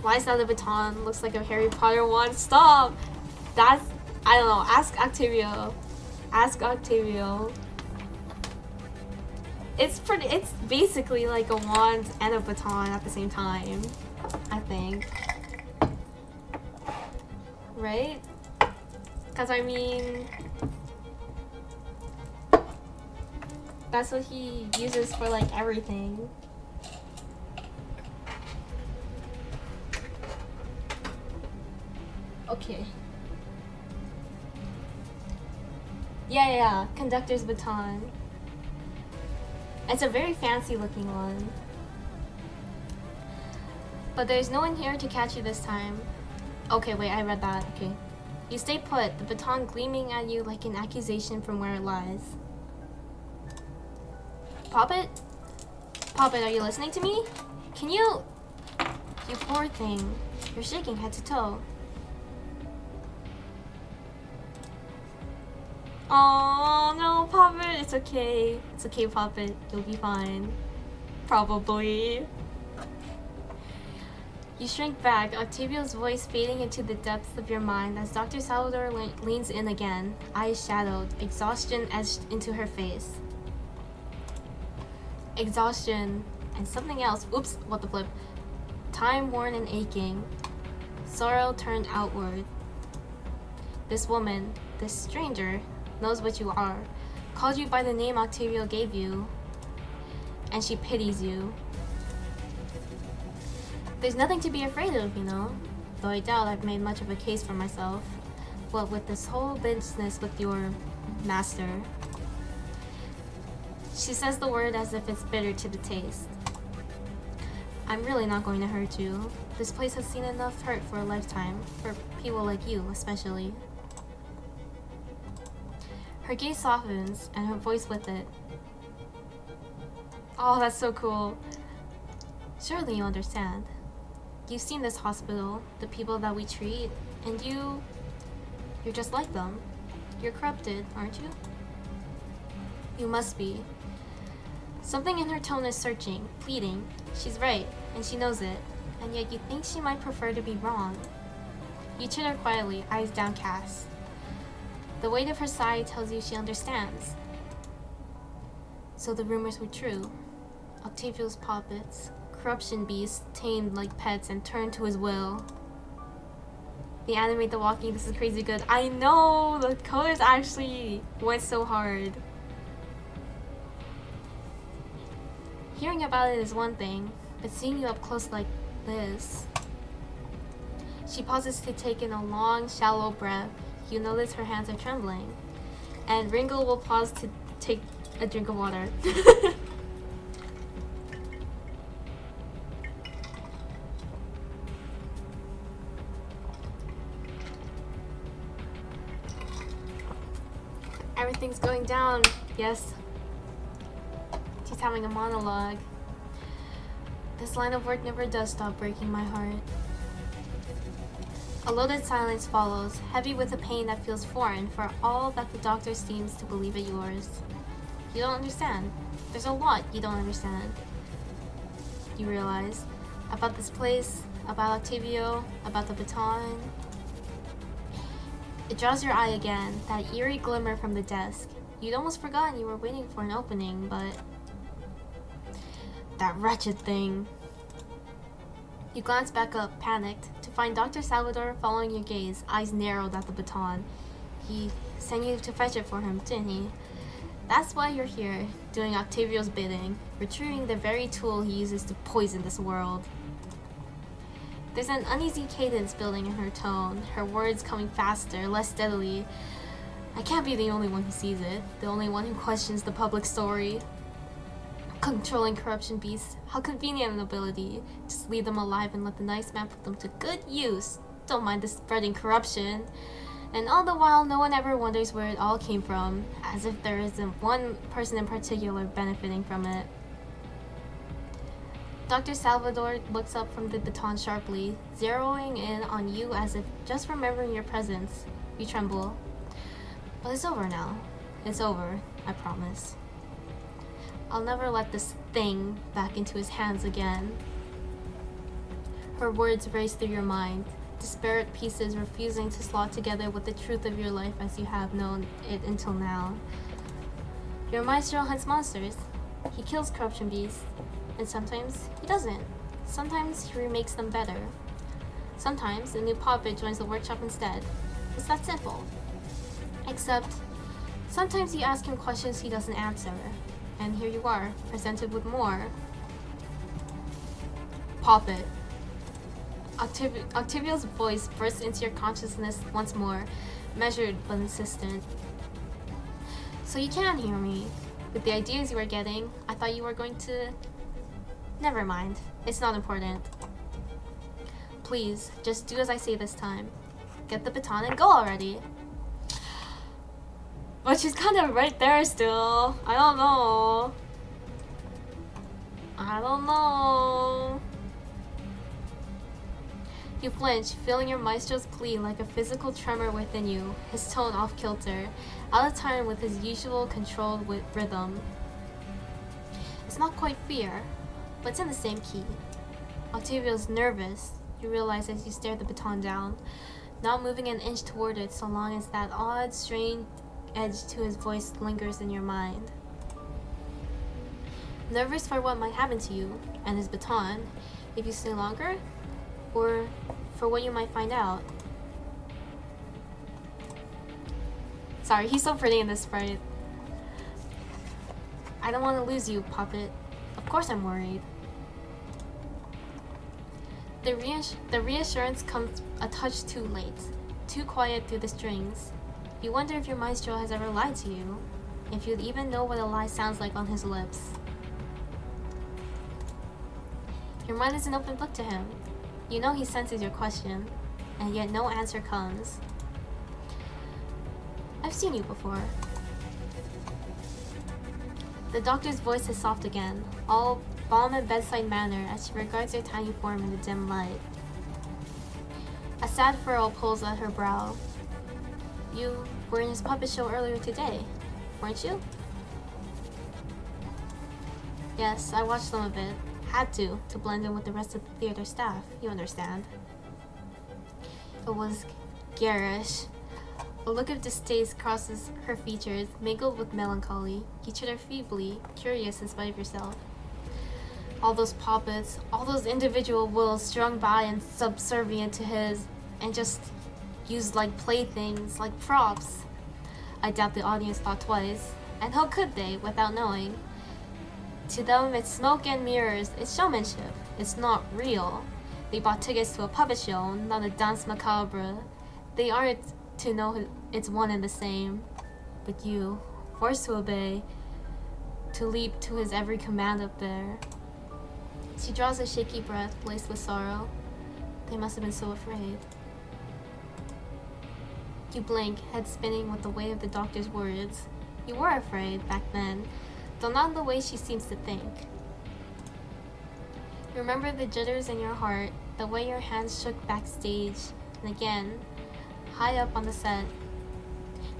Why is that a baton? Looks like a Harry Potter wand. Stop! That's... I don't know. Ask Octavio. Ask Octavio. It's basically like a wand and a baton at the same time. I think. Right? Because, I mean... that's what he uses for, like, everything. Okay. Yeah. Conductor's baton. It's a very fancy looking one. But there's no one here to catch you this time. Okay, wait, I read that. Okay. You stay put, the baton gleaming at you like an accusation from where it lies. Poppet? Poppet, are you listening to me? Can you... You poor thing. You're shaking head to toe. Oh no, Poppet. It's okay. It's okay, Poppet. You'll be fine. Probably. You shrink back, Octavio's voice fading into the depths of your mind as Dr. Salvador leans in again, eyes shadowed, exhaustion etched into her face. Exhaustion and something else. Oops, what the flip. Time worn and aching. Sorrow turned outward. This woman, this stranger, knows what you are, called you by the name Octavio gave you, and she pities you. There's nothing to be afraid of, you know, though I doubt I've made much of a case for myself. What with this whole business with your master. She says the word as if it's bitter to the taste. I'm really not going to hurt you. This place has seen enough hurt for a lifetime, for people like you especially. Her gaze softens, and her voice with it. Oh, that's so cool. Surely you understand. You've seen this hospital, the people that we treat, and you're just like them. You're corrupted, aren't you? You must be. Something in her tone is searching, pleading. She's right, and she knows it, and yet you think she might prefer to be wrong. You chitter quietly, eyes downcast. The weight of her sigh tells you she understands. So the rumors were true. Octavio's puppets, corruption beasts, tamed like pets and turned to his will. The animate, the walking, this is crazy good. I know! The colors actually went so hard. Hearing about it is one thing, but seeing you up close like this... She pauses to take in a long, shallow breath. You notice her hands are trembling. And Ringo will pause to take a drink of water. Everything's going down. Yes. She's having a monologue. This line of work never does stop breaking my heart. A loaded silence follows, heavy with a pain that feels foreign for all that the doctor seems to believe is yours. You don't understand. There's a lot you don't understand. You realize. About this place, about Octavio, about the baton. It draws your eye again, that eerie glimmer from the desk. You'd almost forgotten you were waiting for an opening, but... that wretched thing. You glance back up, panicked, to find Dr. Salvador following your gaze, eyes narrowed at the baton. He sent you to fetch it for him, didn't he? That's why you're here, doing Octavio's bidding, retrieving the very tool he uses to poison this world. There's an uneasy cadence building in her tone, her words coming faster, less steadily. I can't be the only one who sees it, the only one who questions the public story. Controlling corruption beasts, how convenient an ability. Just leave them alive and let the nice man put them to good use. Don't mind the spreading corruption. And all the while, no one ever wonders where it all came from, as if there isn't one person in particular benefiting from it. Dr. Salvador looks up from the baton sharply, zeroing in on you as if just remembering your presence. You tremble. But it's over now. It's over, I promise. I'll never let this thing back into his hands again. Her words race through your mind, disparate pieces refusing to slot together with the truth of your life as you have known it until now. Your maestro hunts monsters. He kills corruption beasts. And sometimes he doesn't. Sometimes he remakes them better. Sometimes a new puppet joins the workshop instead. It's that simple. Except, sometimes you ask him questions he doesn't answer. And here you are, presented with more. Puppet. Octavio's voice bursts into your consciousness once more, measured but insistent. So you can hear me. With the ideas you were getting, I thought you were going to... Never mind. It's not important. Please, just do as I say this time. Get the baton and go already. But she's kind of right there still. I don't know. I don't know. You flinch, feeling your maestro's plea like a physical tremor within you, his tone off kilter, out of time with his usual controlled rhythm. It's not quite fear, but it's in the same key. Octavio's nervous, you realize as you stare the baton down, not moving an inch toward it so long as that odd, strange edge to his voice lingers in your mind. Nervous for what might happen to you and his baton if you stay longer, or for what you might find out. Sorry, he's so pretty in this sprite. I don't want to lose you, puppet. Of course I'm worried. The reassurance comes a touch too late, too quiet through the strings. You wonder if your maestro has ever lied to you, if you'd even know what a lie sounds like on his lips. Your mind is an open book to him. You know he senses your question, and yet no answer comes. I've seen you before. The doctor's voice is soft again, all balm and bedside manner as she regards her tiny form in the dim light. A sad furrow pulls at her brow. You were in his puppet show earlier today, weren't you? Yes, I watched some of it. Had to blend in with the rest of the theater staff, you understand. It was garish. A look of distaste crosses her features, mingled with melancholy. You chitter feebly, curious in spite of yourself. All those puppets, all those individual wills strung by and subservient to his, and just used like playthings, like props. I doubt the audience thought twice, and how could they, without knowing? To them, it's smoke and mirrors, it's showmanship, it's not real. They bought tickets to a puppet show, not a danse macabre. They aren't to know it's one and the same. But you, forced to obey, to leap to his every command up there. She draws a shaky breath, laced with sorrow. They must have been so afraid. You blink, head spinning with the weight of the doctor's words. You were afraid, back then, though not in the way she seems to think. You remember the jitters in your heart, the way your hands shook backstage, and again, high up on the set.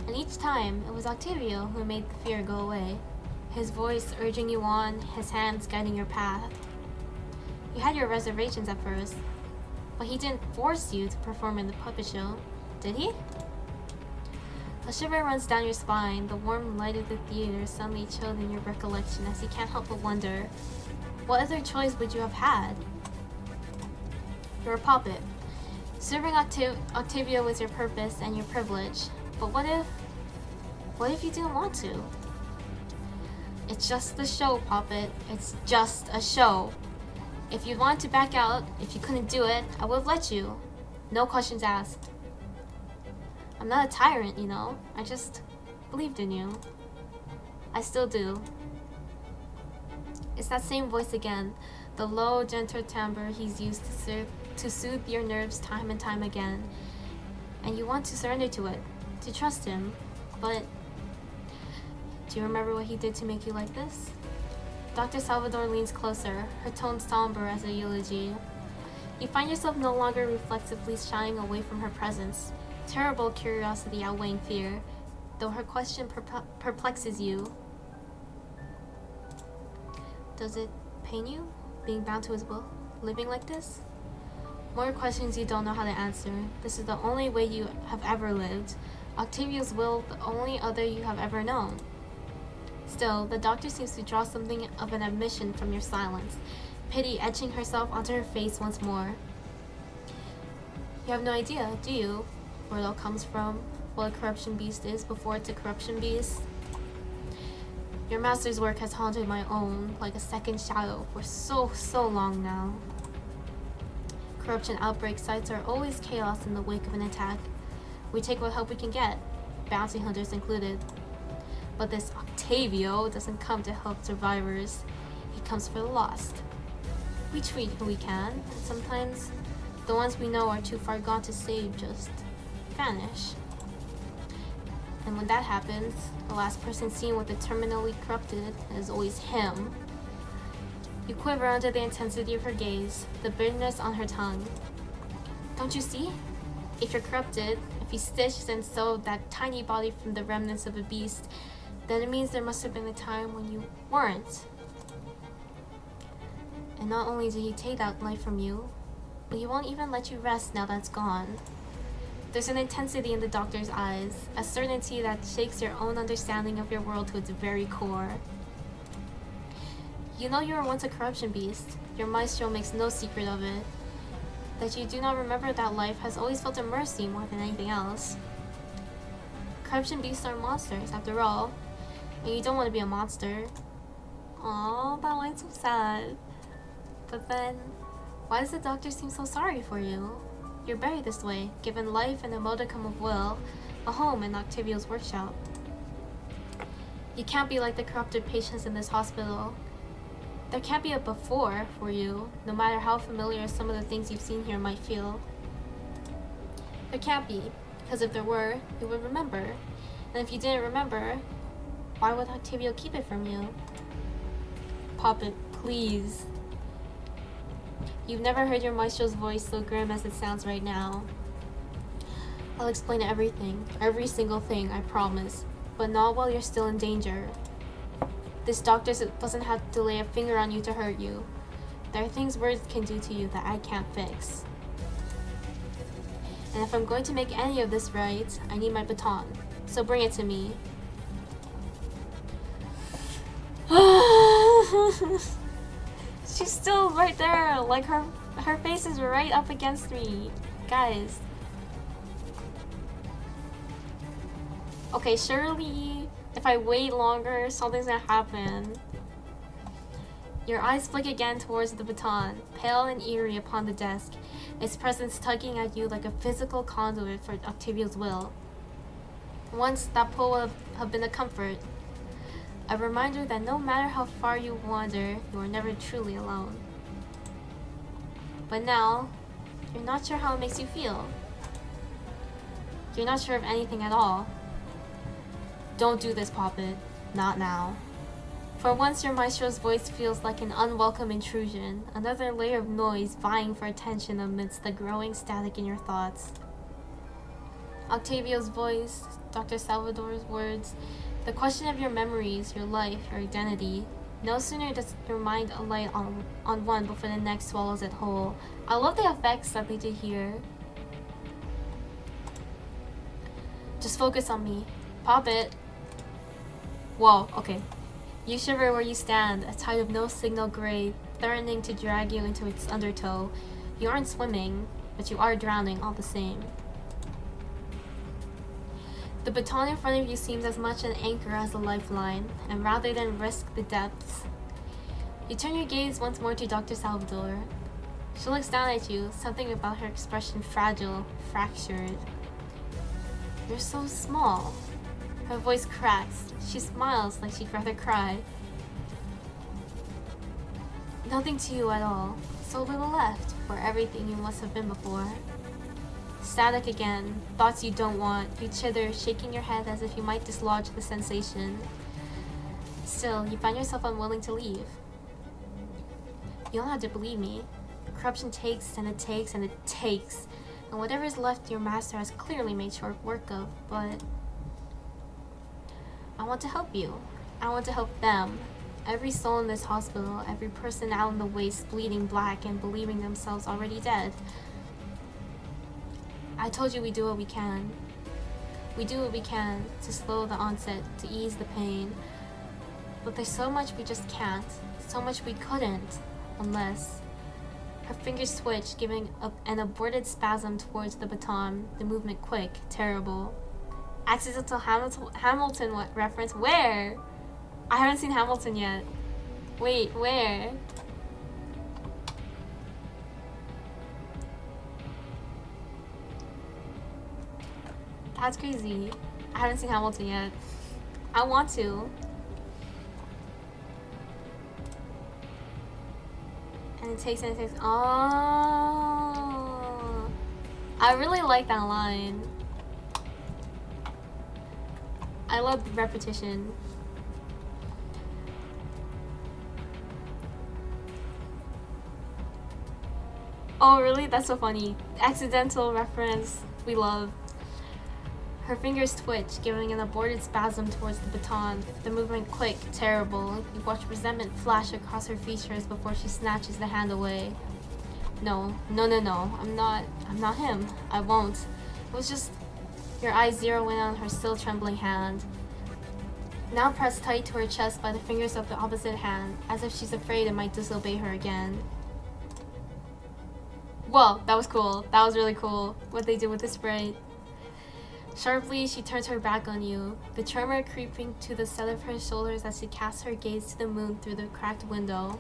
And each time, it was Octavio who made the fear go away, his voice urging you on, his hands guiding your path. You had your reservations at first, but he didn't force you to perform in the puppet show, did he? A shiver runs down your spine, the warm light of the theater suddenly chilled in your recollection as you can't help but wonder, what other choice would you have had? You're a puppet. Serving Octavio was your purpose and your privilege, but what if you didn't want to? It's just the show, puppet. It's just a show. If you wanted to back out, if you couldn't do it, I would have let you. No questions asked. I'm not a tyrant, you know. I just believed in you. I still do. It's that same voice again, the low, gentle timbre he's used to soothe your nerves time and time again. And you want to surrender to it, to trust him, but do you remember what he did to make you like this? Dr. Salvador leans closer, her tone somber as a eulogy. You find yourself no longer reflexively shying away from her presence, terrible curiosity outweighing fear, though her question perplexes you. Does it pain you, being bound to his will, living like this? More questions you don't know how to answer. This is the only way you have ever lived. Octavio's will, the only other you have ever known. Still, the doctor seems to draw something of an admission from your silence, pity etching herself onto her face once more. You have no idea, do you, where it all comes from, what a corruption beast is before it's a corruption beast? Your master's work has haunted my own like a second shadow for so long now. Corruption outbreak sites are always chaos in the wake of an attack. We take what help we can get, bounty hunters included. But this Octavio doesn't come to help survivors. He comes for the lost. We treat who we can, and sometimes the ones we know are too far gone to save just vanish. And when that happens, the last person seen with the terminally corrupted is always him. You quiver under the intensity of her gaze, the bitterness on her tongue. Don't you see? If you're corrupted, if you stitched and sewed that tiny body from the remnants of a beast, then it means there must have been a time when you weren't. And not only did he take that life from you, but he won't even let you rest now that's gone. There's an intensity in the doctor's eyes, a certainty that shakes your own understanding of your world to its very core. You know you were once a corruption beast. Your maestro makes no secret of it. That you do not remember that life has always felt a mercy more than anything else. Corruption beasts are monsters, after all, and you don't want to be a monster. Aww, that line's so sad. But then, why does the doctor seem so sorry for you? You're buried this way, given life and a modicum of will, a home in Octavio's workshop. You can't be like the corrupted patients in this hospital. There can't be a before for you, no matter how familiar some of the things you've seen here might feel. There can't be, because if there were, you would remember. And if you didn't remember, why would Octavio keep it from you? Puppet, please. You've never heard your maestro's voice so grim as it sounds right now. I'll explain everything, every single thing, I promise. But not while you're still in danger. This doctor doesn't have to lay a finger on you to hurt you. There are things words can do to you that I can't fix. And if I'm going to make any of this right, I need my baton. So bring it to me. She's still right there, like her face is right up against me. Guys. Okay, surely if I wait longer, something's gonna happen. Your eyes flick again towards the baton, pale and eerie upon the desk, its presence tugging at you like a physical conduit for Octavio's will. Once, that pull would have been a comfort. A reminder that no matter how far you wander, you are never truly alone. But now, you're not sure how it makes you feel. You're not sure of anything at all. Don't do this, Poppet. Not now. For once, your maestro's voice feels like an unwelcome intrusion, another layer of noise vying for attention amidst the growing static in your thoughts. Octavio's voice, Dr. Salvador's words, the question of your memories, your life, your identity. No sooner does your mind alight on one before the next swallows it whole. I love the effects that they did here. Just focus on me. Poppet. Whoa, okay. You shiver where you stand, a tide of no signal gray, threatening to drag you into its undertow. You aren't swimming, but you are drowning all the same. The baton in front of you seems as much an anchor as a lifeline, and rather than risk the depths, you turn your gaze once more to Dr. Salvador. She looks down at you, something about her expression fragile, fractured. You're so small. Her voice cracks. She smiles like she'd rather cry. Nothing to you at all. So little left for everything you must have been before. Static again. Thoughts you don't want. You chither, shaking your head as if you might dislodge the sensation. Still, you find yourself unwilling to leave. You don't have to believe me. Corruption takes and it takes and it takes. And whatever is left your master has clearly made short work of, but I want to help you. I want to help them. Every soul in this hospital, every person out in the waste bleeding black and believing themselves already dead. I told you we do what we can. We do what we can to slow the onset, to ease the pain. But there's so much we just can't. So much we couldn't. Unless... Her fingers twitch, giving an aborted spasm towards the baton, the movement quick, terrible. Accidental Hamilton reference? Where? I haven't seen Hamilton yet. Wait, where? That's crazy. I haven't seen Hamilton yet. I want to. And it takes. Oh. I really like that line. I love the repetition. Oh, really? That's so funny. Accidental reference. We love. Her fingers twitch, giving an aborted spasm towards the baton. The movement quick, terrible. You watch resentment flash across her features before she snatches the hand away. No. I'm not him. I won't. It was just your eyes zero in on her still trembling hand. Now pressed tight to her chest by the fingers of the opposite hand, as if she's afraid it might disobey her again. Whoa, that was cool. That was really cool. What they did with the spray. Sharply, she turns her back on you, the tremor creeping to the set of her shoulders as she casts her gaze to the moon through the cracked window.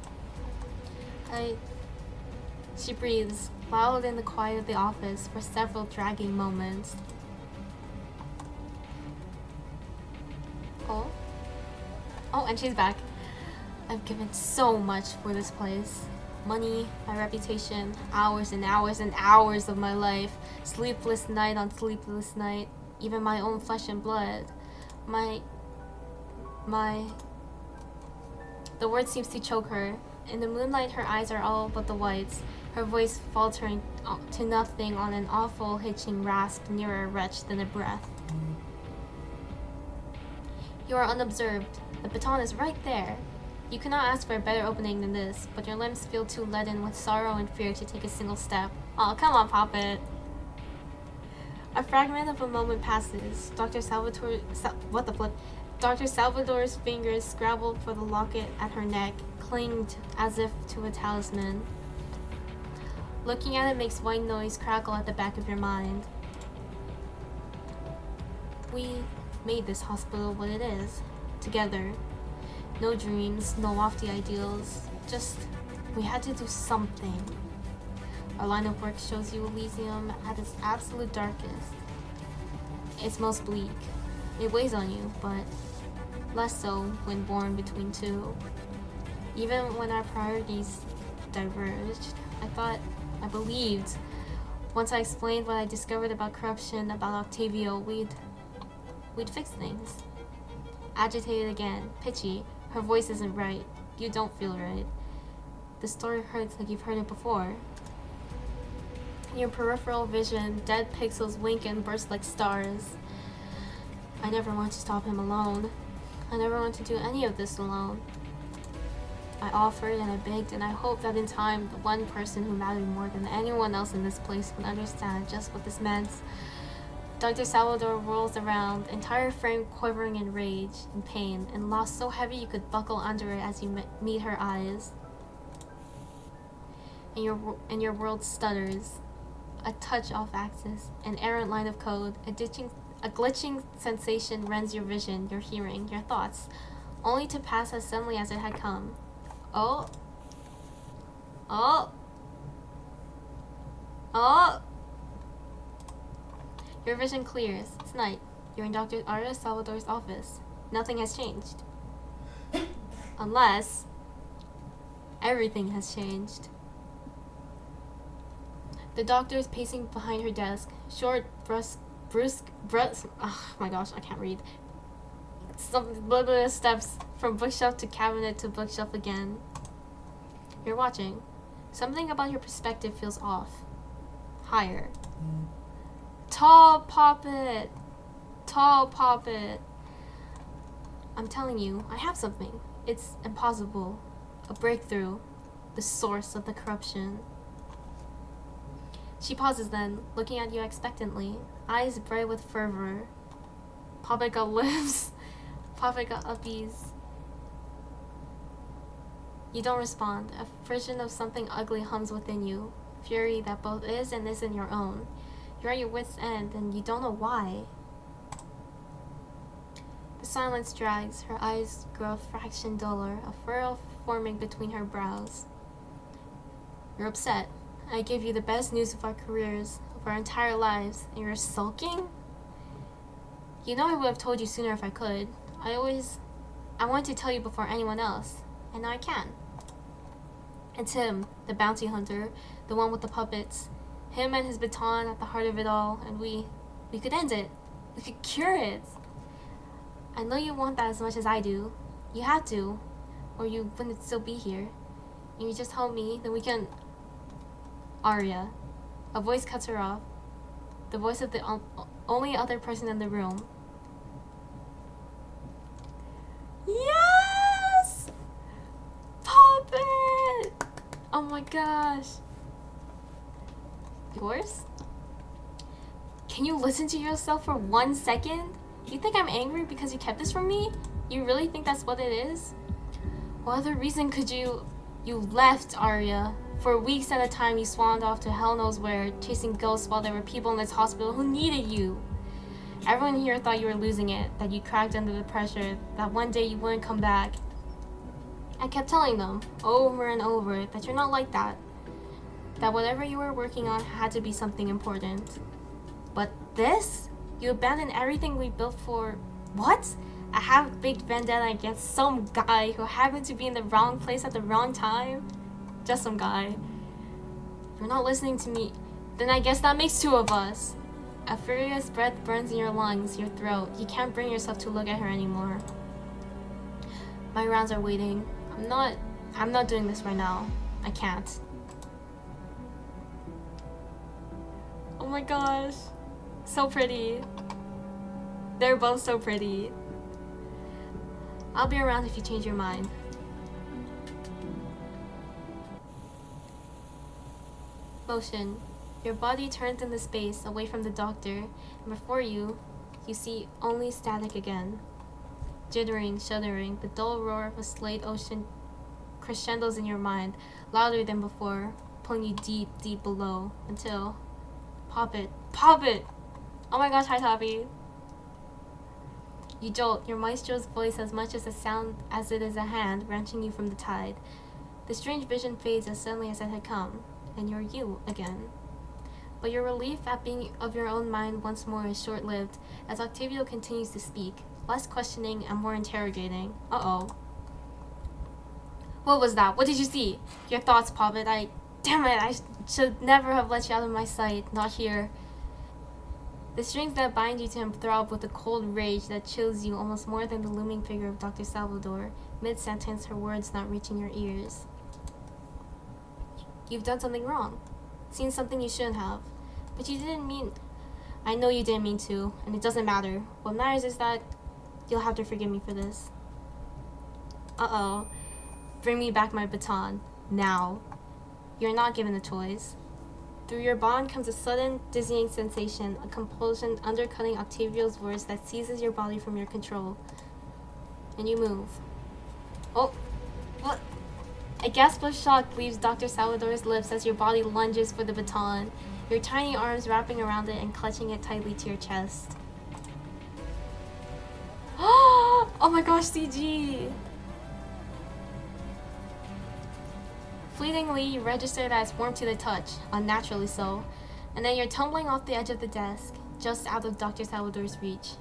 She breathes, wallowed in the quiet of the office for several dragging moments. Oh, and she's back. I've given so much for this place. Money, my reputation, hours and hours and hours of my life, sleepless night on sleepless night. Even my own flesh and blood. The word seems to choke her. In the moonlight, her eyes are all but the whites, her voice faltering to nothing on an awful hitching rasp nearer a retch than a breath. You are unobserved. The baton is right there. You cannot ask for a better opening than this, but your limbs feel too leaden with sorrow and fear to take a single step. Oh, come on, Poppet. A fragment of a moment passes. Dr. Salvador's fingers scrabbled for the locket at her neck, clinged as if to a talisman. Looking at it makes white noise crackle at the back of your mind. We made this hospital what it is, together. No dreams, no lofty ideals, just we had to do something. Our line of work shows you Elysium at its absolute darkest. It's most bleak. It weighs on you, but less so when born between two. Even when our priorities diverged, I believed, once I explained what I discovered about corruption, about Octavio, we'd fix things. Agitated again, pitchy, her voice isn't right. You don't feel right. The story hurts like you've heard it before. In your peripheral vision, dead pixels wink and burst like stars. I never want to stop him alone. I never want to do any of this alone. I offered and I begged and I hoped that in time, the one person who mattered more than anyone else in this place would understand just what this meant. Dr. Salvador whirls around, entire frame quivering in rage and pain, and loss so heavy you could buckle under it as you meet her eyes. And your world stutters. A touch off axis, an errant line of code, a glitching sensation rends your vision, your hearing, your thoughts, only to pass as suddenly as it had come. Oh. Your vision clears. It's night. You're in Dr. Arya Salvador's office. Nothing has changed. Unless everything has changed. The doctor is pacing behind her desk. Short, brusque, oh my gosh, I can't read. Some blah steps from bookshelf to cabinet to bookshelf again. You're watching. Something about your perspective feels off. Higher. Tall Poppet! Tall Poppet! I'm telling you, I have something. It's impossible. A breakthrough. The source of the corruption. She pauses then, looking at you expectantly, eyes bright with fervor. Poppet got lips. Poppet got uppies. You don't respond. A frisson of something ugly hums within you. Fury that both is and isn't your own. You're at your wit's end, and you don't know why. The silence drags. Her eyes grow a fraction duller, a furrow forming between her brows. You're upset. I gave you the best news of our careers, of our entire lives, and you're sulking? You know I would have told you sooner if I could. I wanted to tell you before anyone else, and now I can. It's him, the bounty hunter, the one with the puppets. Him and his baton at the heart of it all, and we could end it. We could cure it. I know you want that as much as I do. You have to, or you wouldn't still be here. And you just help me, then we can... Arya. A voice cuts her off. The voice of the only other person in the room. Yes! Poppet! Oh my gosh. Yours? Can you listen to yourself for 1 second? You think I'm angry because you kept this from me? You really think that's what it is? What other reason could you left, Arya. For weeks at a time you swaned off to hell knows where, chasing ghosts while there were people in this hospital who needed you. Everyone here thought you were losing it, that you cracked under the pressure, that one day you wouldn't come back. I kept telling them, over and over, that you're not like that. That whatever you were working on had to be something important. But this? You abandoned everything we built for... What? A half-baked vendetta against some guy who happened to be in the wrong place at the wrong time? Just some guy. You're not listening to me. Then I guess that makes 2 of us. A furious breath burns in your lungs, your throat. You can't bring yourself to look at her anymore. My rounds are waiting. I'm not doing this right now. I can't. Oh my gosh. So pretty. They're both so pretty. I'll be around if you change your mind. Motion. Your body turns into space away from the doctor, and before you, you see only static again. Jittering, shuddering, the dull roar of a slate ocean crescendos in your mind, louder than before, pulling you deep, deep below, until... Pop it! Pop it! Oh my gosh, hi Tavi! You jolt, your maestro's voice as much as a sound as it is a hand, wrenching you from the tide. The strange vision fades as suddenly as it had come, and you're you again. But your relief at being of your own mind once more is short-lived, as Octavio continues to speak, less questioning and more interrogating. Uh-oh. What was that? What did you see? Your thoughts, Poppet. Damn it, I should never have let you out of my sight. Not here. The strings that bind you to him throb with a cold rage that chills you almost more than the looming figure of Dr. Salvador, mid-sentence, her words not reaching your ears. You've done something wrong. Seen something you shouldn't have. But you didn't mean... I know you didn't mean to, and it doesn't matter. What matters is that you'll have to forgive me for this. Uh-oh. Bring me back my baton. Now. You're not given a choice. Through your bond comes a sudden, dizzying sensation, a compulsion undercutting Octavio's words that seizes your body from your control. And you move. Oh, what? A gasp of shock leaves Dr. Salvador's lips as your body lunges for the baton, your tiny arms wrapping around it and clutching it tightly to your chest. Oh my gosh, CG! Fleetingly, you register that it's warm to the touch, unnaturally so, and then you're tumbling off the edge of the desk, just out of Dr. Salvador's reach.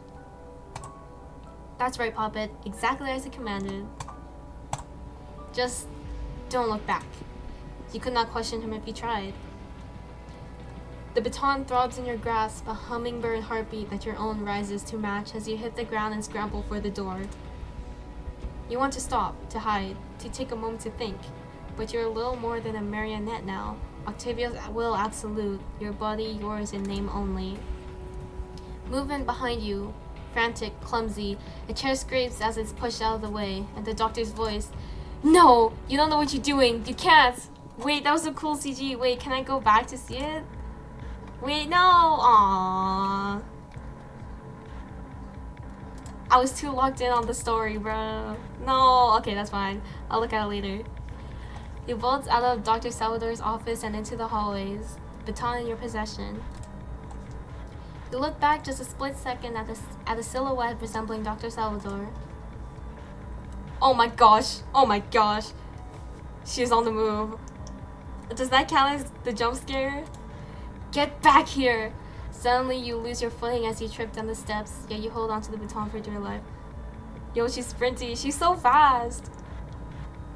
That's right, Poppet, exactly as I commanded. Just don't look back. You could not question him if you tried. The baton throbs in your grasp, a hummingbird heartbeat that your own rises to match as you hit the ground and scramble for the door. You want to stop, to hide, to take a moment to think. But you're a little more than a marionette now. Octavio's will absolute, your body yours in name only. Movement behind you, frantic, clumsy, a chair scrapes as it's pushed out of the way, and the doctor's voice, "No! You don't know what you're doing! You can't! Wait, that was a cool CG. Wait, can I go back to see it? Wait, no! Aww. I was too locked in on the story, bro. No! Okay, that's fine. I'll look at it later. You bolt out of Dr. Salvador's office and into the hallways, baton in your possession. You look back just a split second at a silhouette resembling Dr. Salvador. Oh my gosh! Oh my gosh! She's on the move. Does that count as the jump scare? Get back here! Suddenly you lose your footing as you trip down the steps, yet you hold onto the baton for dear life. Yo, she's sprinty. She's so fast!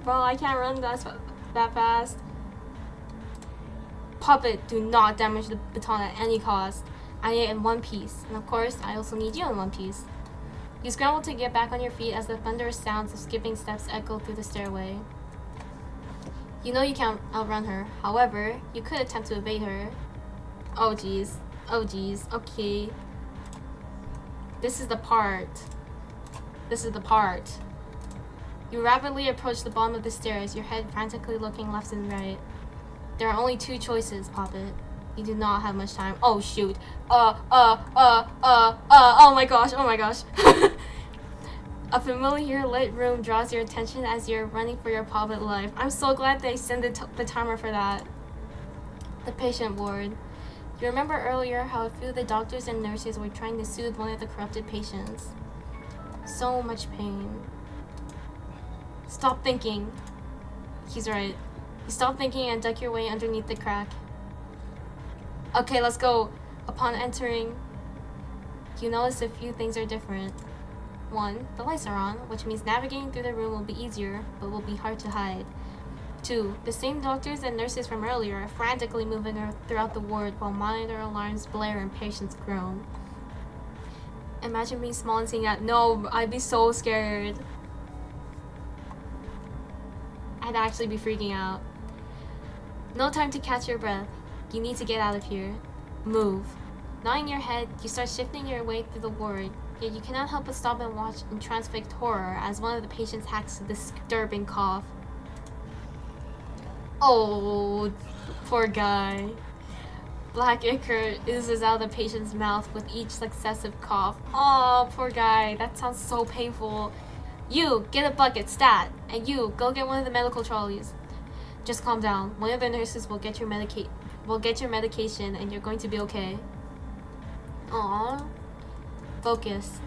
Bro, I can't run that fast. Puppet, do not damage the baton at any cost. I need it in one piece. And of course, I also need you in one piece. You scramble to get back on your feet as the thunderous sounds of skipping steps echo through the stairway. You know you can't outrun her. However, you could attempt to evade her. Oh geez. Oh geez. Okay. This is the part. This is the part. You rapidly approach the bottom of the stairs, your head frantically looking left and right. There are only two choices, Poppet. You do not have much time. Oh shoot. Oh my gosh, oh my gosh. A familiar lit room draws your attention as you're running for your Poppet life. I'm so glad they sent the timer for that. The patient ward. You remember earlier how a few of the doctors and nurses were trying to soothe one of the corrupted patients. So much pain. Stop thinking. He's right. You stop thinking and duck your way underneath the crack. Okay, let's go. Upon entering, you notice a few things are different. 1. The lights are on, which means navigating through the room will be easier, but will be hard to hide. 2. The same doctors and nurses from earlier are frantically moving throughout the ward while monitor alarms blare and patients groan. Imagine being small and seeing that. No, I'd be so scared. I'd actually be freaking out. No time to catch your breath. You need to get out of here. Move. Nodding your head, you start shifting your way through the ward, yet you cannot help but stop and watch in transfixed horror as one of the patients hacks a disturbing cough. Oh, poor guy. Black ichor oozes out of the patient's mouth with each successive cough. Oh, poor guy. That sounds so painful. You, get a bucket, stat. And you, go get one of the medical trolleys. Just calm down. One of the nurses will get your medication and you're going to be okay. Aww. Focus.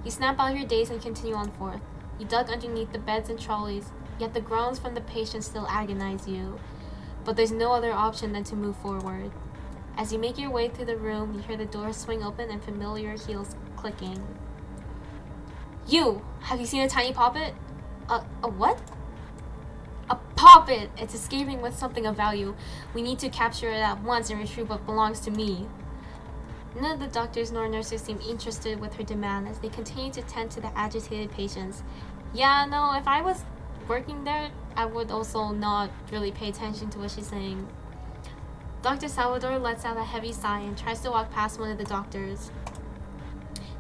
You snap out your days and continue on forth. You dug underneath the beds and trolleys, yet the groans from the patients still agonize you. But there's no other option than to move forward. As you make your way through the room, you hear the doors swing open and familiar heels clicking. You! Have you seen a tiny poppet? A what? A poppet! It's escaping with something of value. We need to capture it at once and retrieve what belongs to me. None of the doctors nor nurses seem interested with her demand as they continue to tend to the agitated patients. Yeah, no, if I was working there, I would also not really pay attention to what she's saying. Dr. Salvador lets out a heavy sigh and tries to walk past one of the doctors.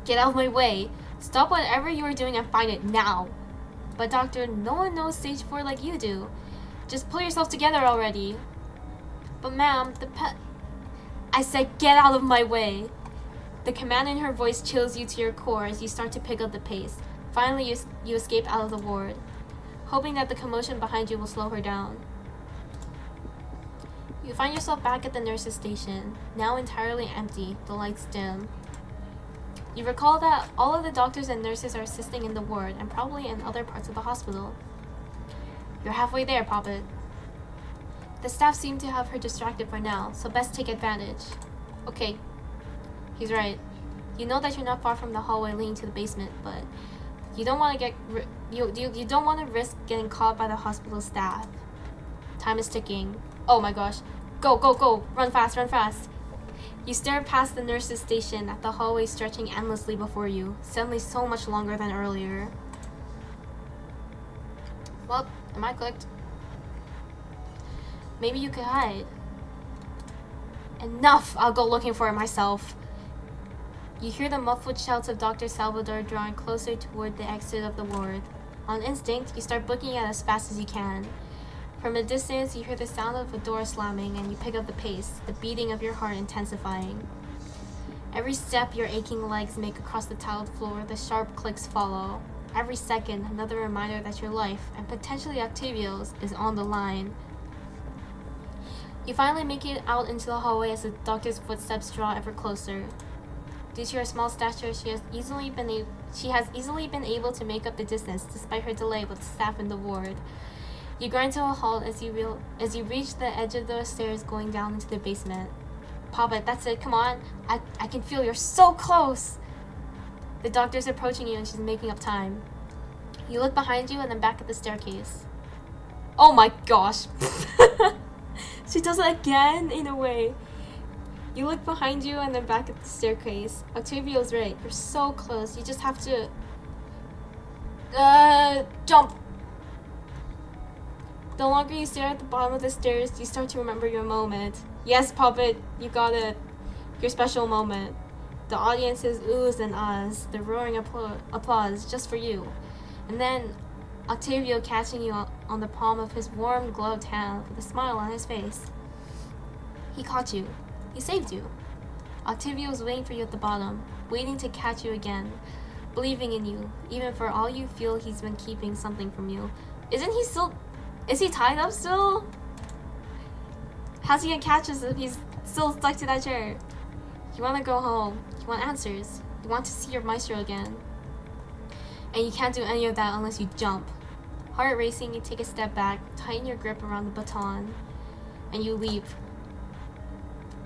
Get out of my way! Stop whatever you are doing and find it now! But doctor, no one knows stage 4 like you do. Just pull yourself together already. But ma'am, I said get out of my way! The command in her voice chills you to your core as you start to pick up the pace. Finally, you escape out of the ward, hoping that the commotion behind you will slow her down. You find yourself back at the nurse's station, now entirely empty, the lights dim. You recall that all of the doctors and nurses are assisting in the ward and probably in other parts of the hospital. You're halfway there, Poppet. The staff seem to have her distracted for now, so best take advantage. Okay. He's right. You know that you're not far from the hallway leading to the basement, but you don't want to you don't want to risk getting caught by the hospital staff. Time is ticking. Oh my gosh. Go, go, go! Run fast, run fast! You stare past the nurse's station at the hallway stretching endlessly before you, suddenly so much longer than earlier. Well, am I clicked? Maybe you could hide. Enough! I'll go looking for it myself. You hear the muffled shouts of Dr. Salvador drawing closer toward the exit of the ward. On instinct, you start booking it as fast as you can. From a distance, you hear the sound of a door slamming and you pick up the pace, the beating of your heart intensifying. Every step your aching legs make across the tiled floor, the sharp clicks follow. Every second, another reminder that your life, and potentially Octavio's, is on the line. You finally make it out into the hallway as the doctor's footsteps draw ever closer. Due to her small stature, she has easily been able to make up the distance despite her delay with staff in the ward. You grind to a halt as you reach the edge of the stairs going down into the basement. Poppet, that's it, come on. I can feel you're so close. The doctor's approaching you and she's making up time. You look behind you and then back at the staircase. Oh my gosh. She does it again in a way. You look behind you and then back at the staircase. Octavio's right. You're so close. You just have to jump. The longer you stare at the bottom of the stairs, you start to remember your moment. Yes, Puppet, you got it. Your special moment. The audience's oohs and ahs, the roaring applause just for you. And then Octavio catching you on the palm of his warm, gloved hand with a smile on his face. He caught you. He saved you. Octavio was waiting for you at the bottom, waiting to catch you again, believing in you, even for all you feel he's been keeping something from you. Is he tied up still? How's he gonna catch us if he's still stuck to that chair? You wanna go home. You want answers. You want to see your maestro again. And you can't do any of that unless you jump. Heart racing, you take a step back, tighten your grip around the baton, and you leap.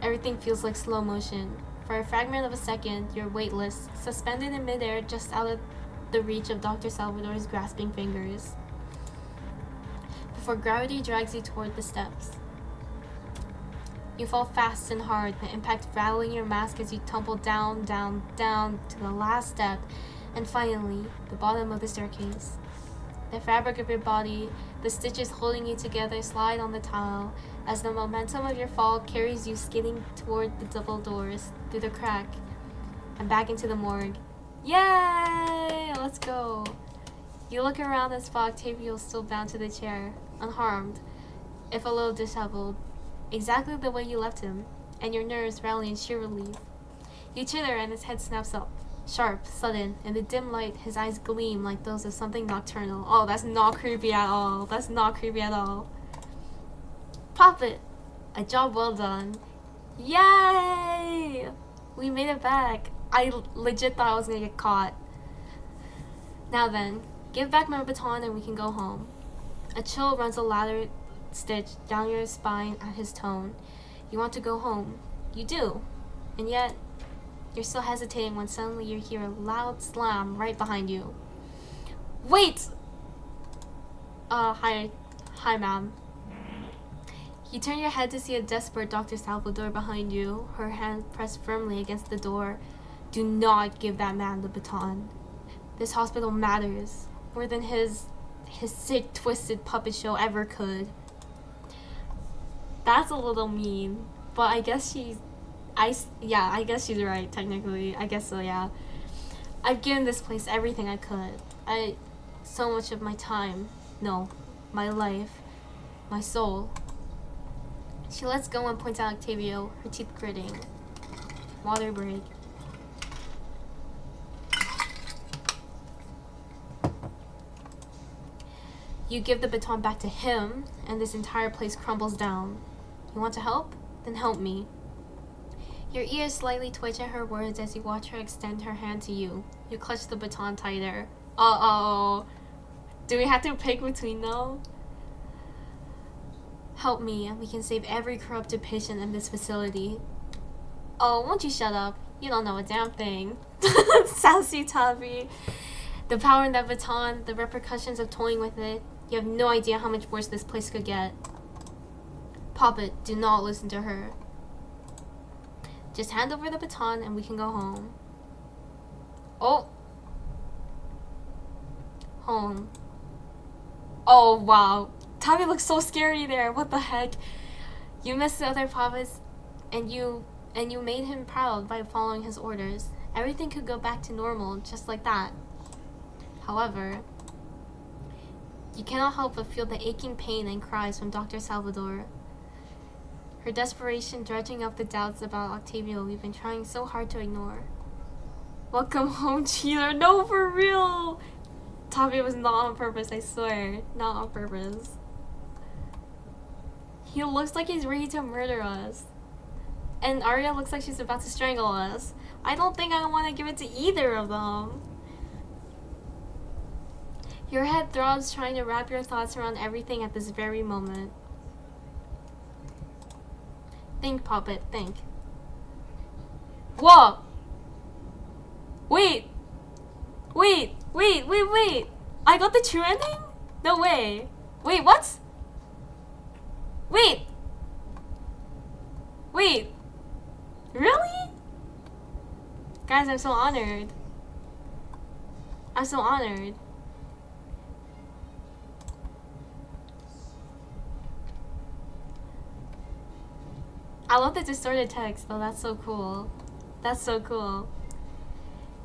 Everything feels like slow motion. For a fragment of a second, you're weightless, suspended in midair just out of the reach of Dr. Salvador's grasping fingers, before gravity drags you toward the steps. You fall fast and hard, the impact rattling your mask as you tumble down, down, down to the last step, and finally, the bottom of the staircase. The fabric of your body The stitches holding you together slide on the tile as the momentum of your fall carries you skidding toward the double doors, through the crack, and back into the morgue. Yay! Let's go. You look around and spot Octavio still bound to the chair, unharmed, if a little disheveled, exactly the way you left him, and your nerves rally in sheer relief. You chitter and his head snaps up, sharp, sudden. In the dim light, his eyes gleam like those of something nocturnal. Oh, that's not creepy at all. That's not creepy at all. Pop it! A job well done. Yay! We made it back. I legit thought I was gonna get caught. Now then, give back my baton and we can go home. A chill runs a ladder stitch down your spine at his tone. You want to go home. You do. And yet, you're still hesitating when suddenly you hear a loud slam right behind you. Wait! Hi, ma'am. You turn your head to see a desperate Dr. Salvador behind you, her hand pressed firmly against the door. Do not give that man the baton. This hospital matters more than his sick, twisted puppet show ever could. That's a little mean, but I guess I guess she's right, technically. I guess so, yeah. I've given this place everything I could. So much of my time. No, my life. My soul. She lets go and points out Octavio, her teeth gritting. Water break. You give the baton back to him, and this entire place crumbles down. You want to help? Then help me. Your ears slightly twitch at her words as you watch her extend her hand to you. You clutch the baton tighter. Uh-oh. Do we have to pick between them? Help me, and we can save every corrupted patient in this facility. Oh, won't you shut up? You don't know a damn thing. Sassy Tavi. The power in that baton, the repercussions of toying with it. You have no idea how much worse this place could get. Pop it, do not listen to her. Just hand over the baton and we can go home. Oh. Home. Oh, wow. Tommy looks so scary there. What the heck? You missed the other puppets and you made him proud by following his orders. Everything could go back to normal just like that. However, you cannot help but feel the aching pain and cries from Dr. Salvador. Her desperation dredging up the doubts about Octavio we've been trying so hard to ignore. Welcome home, cheater. No, for real. Tavi was not on purpose, I swear. Not on purpose. He looks like he's ready to murder us. And Arya looks like she's about to strangle us. I don't think I want to give it to either of them. Your head throbs trying to wrap your thoughts around everything at this very moment. Think, puppet, think. Whoa! Wait! Wait! I got the true ending? No way. Wait, what? Wait! Really? Guys, I'm so honored. I'm so honored. I love the distorted text though, that's so cool. That's so cool.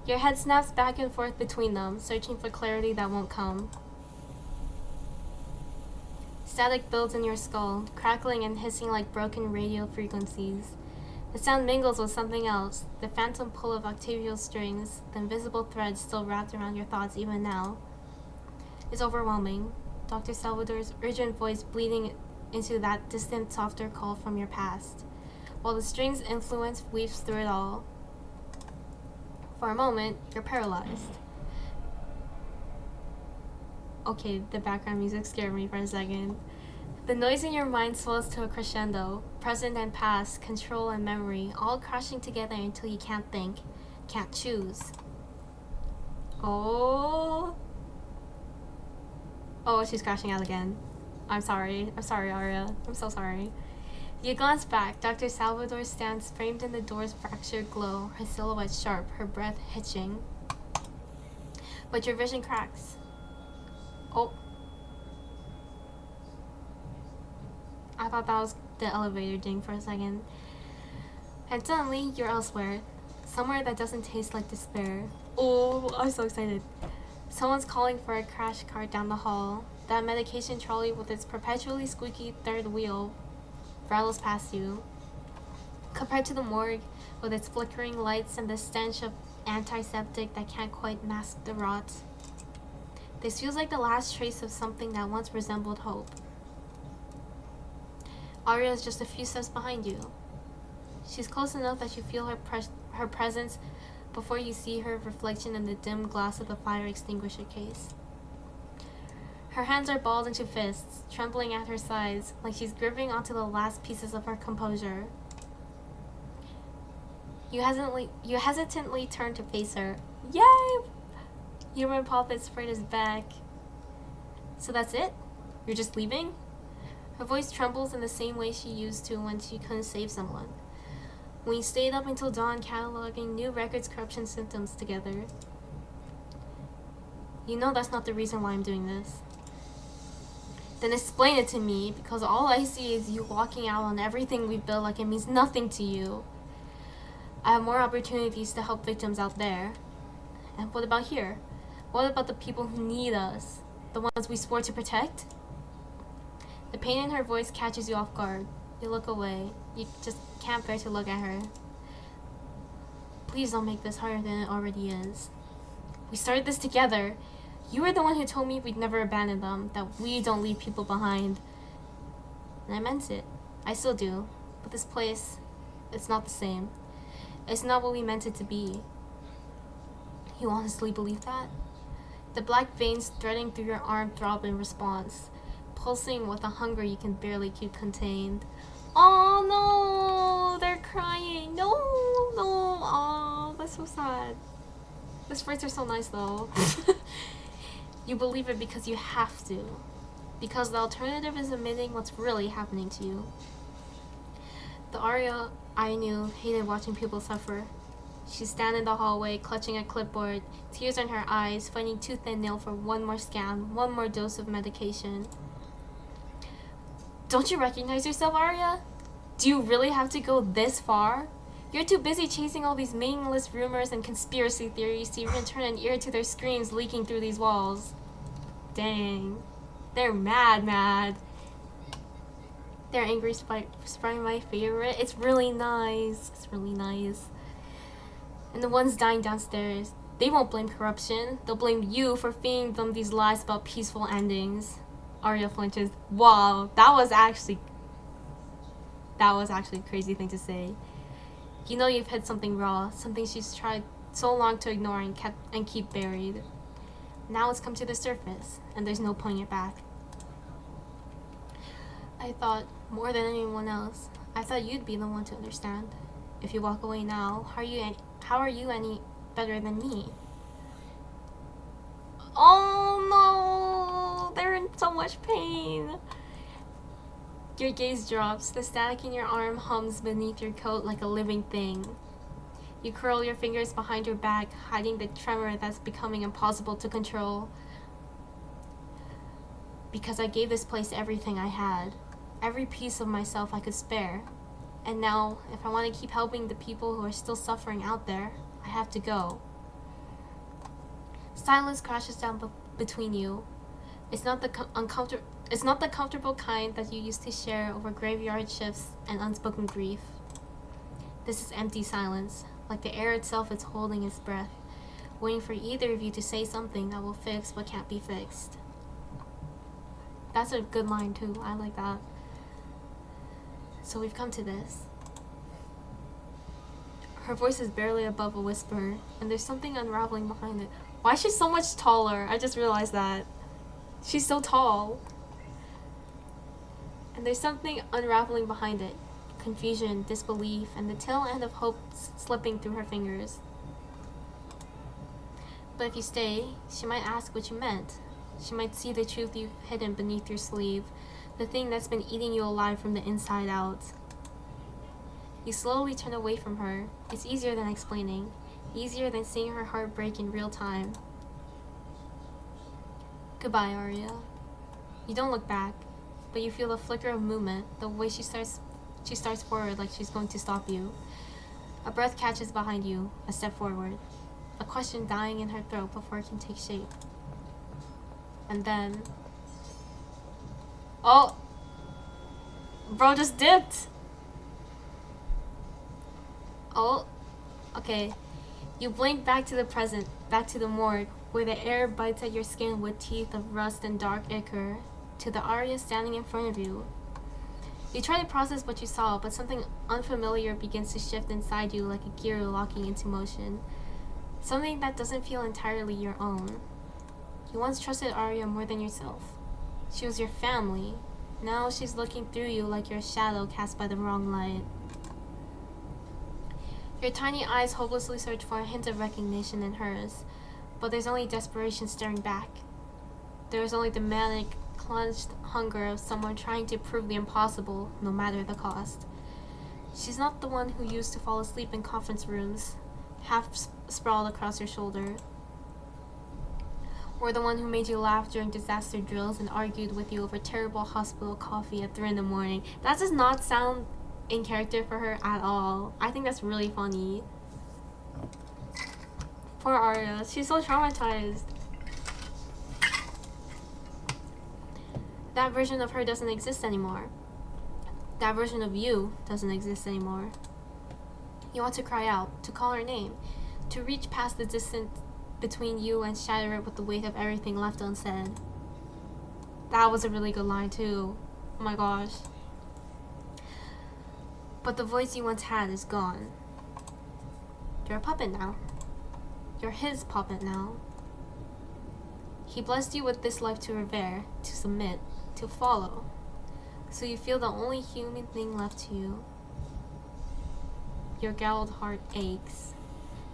Your head snaps back and forth between them, searching for clarity that won't come. Static builds in your skull, crackling and hissing like broken radio frequencies. The sound mingles with something else, the phantom pull of Octavio's strings, the invisible thread still wrapped around your thoughts even now. It's overwhelming. Dr. Salvador's urgent voice bleeding into that distant, softer call from your past, while the string's influence weaves through it all. For a moment, you're paralyzed. Okay, the background music scared me for a second. The noise in your mind swells to a crescendo, present and past, control and memory, all crashing together until you can't think, can't choose. Oh, she's crashing out again. I'm sorry, Arya. I'm so sorry. You glance back. Dr. Salvador stands framed in the door's fractured glow, her silhouette sharp, her breath hitching. But your vision cracks. Oh. I thought that was the elevator ding for a second. And suddenly, you're elsewhere. Somewhere that doesn't taste like despair. Oh, I'm so excited. Someone's calling for a crash cart down the hall. That medication trolley with its perpetually squeaky third wheel rattles past you. Compared to the morgue, with its flickering lights and the stench of antiseptic that can't quite mask the rot, this feels like the last trace of something that once resembled hope. Arya is just a few steps behind you. She's close enough that you feel her presence before you see her reflection in the dim glass of the fire extinguisher case. Her hands are balled into fists, trembling at her sides, like she's gripping onto the last pieces of her composure. You hesitantly turn to face her. Yay! Human Puppet spread his back. So that's it? You're just leaving? Her voice trembles in the same way she used to when she couldn't save someone. When you stayed up until dawn cataloging new records corruption symptoms together. You know that's not the reason why I'm doing this. Then explain it to me, because all I see is you walking out on everything we've built like it means nothing to you. I have more opportunities to help victims out there. And what about here? What about the people who need us? The ones we swore to protect? The pain in her voice catches you off guard. You look away. You just can't bear to look at her. Please don't make this harder than it already is. We started this together. You were the one who told me we'd never abandon them, that we don't leave people behind. And I meant it. I still do. But this place, it's not the same. It's not what we meant it to be. You honestly believe that? The black veins threading through your arm throb in response, pulsing with a hunger you can barely keep contained. Oh no! They're crying! No! No! Oh, that's so sad. The sprites are so nice though. You believe it because you have to. Because the alternative is admitting what's really happening to you. The Arya I knew hated watching people suffer. She'd stand in the hallway, clutching a clipboard, tears in her eyes, fighting tooth and nail for one more scan, one more dose of medication. Don't you recognize yourself, Arya? Do you really have to go this far? You're too busy chasing all these meaningless rumors and conspiracy theories to even turn an ear to their screams leaking through these walls. Dang. They're mad. Their angry sprite my favorite. It's really nice. And the ones dying downstairs, they won't blame corruption. They'll blame you for feeding them these lies about peaceful endings. Arya flinches. Wow, that was actually a crazy thing to say. You know you've hit something raw, something she's tried so long to ignore and keep buried. Now it's come to the surface, and there's no pulling it back. I thought, more than anyone else, I thought you'd be the one to understand. If you walk away now, how are you any better than me? Oh no! They're in so much pain! Your gaze drops. The static in your arm hums beneath your coat like a living thing. You curl your fingers behind your back, hiding the tremor that's becoming impossible to control. Because I gave this place everything I had. Every piece of myself I could spare. And now, if I want to keep helping the people who are still suffering out there, I have to go. Silence crashes down between you. It's not the comfortable kind that you used to share over graveyard shifts and unspoken grief. This is empty silence, like the air itself is holding its breath, waiting for either of you to say something that will fix what can't be fixed. That's a good line too. I like that. So we've come to this. Her voice is barely above a whisper, and there's something unraveling behind it. Why is she so much taller? I just realized that. She's so tall. And there's something unraveling behind it. Confusion, disbelief, and the tail end of hope slipping through her fingers. But if you stay, she might ask what you meant. She might see the truth you've hidden beneath your sleeve, the thing that's been eating you alive from the inside out. You slowly turn away from her. It's easier than explaining, easier than seeing her heart break in real time. Goodbye, Arya. You don't look back. but you feel the flicker of movement, the way she starts forward like she's going to stop you. A breath catches behind you, a step forward. A question dying in her throat before it can take shape. And then... Oh! Bro just dipped! Oh, okay. You blink back to the present, back to the morgue, where the air bites at your skin with teeth of rust and dark ichor, to the Arya standing in front of you. You try to process what you saw, but something unfamiliar begins to shift inside you like a gear locking into motion. Something that doesn't feel entirely your own. You once trusted Arya more than yourself. She was your family. Now she's looking through you like you're a shadow cast by the wrong light. Your tiny eyes hopelessly search for a hint of recognition in hers, but there's only desperation staring back. There's only the manic, clenched hunger of someone trying to prove the impossible, no matter the cost. She's not the one who used to fall asleep in conference rooms, half sprawled across your shoulder, or the one who made you laugh during disaster drills and argued with you over terrible hospital coffee at 3 in the morning. That does not sound in character for her at all. I think that's really funny. Poor Arya. She's so traumatized. That version of her doesn't exist anymore. That version of you doesn't exist anymore. You want to cry out, to call her name, to reach past the distance between you and shatter it with the weight of everything left unsaid. That was a really good line too. Oh my gosh. But the voice you once had is gone. You're a puppet now. You're his puppet now. He blessed you with this life to revere, to submit, to follow. So you feel the only human thing left to you. Your galled heart aches.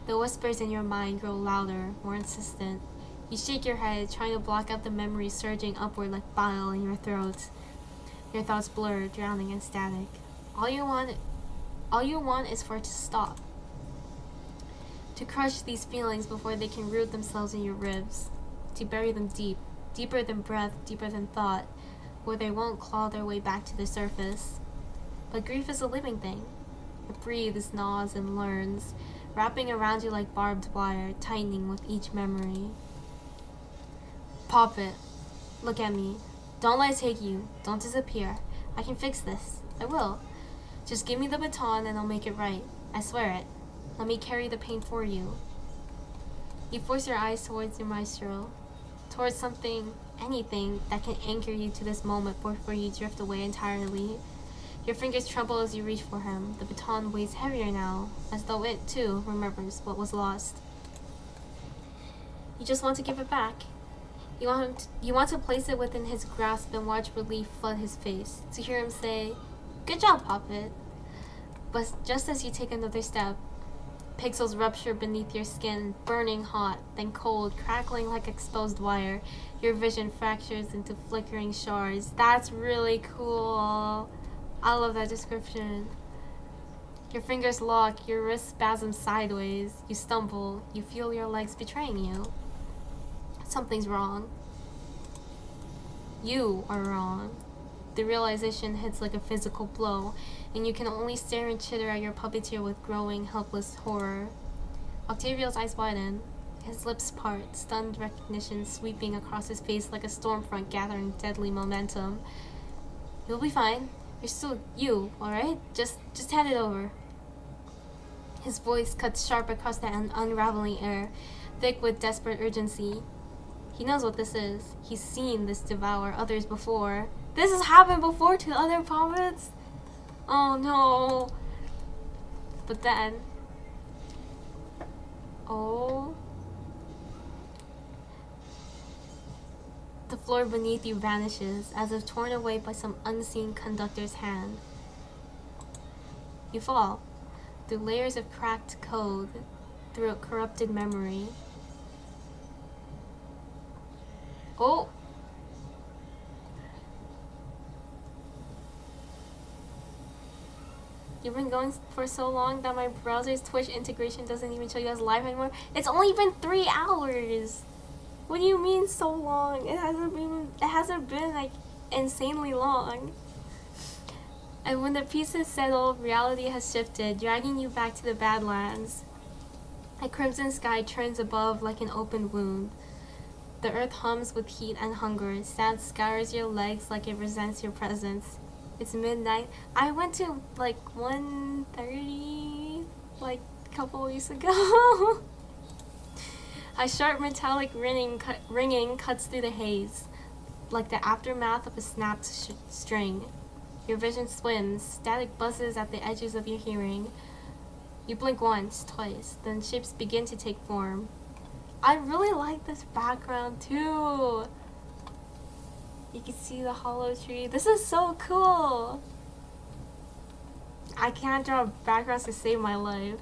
The whispers in your mind grow louder, more insistent. You shake your head, trying to block out the memories surging upward like bile in your throat. Your thoughts blur, drowning in static. All you want is for it to stop. To crush these feelings before they can root themselves in your ribs. To bury them deep, deeper than breath, deeper than thought, where they won't claw their way back to the surface. But grief is a living thing. It breathes, gnaws, and learns, wrapping around you like barbed wire, tightening with each memory. Pop it. Look at me. Don't let it take you. Don't disappear. I can fix this. I will. Just give me the baton and I'll make it right. I swear it. Let me carry the pain for you. You force your eyes towards your maestro, towards something, anything that can anchor you to this moment before you drift away entirely. Your fingers tremble as you reach for him. The baton weighs heavier now, as though it, too, remembers what was lost. You just want to give it back. You want to place it within his grasp and watch relief flood his face, to hear him say, "Good job, Puppet." But just as you take another step, pixels rupture beneath your skin, burning hot, then cold, crackling like exposed wire. Your vision fractures into flickering shards. That's really cool. I love that description. Your fingers lock, your wrist spasms sideways. You stumble, you feel your legs betraying you. Something's wrong. You are wrong. The realization hits like a physical blow, and you can only stare and chitter at your puppeteer with growing, helpless horror. Octavio's eyes widen. His lips part, stunned recognition sweeping across his face like a storm front gathering deadly momentum. You'll be fine. You're still you, alright? Just hand it over. His voice cuts sharp across the unraveling air, thick with desperate urgency. He knows what this is. He's seen this devour others before. This has happened before to other puppets? Oh no. But then... Oh... The floor beneath you vanishes, as if torn away by some unseen conductor's hand. You fall, through layers of cracked code, through a corrupted memory. Oh! You've been going for so long that my browser's Twitch integration doesn't even show you as live anymore. It's only been 3 hours! What do you mean so long? It hasn't been like insanely long. And when the pieces settle, reality has shifted, dragging you back to the Badlands. A crimson sky turns above like an open wound. The earth hums with heat and hunger. Sand scours your legs like it resents your presence. It's midnight. I went to like 1:30 like a couple weeks ago. A sharp metallic ringing cuts through the haze, like the aftermath of a snapped string. Your vision swims, static buzzes at the edges of your hearing. You blink once, twice, then shapes begin to take form. I really like this background too. You can see the hollow tree. This is so cool. I can't draw backgrounds to save my life.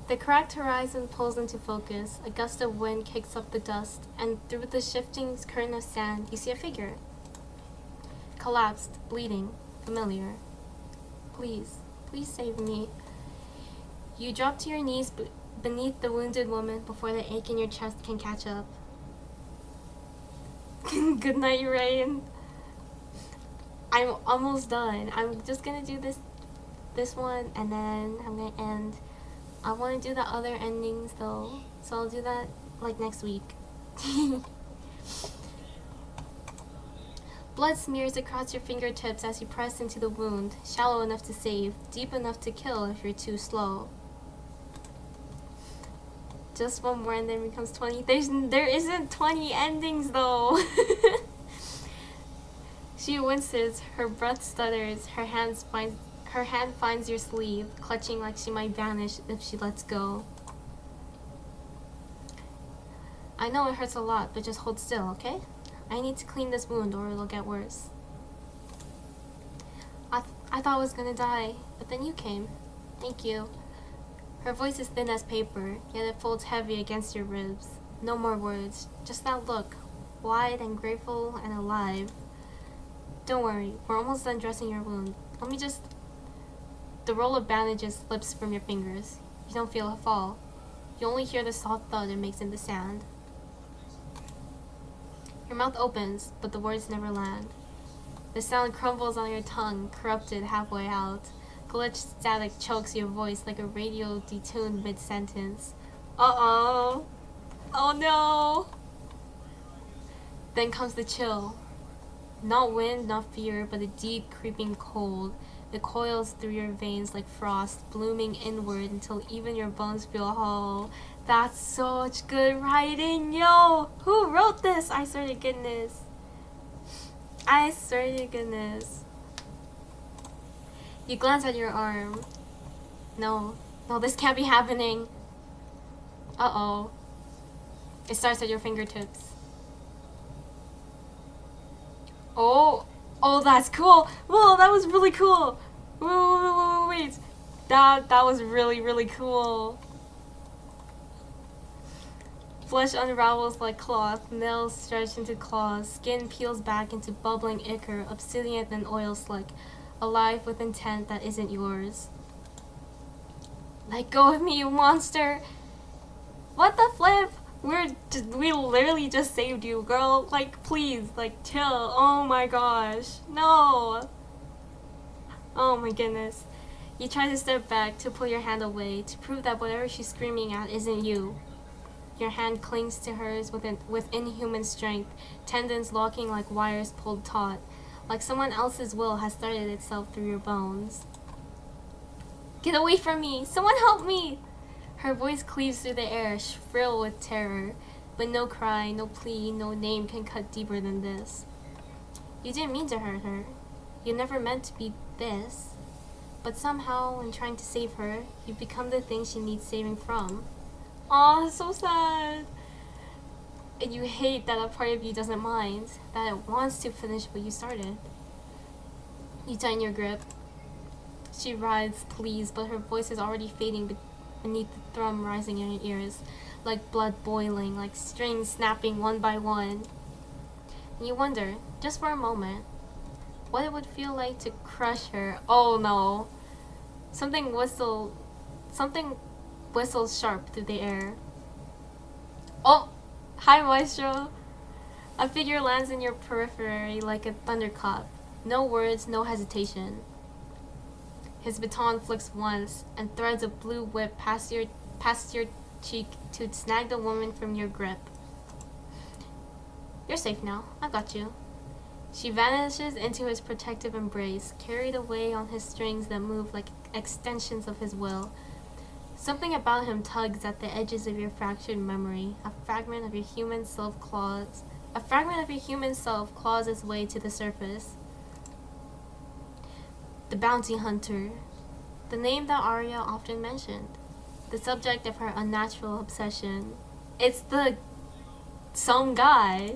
The cracked horizon pulls into focus. A gust of wind kicks up the dust, and through the shifting curtain of sand, you see a figure. Collapsed, bleeding, familiar. Please, please save me. You drop to your knees beneath the wounded woman before the ache in your chest can catch up. Good night, Rain. I'm almost done. I'm just gonna do this one, and then I'm gonna end. I want to do the other endings though, so I'll do that like next week. Blood smears across your fingertips as you press into the wound, shallow enough to save, deep enough to kill if you're too slow. Just one more and then it becomes 20. There isn't 20 endings though. She winces, her breath stutters, her hand finds your sleeve, clutching like she might vanish if she lets go. I know it hurts a lot, but just hold still, okay? I need to clean this wound or it'll get worse. I thought I was gonna die, but then you came. Thank you. Her voice is thin as paper, yet it folds heavy against your ribs. No more words, just that look, wide and grateful and alive. Don't worry, we're almost done dressing your wound. Let me just... The roll of bandages slips from your fingers. You don't feel a fall. You only hear the soft thud it makes in the sand. Your mouth opens, but the words never land. The sound crumbles on your tongue, corrupted halfway out. Glitched static chokes your voice like a radio detuned mid-sentence. Uh-oh. Oh no. Then comes the chill. Not wind, not fear, but a deep creeping cold. It coils through your veins like frost, blooming inward until even your bones feel hollow. That's such good writing, yo! Who wrote this? I swear to goodness. I swear to goodness. You glance at your arm. No, this can't be happening. Uh-oh. It starts at your fingertips. Oh, that's cool. Whoa, that was really cool. Wait. That was really, really cool. Flesh unravels like cloth, nails stretch into claws, skin peels back into bubbling ichor, obsidian and oil slick, alive with intent that isn't yours. Let go of me, you monster! What the flip? We literally just saved you, girl. Like, please, like, chill. Oh my gosh. No. Oh my goodness. You try to step back, to pull your hand away, to prove that whatever she's screaming at isn't you. Your hand clings to hers with inhuman strength, tendons locking like wires pulled taut, like someone else's will has threaded itself through your bones. Get away from me! Someone help me! Her voice cleaves through the air, shrill with terror, but no cry, no plea, no name can cut deeper than this. You didn't mean to hurt her. You never meant to be this. But somehow, in trying to save her, you've become the thing she needs saving from. Aw, so sad. And you hate that a part of you doesn't mind, that it wants to finish what you started. You tighten your grip. She writhes, please, but her voice is already fading beneath the thrum rising in your ears, like blood boiling, like strings snapping one by one. And you wonder, just for a moment, what it would feel like to crush her. Oh no. Something whistles sharp through the air. Oh! Hi, Maestro! A figure lands in your periphery like a thunderclap. No words, no hesitation. His baton flicks once and threads a blue whip past your cheek to snag the woman from your grip. You're safe now. I've got you. She vanishes into his protective embrace, carried away on his strings that move like extensions of his will. Something about him tugs at the edges of your fractured memory. A fragment of your human self claws its way to the surface. The bounty hunter. The name that Arya often mentioned. The subject of her unnatural obsession. It's the some guy.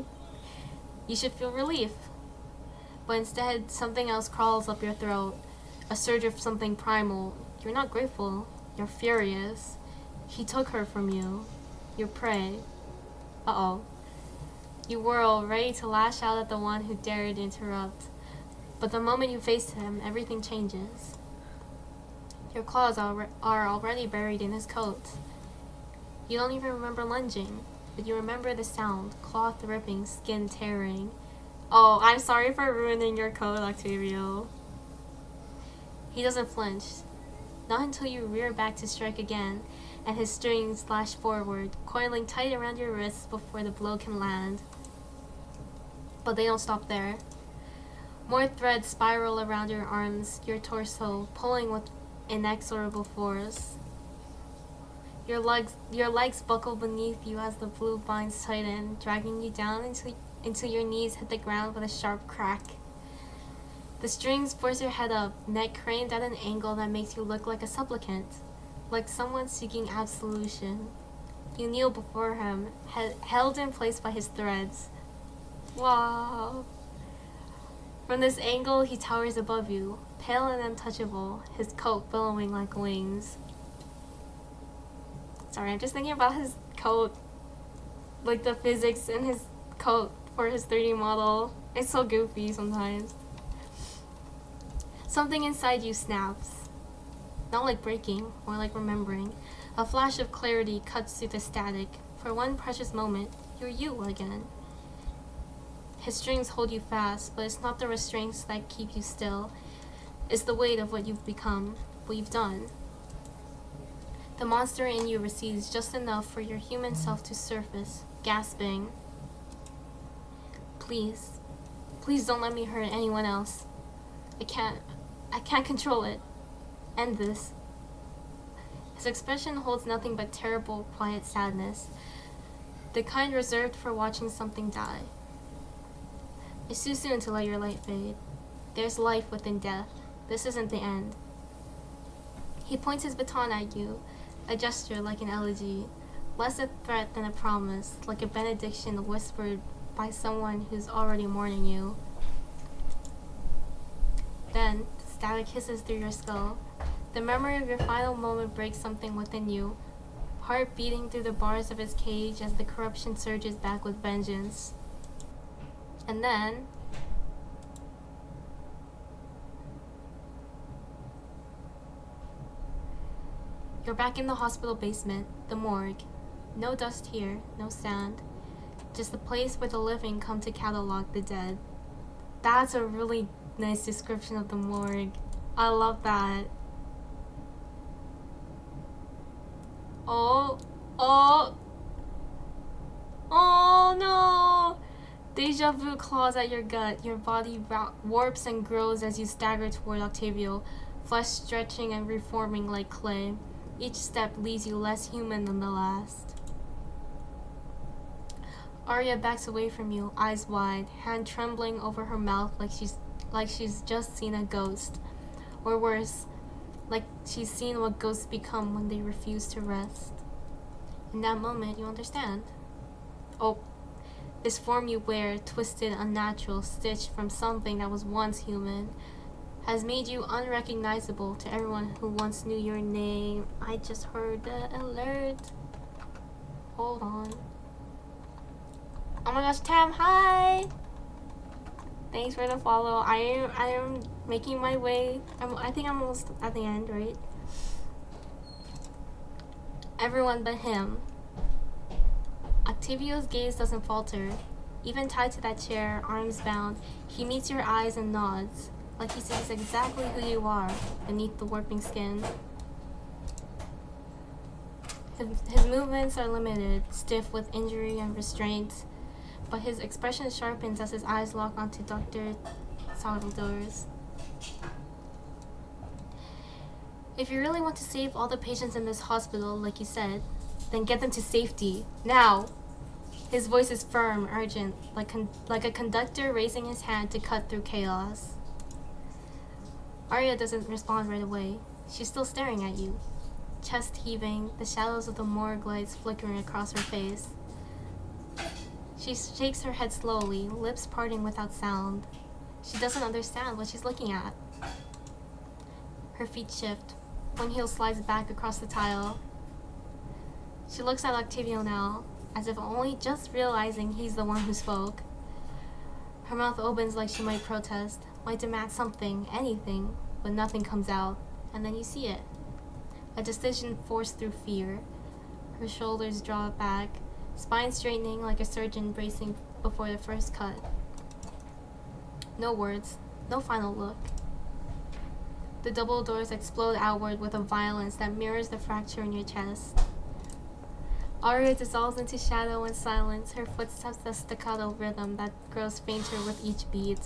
You should feel relief. But instead, something else crawls up your throat. A surge of something primal. You're not grateful. You're furious. He took her from you. Your prey. Uh-oh. You whirl, ready to lash out at the one who dared interrupt. But the moment you face him, everything changes. Your claws are already buried in his coat. You don't even remember lunging, but you remember the sound, cloth ripping, skin tearing. Oh, I'm sorry for ruining your coat, Octavio. He doesn't flinch. Not until you rear back to strike again, and his strings lash forward, coiling tight around your wrists before the blow can land. But they don't stop there. More threads spiral around your arms, your torso, pulling with inexorable force. Your legs buckle beneath you as the blue binds tighten, dragging you down until your knees hit the ground with a sharp crack. The strings force your head up, neck craned at an angle that makes you look like a supplicant, like someone seeking absolution. You kneel before him, held in place by his threads. Wow. From this angle, he towers above you, pale and untouchable, his coat billowing like wings. Sorry, I'm just thinking about his coat, like the physics in his coat for his 3D model. It's so goofy sometimes. Something inside you snaps. Not like breaking, more like remembering. A flash of clarity cuts through the static. For one precious moment, you're you again. His strings hold you fast, but it's not the restraints that keep you still. It's the weight of what you've become, what you've done. The monster in you recedes just enough for your human self to surface, gasping. Please, please don't let me hurt anyone else. I can't control it. End this. His expression holds nothing but terrible, quiet sadness, the kind reserved for watching something die. It's too soon to let your light fade. There's life within death. This isn't the end. He points his baton at you, a gesture like an elegy, less a threat than a promise, like a benediction whispered by someone who's already mourning you. Then, static hisses through your skull. The memory of your final moment breaks something within you, heart beating through the bars of his cage as the corruption surges back with vengeance. And then, you're back in the hospital basement, the morgue. No dust here, no sand. Just the place where the living come to catalog the dead. That's a really nice description of the morgue. I love that. Oh no! Deja vu claws at your gut. Your body warps and grows as you stagger toward Octavio, flesh stretching and reforming like clay. Each step leaves you less human than the last. Arya backs away from you, eyes wide, hand trembling over her mouth like she's just seen a ghost. Or worse, like she's seen what ghosts become when they refuse to rest. In that moment, you understand. Oh, this form you wear, twisted, unnatural, stitched from something that was once human, has made you unrecognizable to everyone who once knew your name. I just heard the alert. Hold on. Oh my gosh, Tam, hi! Thanks for the follow. I am making my way. I think I'm almost at the end, right? Everyone but him. Octavio's gaze doesn't falter, Even tied to that chair, arms bound, he meets your eyes and nods, like he sees exactly who you are beneath the warping skin. His movements are limited, stiff with injury and restraint, but his expression sharpens as his eyes lock onto Dr. Salvador's. If you really want to save all the patients in this hospital, like you said, then get them to safety, now! His voice is firm, urgent, like a conductor raising his hand to cut through chaos. Arya doesn't respond right away. She's still staring at you. Chest heaving, the shadows of the morgue lights flickering across her face. She shakes her head slowly, lips parting without sound. She doesn't understand what she's looking at. Her feet shift. One heel slides back across the tile. She looks at Octavio now, as if only just realizing he's the one who spoke. Her mouth opens like she might protest, might demand something, anything, but nothing comes out, and then you see it. A decision forced through fear. Her shoulders draw back, spine straightening like a surgeon bracing before the first cut. No words, no final look. The double doors explode outward with a violence that mirrors the fracture in your chest. Arya dissolves into shadow and silence, her footsteps a staccato rhythm that grows fainter with each beat.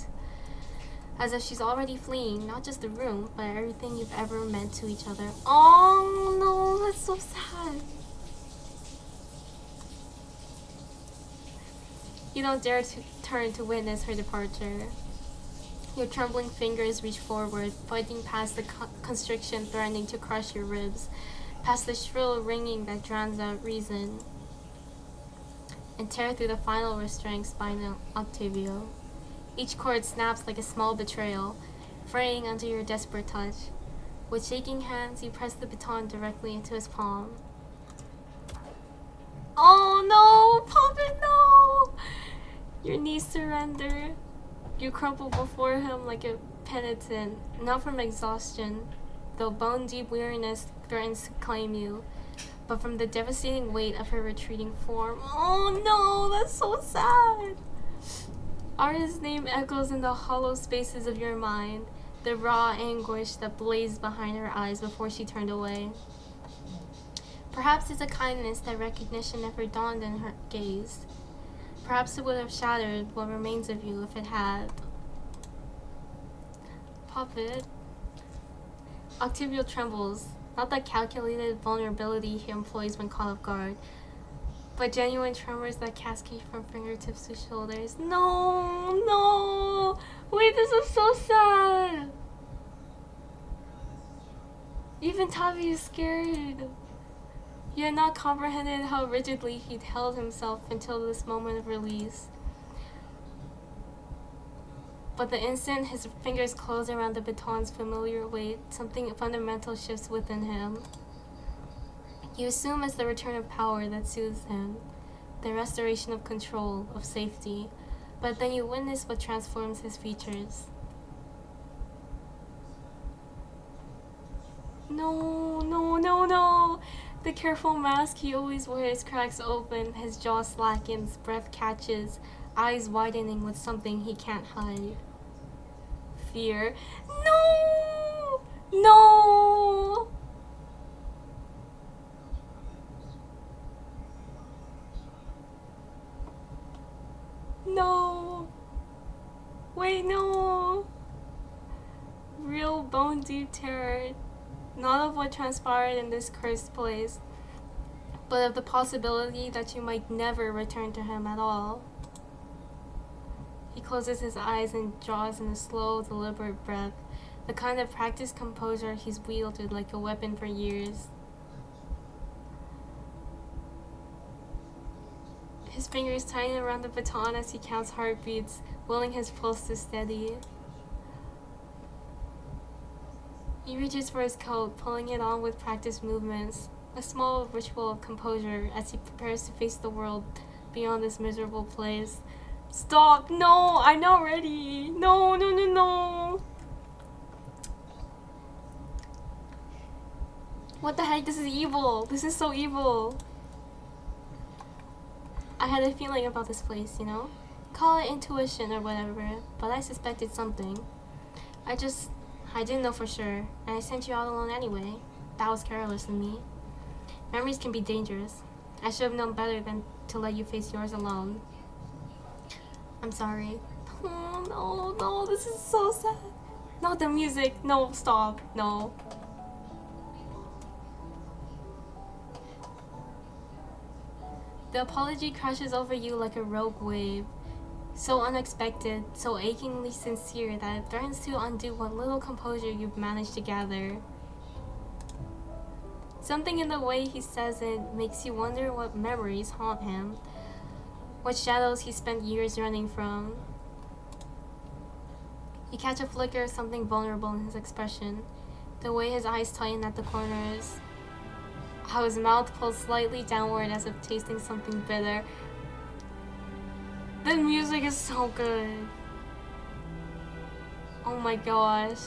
As if she's already fleeing, not just the room, but everything you've ever meant to each other. Oh no, that's so sad. You don't dare to turn to witness her departure. Your trembling fingers reach forward, fighting past the constriction threatening to crush your ribs, past the shrill ringing that drowns out reason, and tear through the final restraining spine of Octavio. Each cord snaps like a small betrayal, fraying under your desperate touch. With shaking hands, you press the baton directly into his palm. Oh no, Puppet, no! Your knees surrender. You crumple before him like a penitent, not from exhaustion, though bone-deep weariness threatens to claim you, but from the devastating weight of her retreating form. Oh no, that's so sad! Arya's name echoes in the hollow spaces of your mind, the raw anguish that blazed behind her eyes before she turned away. Perhaps it's a kindness that recognition never dawned in her gaze. Perhaps it would have shattered what remains of you if it had. Puppet. Octavio trembles, not the calculated vulnerability he employs when caught off guard, but genuine tremors that cascade from fingertips to shoulders. No, no! Wait, this is so sad! Even Tavi is scared. He had not comprehended how rigidly he'd held himself until this moment of release. But the instant his fingers close around the baton's familiar weight, something fundamental shifts within him. You assume it's the return of power that soothes him, the restoration of control, of safety, but then you witness what transforms his features. No, no, no, no! The careful mask he always wears cracks open, his jaw slackens, breath catches, eyes widening with something he can't hide. Fear. No! No! No! Wait, no! Real bone-deep terror. Not of what transpired in this cursed place, but of the possibility that you might never return to him at all. He closes his eyes and draws in a slow, deliberate breath, the kind of practiced composure he's wielded like a weapon for years. His fingers tighten around the baton as he counts heartbeats, willing his pulse to steady. He reaches for his coat, pulling it on with practiced movements, a small ritual of composure as he prepares to face the world beyond this miserable place. Stop! No! I'm not ready! No, no, no, no! What the heck? This is evil! This is so evil! I had a feeling about this place, you know? Call it intuition or whatever, but I suspected something. I didn't know for sure, and I sent you out alone anyway. That was careless of me. Memories can be dangerous. I should have known better than to let you face yours alone. I'm sorry. Oh, no, this is so sad. Not the music. No, stop. No. The apology crashes over you like a rogue wave. So unexpected, so achingly sincere that it threatens to undo what little composure you've managed to gather. Something in the way he says it makes you wonder what memories haunt him, what shadows he spent years running from. You catch a flicker of something vulnerable in his expression, the way his eyes tighten at the corners, how his mouth pulls slightly downward as if tasting something bitter. The music is so good. Oh my gosh.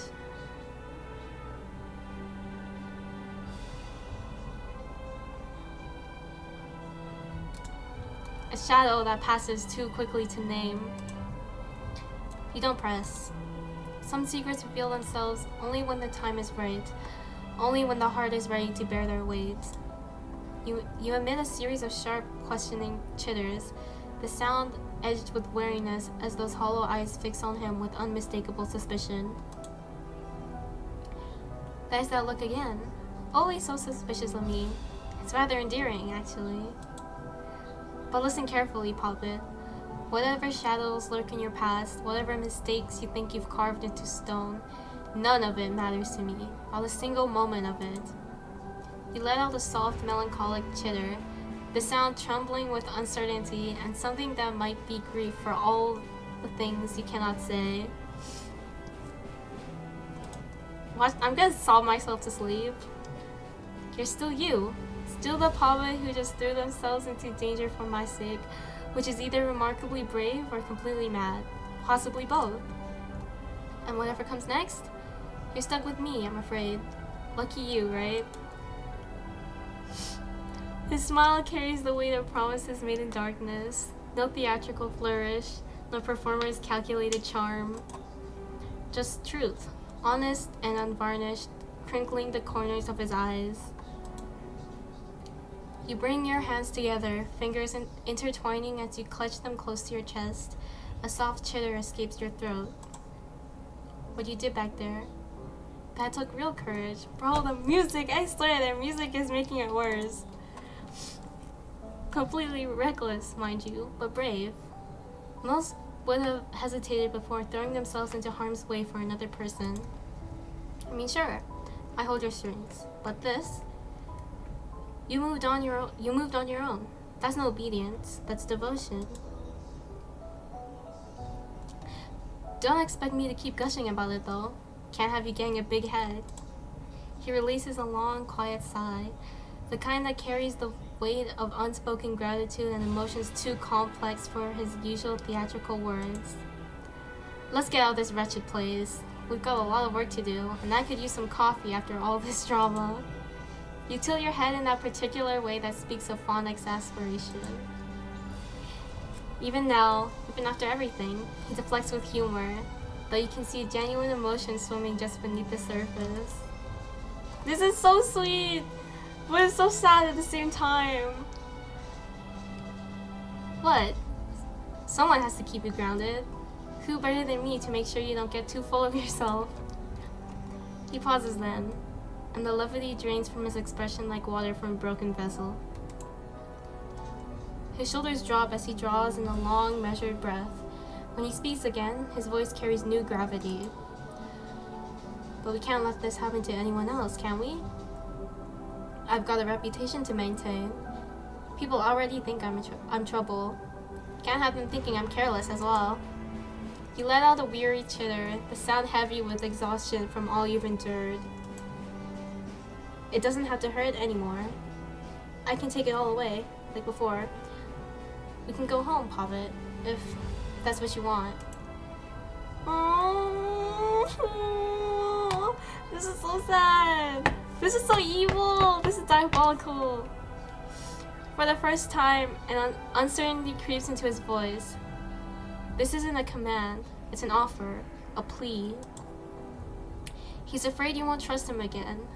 A shadow that passes too quickly to name. You don't press. Some secrets reveal themselves only when the time is right, only when the heart is ready to bear their weight. You emit a series of sharp, questioning chitters, the sound edged with wariness as those hollow eyes fix on him with unmistakable suspicion. There's that look again. Always so suspicious of me. It's rather endearing, actually. But listen carefully, Poppet. Whatever shadows lurk in your past, whatever mistakes you think you've carved into stone, none of it matters to me, not a single moment of it. You let out a soft, melancholic chitter, the sound trembling with uncertainty and something that might be grief for all the things you cannot say. Watch, I'm gonna sob myself to sleep. You're still you. Still the Pava who just threw themselves into danger for my sake, which is either remarkably brave or completely mad. Possibly both. And whatever comes next, you're stuck with me, I'm afraid. Lucky you, right? His smile carries the weight of promises made in darkness. No theatrical flourish, no performer's calculated charm. Just truth, honest and unvarnished, crinkling the corners of his eyes. You bring your hands together, fingers intertwining as you clutch them close to your chest. A soft chitter escapes your throat. What you did back there, that took real courage. Bro, the music, I swear, the music is making it worse. Completely reckless, mind you, but brave. Most would have hesitated before throwing themselves into harm's way for another person. I mean, sure, I hold your strings, but this, you moved on your own. That's no obedience, that's devotion. Don't expect me to keep gushing about it though. Can't have you getting a big head. He releases a long, quiet sigh, the kind that carries the weight of unspoken gratitude and emotions too complex for his usual theatrical words. Let's get out of this wretched place. We've got a lot of work to do, and I could use some coffee after all this drama. You tilt your head in that particular way that speaks of fond exasperation. Even now, even after everything, he deflects with humor, though you can see genuine emotion swimming just beneath the surface. This is so sweet, but it's so sad at the same time. What? Someone has to keep you grounded. Who better than me to make sure you don't get too full of yourself? He pauses then, and the levity drains from his expression like water from a broken vessel. His shoulders drop as he draws in a long, measured breath. When he speaks again, his voice carries new gravity. But we can't let this happen to anyone else, can we? I've got a reputation to maintain. People already think I'm trouble. Can't have them thinking I'm careless as well. You let out a weary chitter, the sound heavy with exhaustion from all you've endured. It doesn't have to hurt anymore. I can take it all away, like before. We can go home, Poppet, if that's what you want. Oh, this is so sad. This is so evil. This is diabolical. For the first time, an uncertainty creeps into his voice. This isn't a command, it's an offer, a plea. He's afraid you won't trust him again,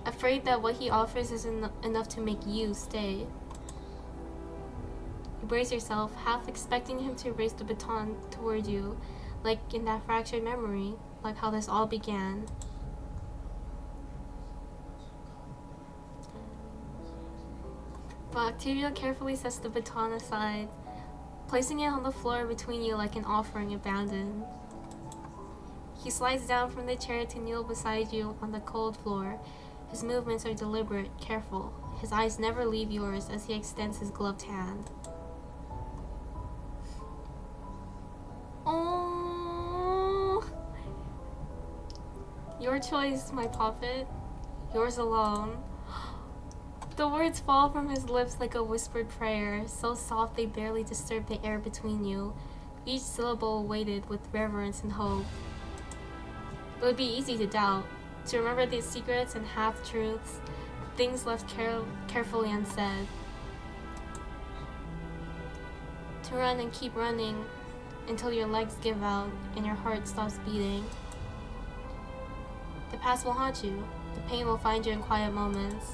afraid that what he offers isn't enough to make you stay. You brace yourself, half expecting him to raise the baton toward you, like in that fractured memory, like how this all began. But Octavia carefully sets the baton aside, placing it on the floor between you like an offering abandoned. He slides down from the chair to kneel beside you on the cold floor. His movements are deliberate, careful. His eyes never leave yours as he extends his gloved hand. Oh, your choice, my puppet. Yours alone. The words fall from his lips like a whispered prayer, so soft they barely disturb the air between you, each syllable weighted with reverence and hope. It would be easy to doubt, to remember these secrets and half-truths, things left carefully unsaid. To run and keep running until your legs give out and your heart stops beating. The past will haunt you, the pain will find you in quiet moments.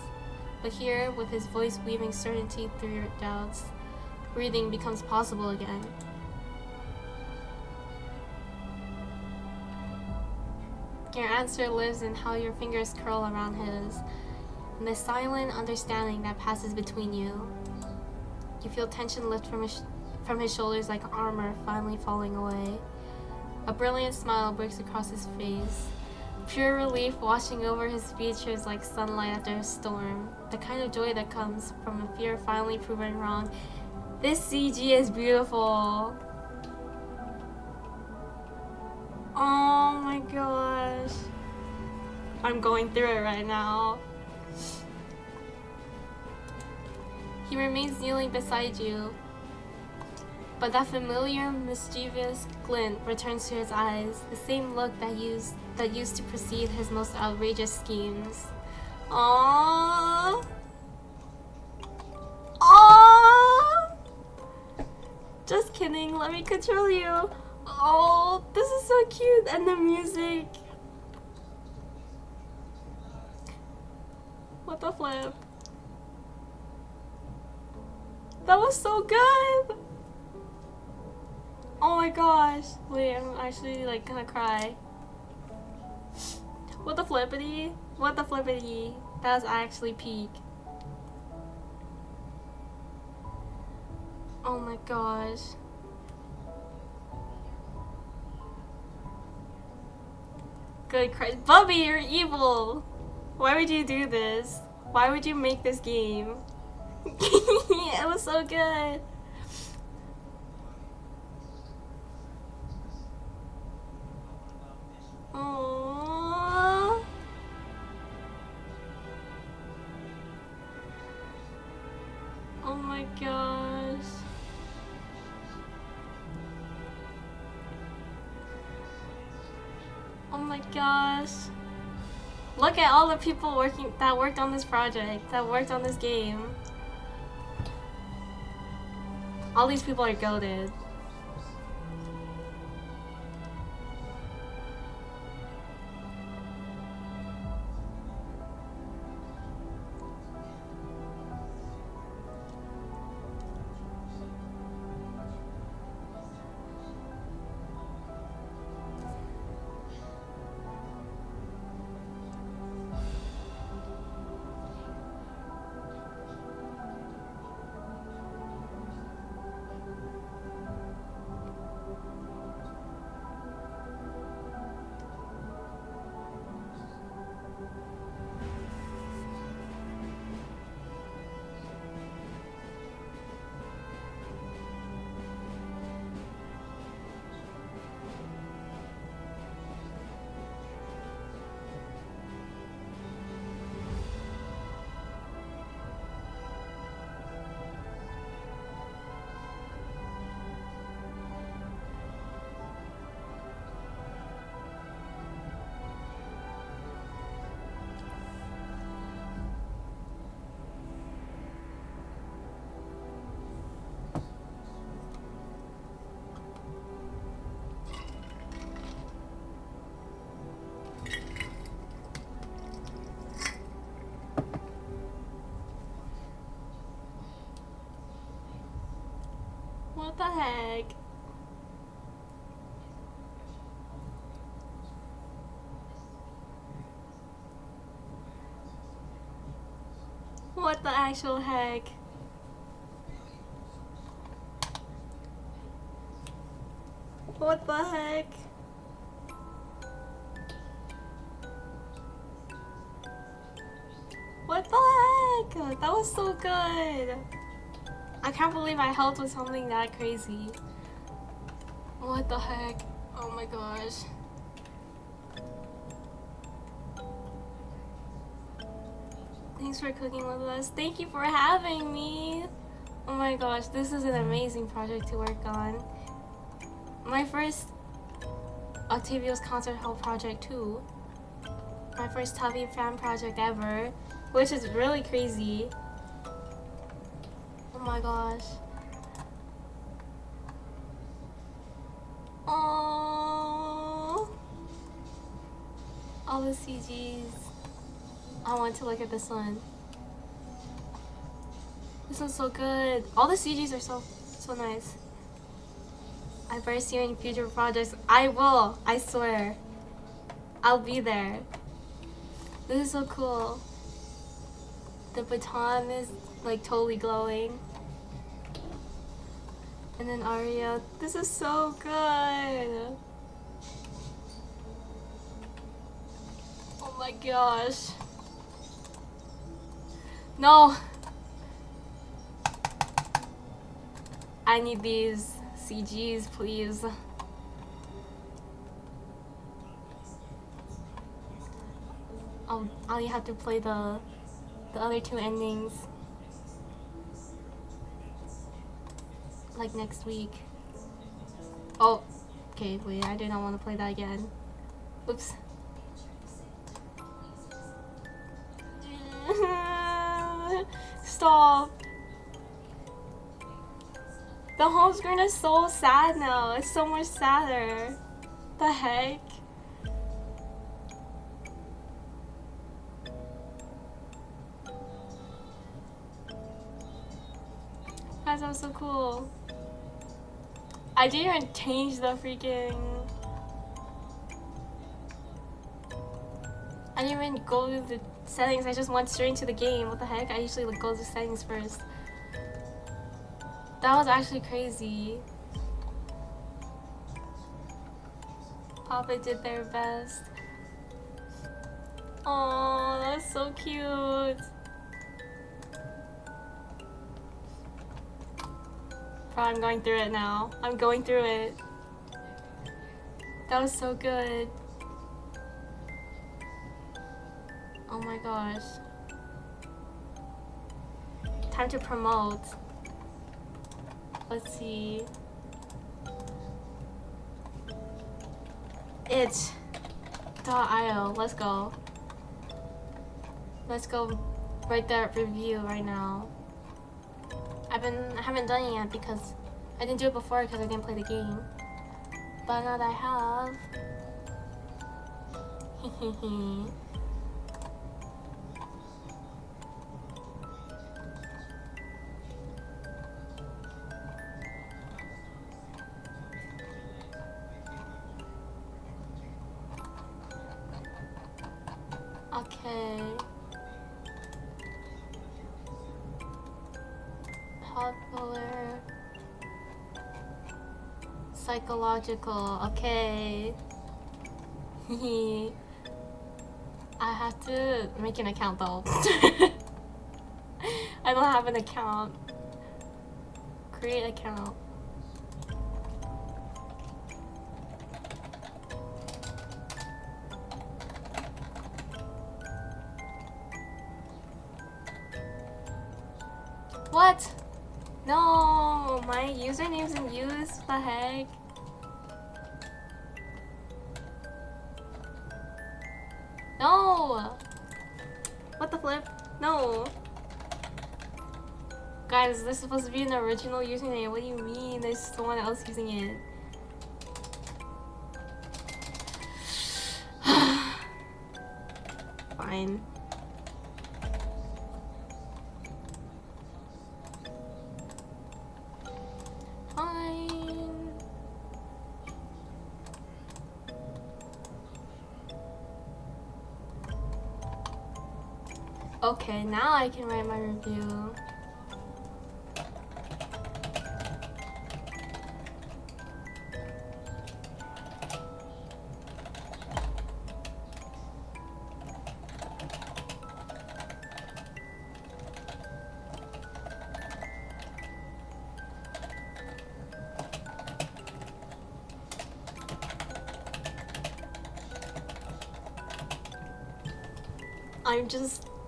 But here, with his voice weaving certainty through your doubts, breathing becomes possible again. Your answer lives in how your fingers curl around his, in the silent understanding that passes between you. You feel tension lift from his shoulders like armor finally falling away. A brilliant smile breaks across his face, pure relief washing over his features like sunlight after a storm, the kind of joy that comes from a fear finally proven wrong. This CG is beautiful. Oh my gosh. I'm going through it right now. He remains kneeling beside you, but that familiar, mischievous glint returns to his eyes, the same look that used to precede his most outrageous schemes. Aww. Aww. Just kidding, let me control you. Oh, this is so cute, and the music. What the flip? That was so good. Oh my gosh. Wait, I'm actually like gonna cry. What the flippity? What the flippity? That was actually peak. Oh my gosh. Good Christ. Bubby, you're evil! Why would you do this? Why would you make this game? It was so good. Aww. Oh my gosh. Oh my gosh. Look at all the people that worked on this project, that worked on this game. All these people are goated. What the heck? What the actual heck? What the heck? What the heck? That was so good. I can't believe my health was something that crazy. What the heck? Oh my gosh. Thanks for cooking with us. Thank you for having me. Oh my gosh, this is an amazing project to work on. My first Octavio's concert hall project too. My first Tavi fan project ever, which is really crazy. Oh my gosh. Oh, all the CGs. I want to look at this one. This one's so good. All the CGs are so nice. I better see you in future projects. I will. I swear. I'll be there. This is so cool. The baton is like totally glowing. And then Aria. This is so good. Oh my gosh. No. I need these CGs, please. I'll have to play the other two endings like next week. Oh, okay, wait, I do not want to play that again. Oops. Stop. The home screen is so sad now. It's so much sadder. The heck? Guys, that was so cool. I didn't even change the freaking... I didn't even go to the settings. I just went straight into the game. What the heck? I usually like go to settings first. That was actually crazy. Papa did their best. Oh, that's so cute. Bro, I'm going through it now. I'm going through it. That was so good. Oh my gosh. Time to promote. Let's see. Itch.io. Let's go. Let's go write that review right now. I haven't done it yet because I didn't do it before because I didn't play the game. But now that I have, okay. Popular. Psychological. Okay. I have to make an account though. I don't have an account. Create account. What? No, my username's in use. What the heck? No! What the flip? No! Guys, this is supposed to be an original username. What do you mean there's someone else using it? Fine. Fine. Okay, now I can write my review.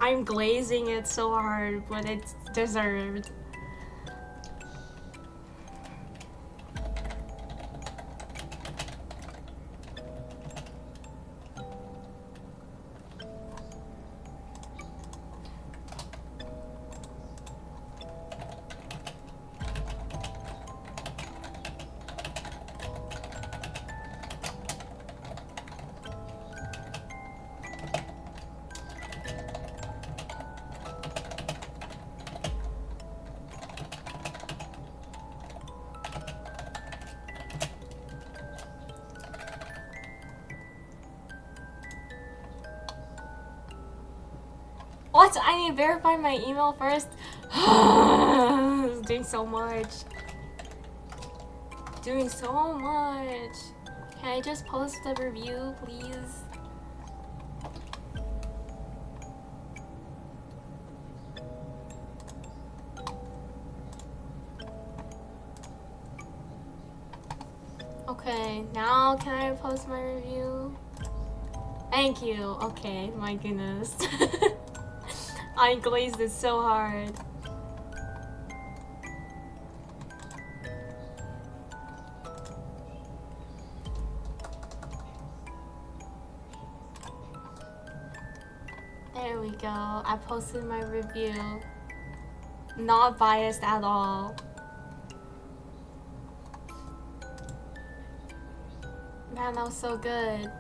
I'm glazing it so hard, but it's deserved. What? I need to verify my email first? Doing so much. Doing so much. Can I just post the review, please? Okay, now can I post my review? Thank you. Okay, my goodness. I glazed it so hard. There we go. I posted my review. Not biased at all. Man, that was so good.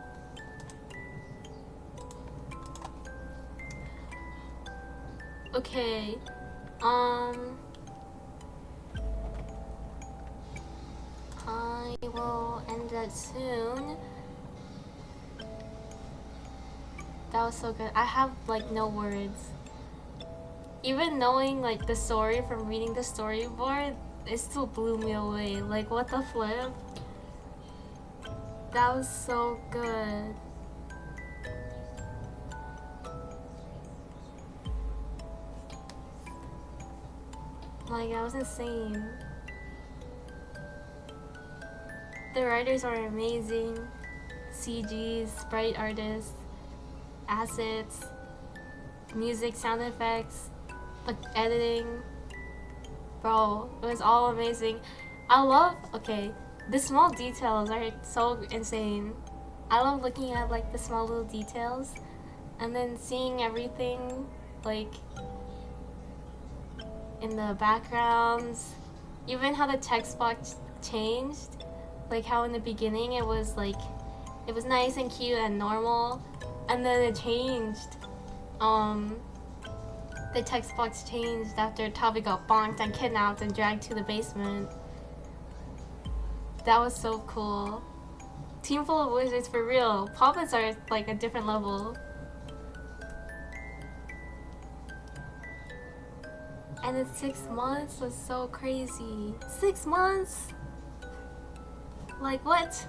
Okay. I will end that soon. That was so good. I have like no words. Even knowing like the story from reading the storyboard, it still blew me away. Like, what the flip? That was so good. Like, that was insane. The writers are amazing. CGs, sprite artists, assets, music, sound effects, like editing. Bro, it was all amazing. I love, okay, the small details are so insane. I love looking at like the small little details and then seeing everything like in the backgrounds, even how the text box changed, like how in the beginning it was like, it was nice and cute and normal, and then it changed. The text box changed after Tavi got bonked and kidnapped and dragged to the basement. That was so cool. Team full of wizards for real. Puppets are like a different level. And in 6 months was so crazy. 6 months? Like what?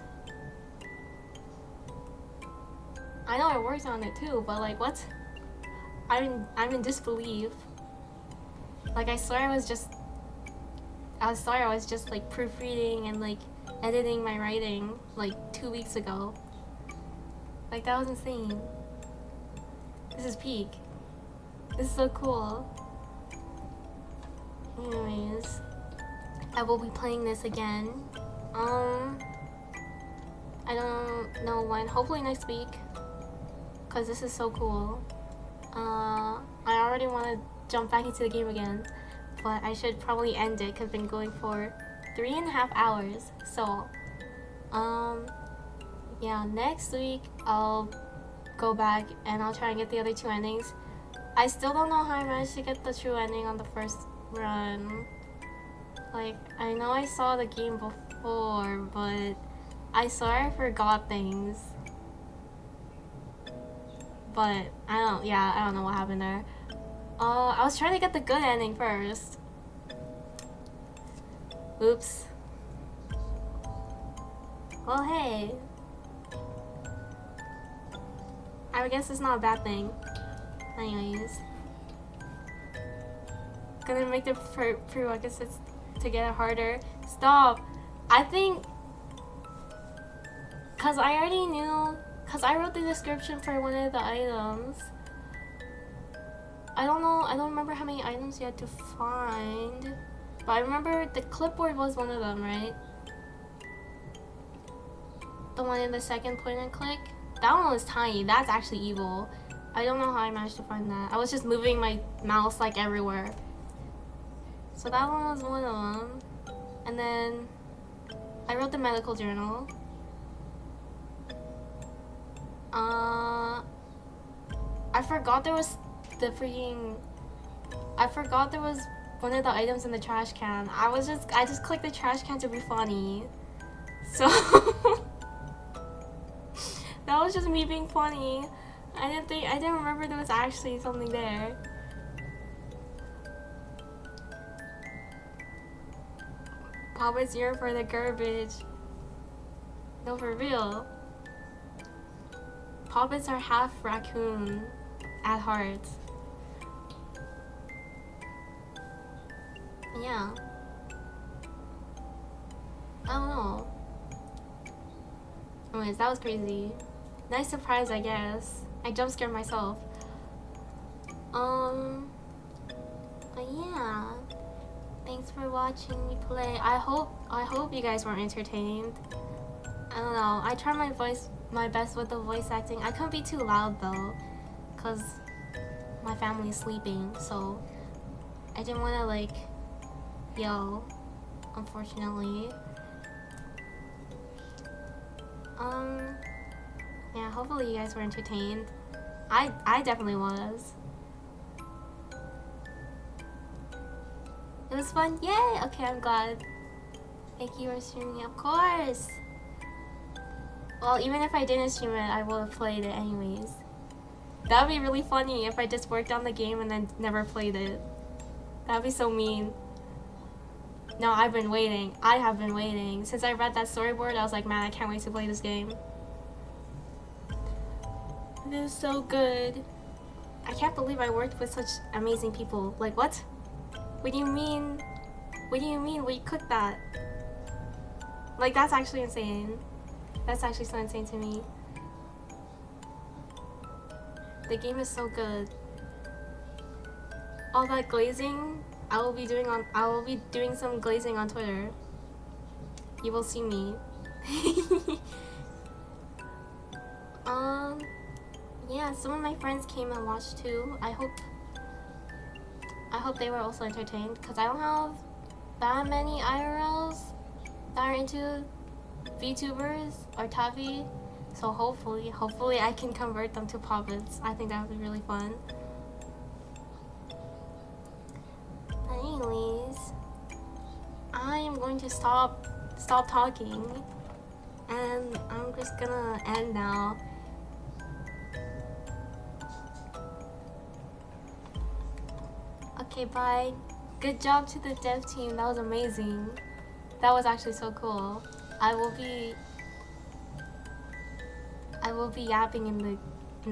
I know I worked on it too, but like what? I'm in disbelief. Like I swear I was just like proofreading and like editing my writing like 2 weeks ago. Like that was insane. This is peak. This is so cool. Anyways, I will be playing this again. I don't know when. Hopefully next week, cause this is so cool. I already want to jump back into the game again, but I should probably end it because I've been going for 3.5 hours. So, yeah, next week I'll go back and I'll try and get the other 2 endings. I still don't know how I managed to get the true ending on the first run. Like, I know I saw the game before, but I swear I forgot things. But I don't know what happened there. was trying to get the good ending first. Oops. Well, hey. I guess it's not a bad thing. Anyways. Gonna make the prerequisites to get it harder. Stop. I think... Cause I already knew... Cause I wrote the description for one of the items. I don't know, I don't remember how many items you had to find. But I remember the clipboard was one of them, right? The one in the second point and click? That one was tiny. That's actually evil. I don't know how I managed to find that. I was just moving my mouse like everywhere. So that one was one of them. And then I wrote the medical journal. I forgot there was the freaking... I forgot there was one of the items in the trash can. I just clicked the trash can to be funny. So... that was just me being funny. I didn't remember there was actually something there. Papa's here for the garbage. No, for real. Poppets are half raccoon at heart. Yeah. I don't know. Anyways, that was crazy. Nice surprise, I guess. I jump scared myself. But yeah. Thanks for watching me play. I hope you guys were entertained. I don't know. I tried my best with the voice acting. I couldn't be too loud though, cause my family is sleeping. So I didn't want to like yell, unfortunately. Yeah. Hopefully you guys were entertained. I definitely was. It was fun. Yay! Okay, I'm glad. Thank you for streaming, of course. Well, even if I didn't stream it, I would have played it anyways. That would be really funny if I just worked on the game and then never played it. That would be so mean. No, I've been waiting. I have been waiting. Since I read that storyboard, I was like, man, I can't wait to play this game. It is so good. I can't believe I worked with such amazing people. Like, what? What do you mean? What do you mean we cooked that? Like, that's actually insane. That's actually so insane to me. The game is so good. All that glazing, I will be doing some glazing on Twitter. You will see me. Yeah, some of my friends came and watched too. I hope they were also entertained, because I don't have that many IRLs that are into VTubers or Tavi, so hopefully I can convert them to puppets. I think that would be really fun. But anyways, I am going to stop talking, and I'm just gonna end now. Okay, bye. Good job to the dev team. That was amazing. That was actually so cool. I will be yapping in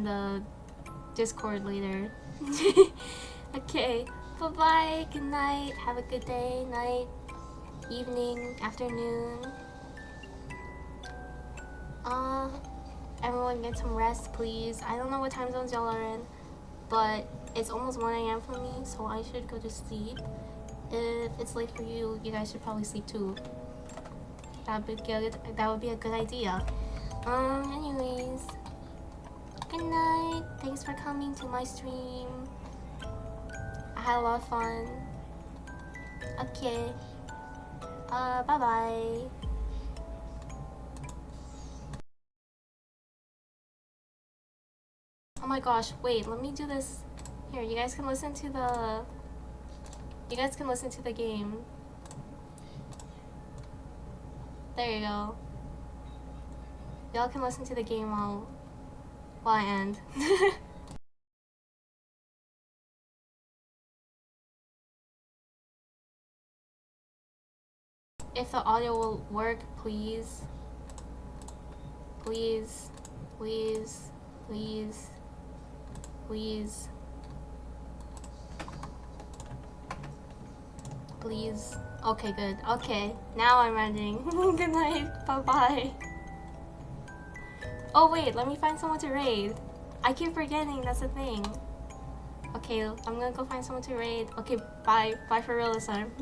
the Discord later. Okay, bye bye. Good night. Have a good day, night, evening, afternoon. Everyone get some rest, please. I don't know what time zones y'all are in, but it's almost 1 AM for me, so I should go to sleep. If it's late for you, you guys should probably sleep too. That would be a good idea. Anyways, good night. Thanks for coming to my stream. I had a lot of fun. Okay. Bye bye. Oh my gosh, wait, let me do this. Here, you guys can listen to the game. There you go. Y'all can listen to the game while I end. if the audio will work, please. Please. Please. Please. Please. Please. Okay, good. Okay, now I'm ending. Good night. Bye-bye. Oh wait, let me find someone to raid. I keep forgetting, that's the thing. Okay, I'm gonna go find someone to raid. Okay, bye. Bye for real this time.